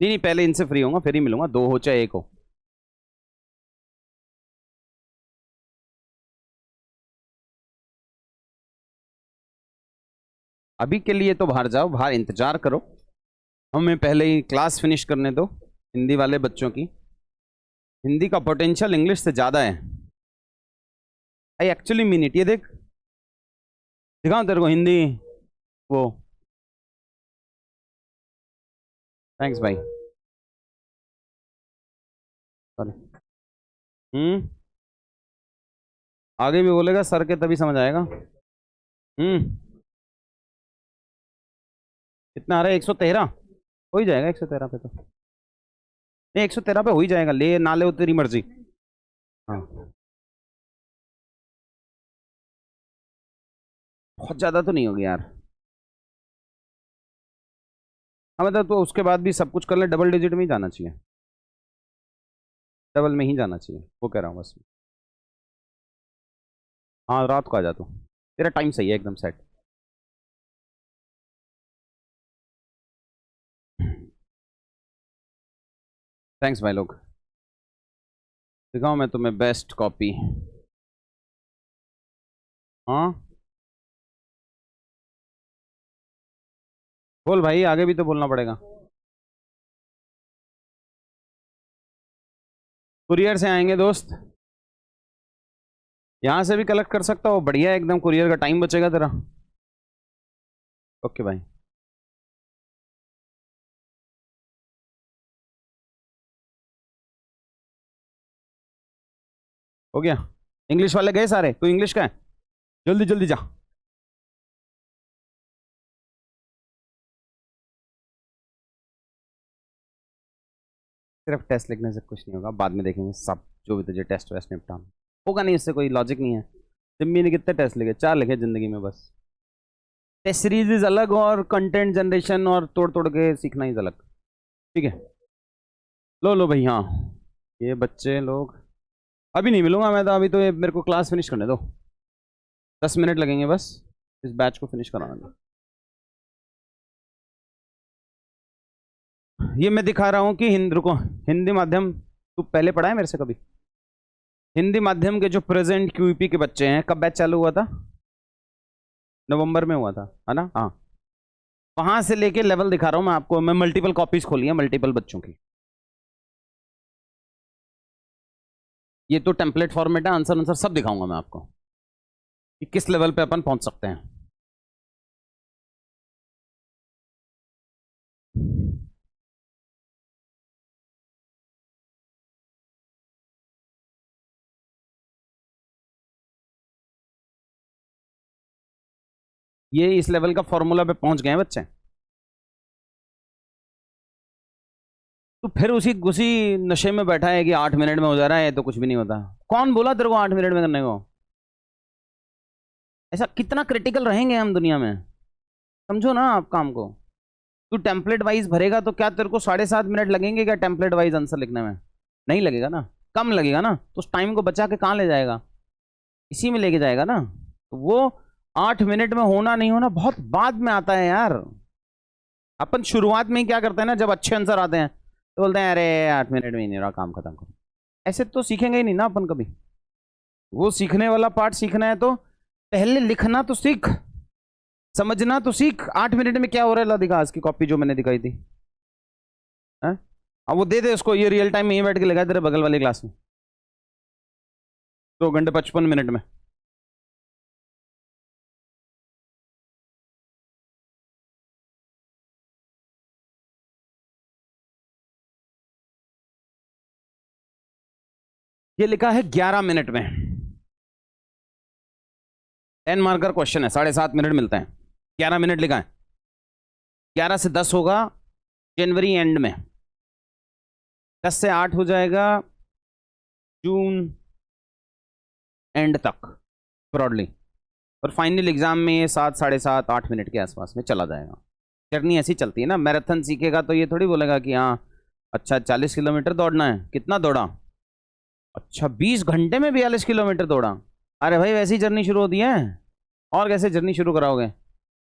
नहीं, पहले इनसे फ्री होऊंगा फिर ही मिलूंगा, 2 हो चाहे 1 हो। अभी के लिए तो बाहर जाओ, बाहर इंतजार करो, हमें पहले ही क्लास फिनिश करने दो हिंदी वाले बच्चों की। हिंदी का पोटेंशियल इंग्लिश से ज़्यादा है। I actually mean it. ये देख, दिखाओ तेरे को हिंदी वो। थैंक्स भाई। सॉरी। आगे भी बोलेगा सर के, तभी समझ आएगा। कितना आ रहा है? 113 हो ही जाएगा 113 पे तो। नहीं 113 पे हो ही जाएगा, ले ना ले वो तेरी मर्जी। हाँ बहुत ज़्यादा तो नहीं होगी यार। हाँ मतलब तो उसके बाद भी सब कुछ कर ले, डबल डिजिट में ही जाना चाहिए, डबल में ही जाना चाहिए, वो कह रहा हूँ बस। हाँ रात को आ जा तू, तेरा टाइम सही है एकदम सेट। थैंक्स भाई लोग। दिखाओ मैं तुम्हें बेस्ट कॉपी। हाँ बोल भाई, आगे भी तो बोलना पड़ेगा। कुरियर से आएंगे दोस्त, यहाँ से भी कलेक्ट कर सकता हो, बढ़िया एकदम, कुरियर का टाइम बचेगा तेरा। ओके भाई। हो गया। इंग्लिश वाले गए सारे, तू इंग्लिश का है, जल्दी जल्दी जा। सिर्फ टेस्ट लिखने से कुछ नहीं होगा, बाद में देखेंगे सब, जो भी तुझे टेस्ट वेस्ट निपटाना होगा नहीं, इससे कोई लॉजिक नहीं है। जिम्मी ने कितने टेस्ट लिखे? 4 लिखे जिंदगी में बस। टेस्ट सीरीज अलग और कंटेंट जनरेशन और तोड़ तोड़ के सीखना ही अलग। ठीक है, लो लो भाई। हाँ ये बच्चे लोग अभी नहीं मिलूंगा मैं तो, अभी तो ये मेरे को क्लास फिनिश करने दो, 10 मिनट लगेंगे बस इस बैच को फिनिश कराने में। ये मैं दिखा रहा हूँ कि हिंदी को, हिंदी माध्यम तू पहले पढ़ा है मेरे से कभी? हिंदी माध्यम के जो प्रेजेंट क्यूईपी के बच्चे हैं, कब बैच चालू हुआ था? नवंबर में हुआ था, है ना? हाँ, वहां से लेके लेवल दिखा रहा हूँ मैं आपको। मैं मल्टीपल कॉपीज खोली है मल्टीपल बच्चों की। ये तो टेम्पलेट फॉर्मेट है, आंसर आंसर सब दिखाऊंगा मैं आपको कि किस लेवल पे अपन पहुंच सकते हैं। ये इस लेवल का फॉर्मूला पे पहुंच गए हैं बच्चे, तो फिर उसी उसी नशे में बैठा है कि 8 मिनट में हो जा रहा है, तो कुछ भी नहीं होता। कौन बोला तेरे को 8 मिनट में करने को? ऐसा कितना क्रिटिकल रहेंगे हम दुनिया में, समझो ना आप काम को। तू टेम्पलेट वाइज भरेगा तो क्या तेरे को 7.5 मिनट लगेंगे क्या टेम्पलेट वाइज आंसर लिखने में? नहीं लगेगा ना, कम लगेगा ना, तो उस टाइम को बचा के कहाँ ले जाएगा? इसी में लेके जाएगा ना। तो वो 8 मिनट में होना नहीं होना बहुत बाद में आता है यार। अपन शुरुआत में ही क्या करते हैं ना, जब अच्छे आंसर आते हैं तो बोलते हैं अरे 8 मिनट में ही नहीं रहा, काम खत्म करो। ऐसे तो सीखेंगे ही नहीं ना अपन कभी। वो सीखने वाला पार्ट सीखना है तो पहले लिखना तो सीख, समझना तो सीख। 8 मिनट में क्या हो रहा है ला दिखा, आज की कॉपी जो मैंने दिखाई थी है? अब वो दे दे उसको, ये रियल टाइम में ही बैठ के लगा तेरे बगल वाली क्लास में 2 घंटे 55 मिनट में। ये लिखा है 11 मिनट में, 10 मार्कर क्वेश्चन है, 7.5 मिनट मिलते हैं। 11 मिनट लिखा है, 11 से 10 होगा जनवरी एंड में, 10 से 8 हो जाएगा जून एंड तक ब्रॉडली, और फाइनल एग्जाम में ये 7, 7.5, 8 मिनट के आसपास में चला जाएगा। जर्नी ऐसी चलती है ना। मैराथन सीखेगा तो ये थोड़ी बोलेगा कि हाँ अच्छा 40 किलोमीटर दौड़ना है, कितना दौड़ा? अच्छा 20 घंटे में 42 किलोमीटर दौड़ा। अरे भाई वैसी जर्नी शुरू होती है, और कैसे जर्नी शुरू कराओगे?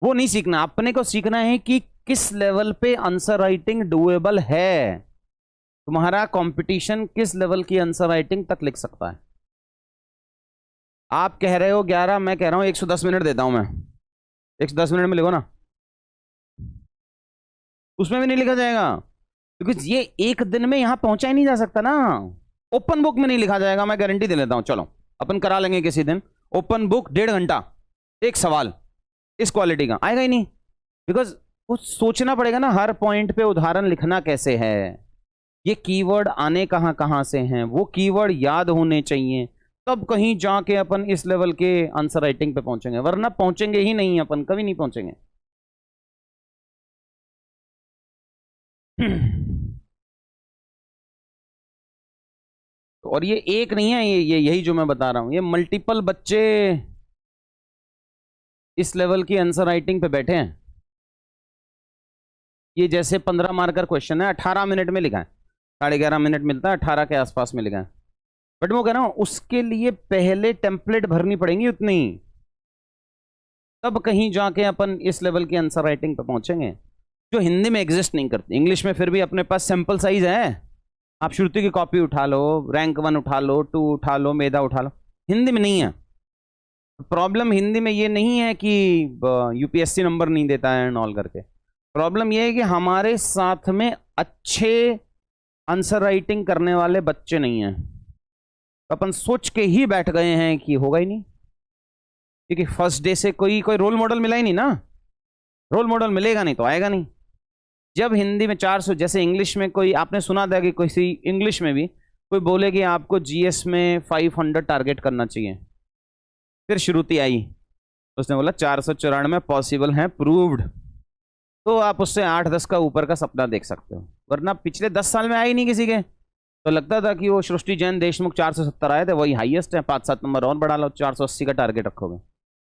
वो नहीं सीखना, अपने को सीखना है कि किस लेवल पे आंसर राइटिंग डुएबल है, तुम्हारा कंपटीशन किस लेवल की आंसर राइटिंग तक लिख सकता है। आप कह रहे हो 11, मैं कह रहा हूं 110 मिनट देता हूं मैं, 10 मिनट में लिखो ना, उसमें भी नहीं लिखा जाएगा, क्योंकि ये एक दिन में यहां पहुंचा ही नहीं जा सकता ना। ओपन बुक में नहीं लिखा जाएगा, मैं गारंटी दे लेता हूं। चलो अपन करा लेंगे किसी दिन ओपन बुक, 1.5 घंटा एक सवाल, इस क्वालिटी का आएगा ही नहीं। बिकॉज कुछ सोचना पड़ेगा ना, हर पॉइंट पे उदाहरण लिखना कैसे है, ये कीवर्ड आने कहां कहां से हैं, वो कीवर्ड याद होने चाहिए, तब कहीं जाके अपन इस लेवल के आंसर राइटिंग पे पहुंचेंगे, वरना पहुंचेंगे ही नहीं, अपन कभी नहीं पहुंचेंगे। और ये एक नहीं है, ये यही जो मैं बता रहा हूं, ये मल्टीपल बच्चे इस लेवल की आंसर राइटिंग पे बैठे हैं। ये जैसे 15 मार्कर क्वेश्चन है, 18 मिनट में लिखा है, 11:30 मिनट मिलता है, 18 के आसपास में लिखा है। बट वो कह रहा हूं उसके लिए पहले टेम्पलेट भरनी पड़ेंगी उतनी, तब कहीं जाके अपन इस लेवल की आंसर राइटिंग पे पहुंचेंगे, जो हिंदी में एग्जिस्ट नहीं करती। इंग्लिश में फिर भी अपने पास सैंपल साइज है, आप श्रुति की कॉपी उठा लो, रैंक 1 उठा लो, 2 उठा लो, मेधा उठा लो, हिंदी में नहीं है। प्रॉब्लम हिंदी में ये नहीं है कि यूपीएससी नंबर नहीं देता है एंड ऑल करके, प्रॉब्लम ये है कि हमारे साथ में अच्छे आंसर राइटिंग करने वाले बच्चे नहीं हैं। तो अपन सोच के ही बैठ गए हैं कि होगा ही नहीं, क्योंकि फर्स्ट डे से कोई कोई रोल मॉडल मिला ही नहीं ना। रोल मॉडल मिलेगा नहीं तो आएगा नहीं। जब हिंदी में 400, जैसे इंग्लिश में कोई आपने सुना था कि किसी इंग्लिश में भी कोई बोले कि आपको जीएस में 500 टारगेट करना चाहिए, फिर श्रुति आई, उसने बोला 494 पॉसिबल हैं, प्रूव्ड, तो आप उससे 8-10 का ऊपर का सपना देख सकते हो, वरना पिछले 10 साल में आई नहीं किसी के। तो लगता था कि वो सृष्टि जैन देशमुख 470 आए थे, वही हाईएस्ट है, 5-7 नंबर और बढ़ा लो, 480 का टारगेट रखोगे,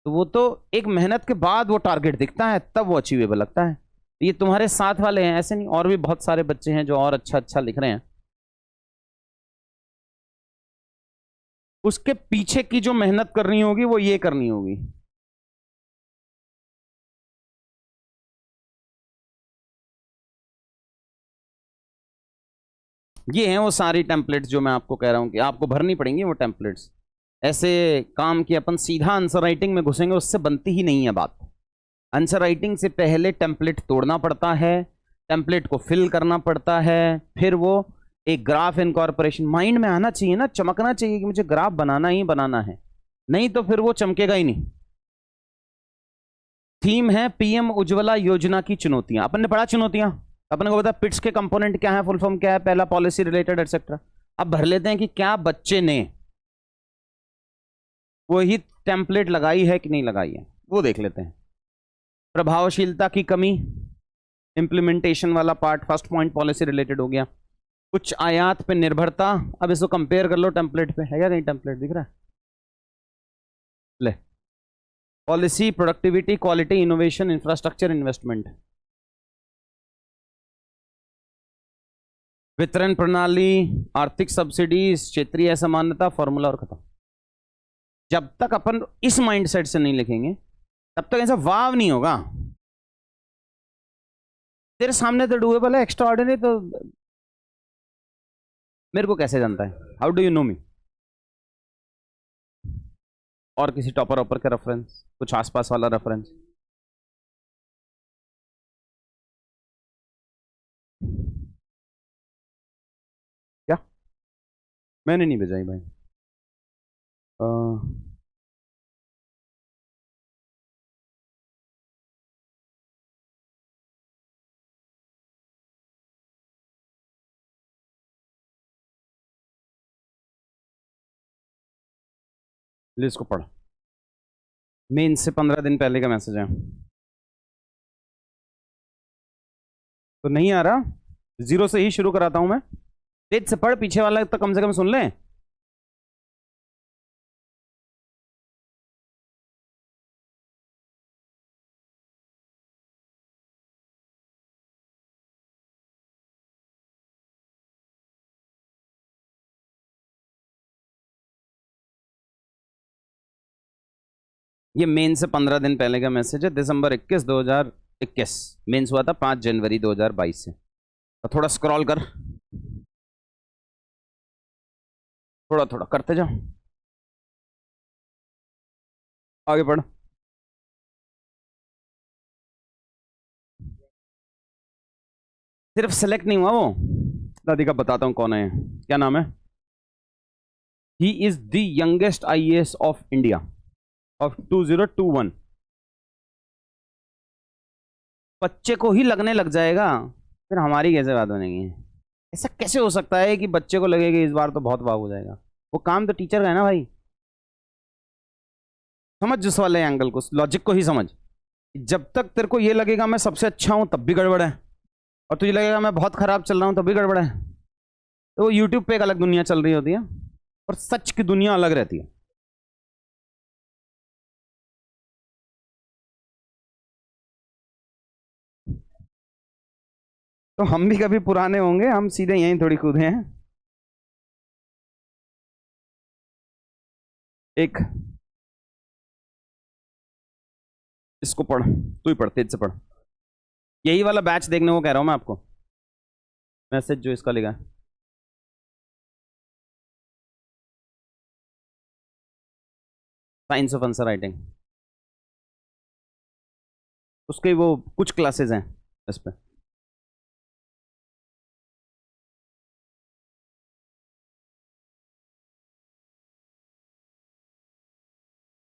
तो वो तो एक मेहनत के बाद वो टारगेट दिखता है, तब वो अचीवेबल लगता है। ये तुम्हारे साथ वाले हैं ऐसे नहीं, और भी बहुत सारे बच्चे हैं जो और अच्छा अच्छा लिख रहे हैं, उसके पीछे की जो मेहनत करनी होगी वो ये करनी होगी। ये हैं वो सारी टेम्पलेट्स जो मैं आपको कह रहा हूं कि आपको भरनी पड़ेंगी वो टेम्पलेट्स। ऐसे काम की अपन सीधा आंसर राइटिंग में घुसेंगे, उससे बनती ही नहीं है बात। आंसर राइटिंग से पहले टेम्पलेट तोड़ना पड़ता है, टेम्पलेट को फिल करना पड़ता है, फिर वो एक ग्राफ इनकॉर्पोरेशन माइंड में आना चाहिए ना, चमकना चाहिए कि मुझे ग्राफ बनाना ही बनाना है, नहीं तो फिर वो चमकेगा ही नहीं। थीम है पीएम उज्ज्वला योजना की चुनौतियां, अपन ने पढ़ा चुनौतियां, अपन को पता पिट्स के कंपोनेंट क्या है, फुल फॉर्म क्या है, पहला पॉलिसी रिलेटेड एटसेट्रा। अब भर लेते हैं कि क्या बच्चे ने वही टेम्पलेट लगाई है कि नहीं लगाई है, वो देख लेते हैं। प्रभावशीलता की कमी, इंप्लीमेंटेशन वाला part, first point policy related हो गया। कुछ आयात पे निर्भरता, अब इसको कंपेयर कर लो टेम्पलेट पे, है क्या नहीं, टेम्पलेट दिख रहा है, ले policy, productivity, quality, innovation, infrastructure, investment, वितरण प्रणाली, आर्थिक सब्सिडीज, क्षेत्रीय असमानता, फॉर्मूला और खत्म। जब तक अपन इस माइंडसेट से नहीं लिखेंगे तब तक ऐसा वाव नहीं होगा। तेरे सामने तो डूएबल है, एक्स्ट्रा ऑर्डिनरी तो मेरे को कैसे जानता है, हाउ डू यू नो मी। और किसी टॉपर ऑपर का रेफरेंस, कुछ आसपास वाला रेफरेंस। क्या मैंने नहीं भेजा भाई, लिस्ट को पढ़, मेन से 15 दिन पहले का मैसेज है, तो नहीं आ रहा, जीरो से ही शुरू कराता हूं मैं, तेज से पढ़, पीछे वाला तो कम से कम सुन ले। ये मेन से 15 दिन पहले का मैसेज है, दिसंबर 21 2021, मेंस हुआ था 5 जनवरी 2022 से। तो थोड़ा स्क्रॉल कर, थोड़ा थोड़ा करते जाओ, आगे बढ़। सिर्फ सेलेक्ट नहीं हुआ वो, दादी का बताता हूं कौन है, क्या नाम है। He is the youngest IAS of India of 2021। बच्चे को ही लगने लग जाएगा, फिर हमारी कैसे बात बनेगी। ऐसा कैसे हो सकता है कि बच्चे को लगेगा इस बार तो बहुत वाह हो जाएगा। वो काम तो टीचर का है ना भाई। समझ उस वाले एंगल को, लॉजिक को ही समझ। जब तक तेरे को ये लगेगा मैं सबसे अच्छा हूं तब भी गड़बड़ है, और तुझे लगेगा मैं बहुत खराब चल रहा हूं तब भी गड़बड़ है। तो यूट्यूब पे एक अलग दुनिया चल रही होती है और सच की दुनिया अलग रहती है। तो हम भी कभी पुराने होंगे, हम सीधे यहीं थोड़ी कूदे हैं। एक इसको पढ़, तू ही पढ़, तेज से पढ़। यही वाला बैच देखने को कह रहा हूं मैं आपको, मैसेज जो इसका लिखा है। साइंस ऑफ आंसर राइटिंग, उसके वो कुछ क्लासेस हैं इस पे।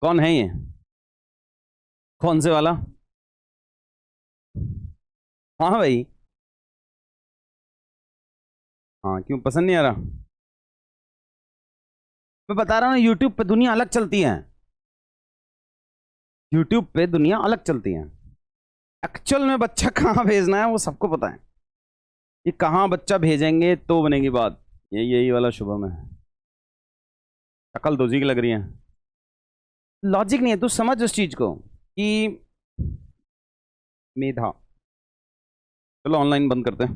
कौन है ये, कौन से वाला? हाँ भाई, हाँ क्यों पसंद नहीं आ रहा? मैं बता रहा हूँ यूट्यूब पे दुनिया अलग चलती है, यूट्यूब पे दुनिया अलग चलती है। एक्चुअल में बच्चा कहाँ भेजना है वो सबको पता है, ये कहाँ बच्चा भेजेंगे तो बनेगी बात। यही वाला शुभम है, शक्ल दोजी की लग रही है। लॉजिक नहीं है, तू समझ उस चीज को कि मेधा। चलो ऑनलाइन बंद करते हैं।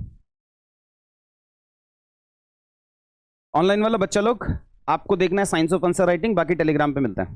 ऑनलाइन वाला बच्चा लोग, आपको देखना है साइंस ऑफ आंसर राइटिंग, बाकी टेलीग्राम पे मिलता है।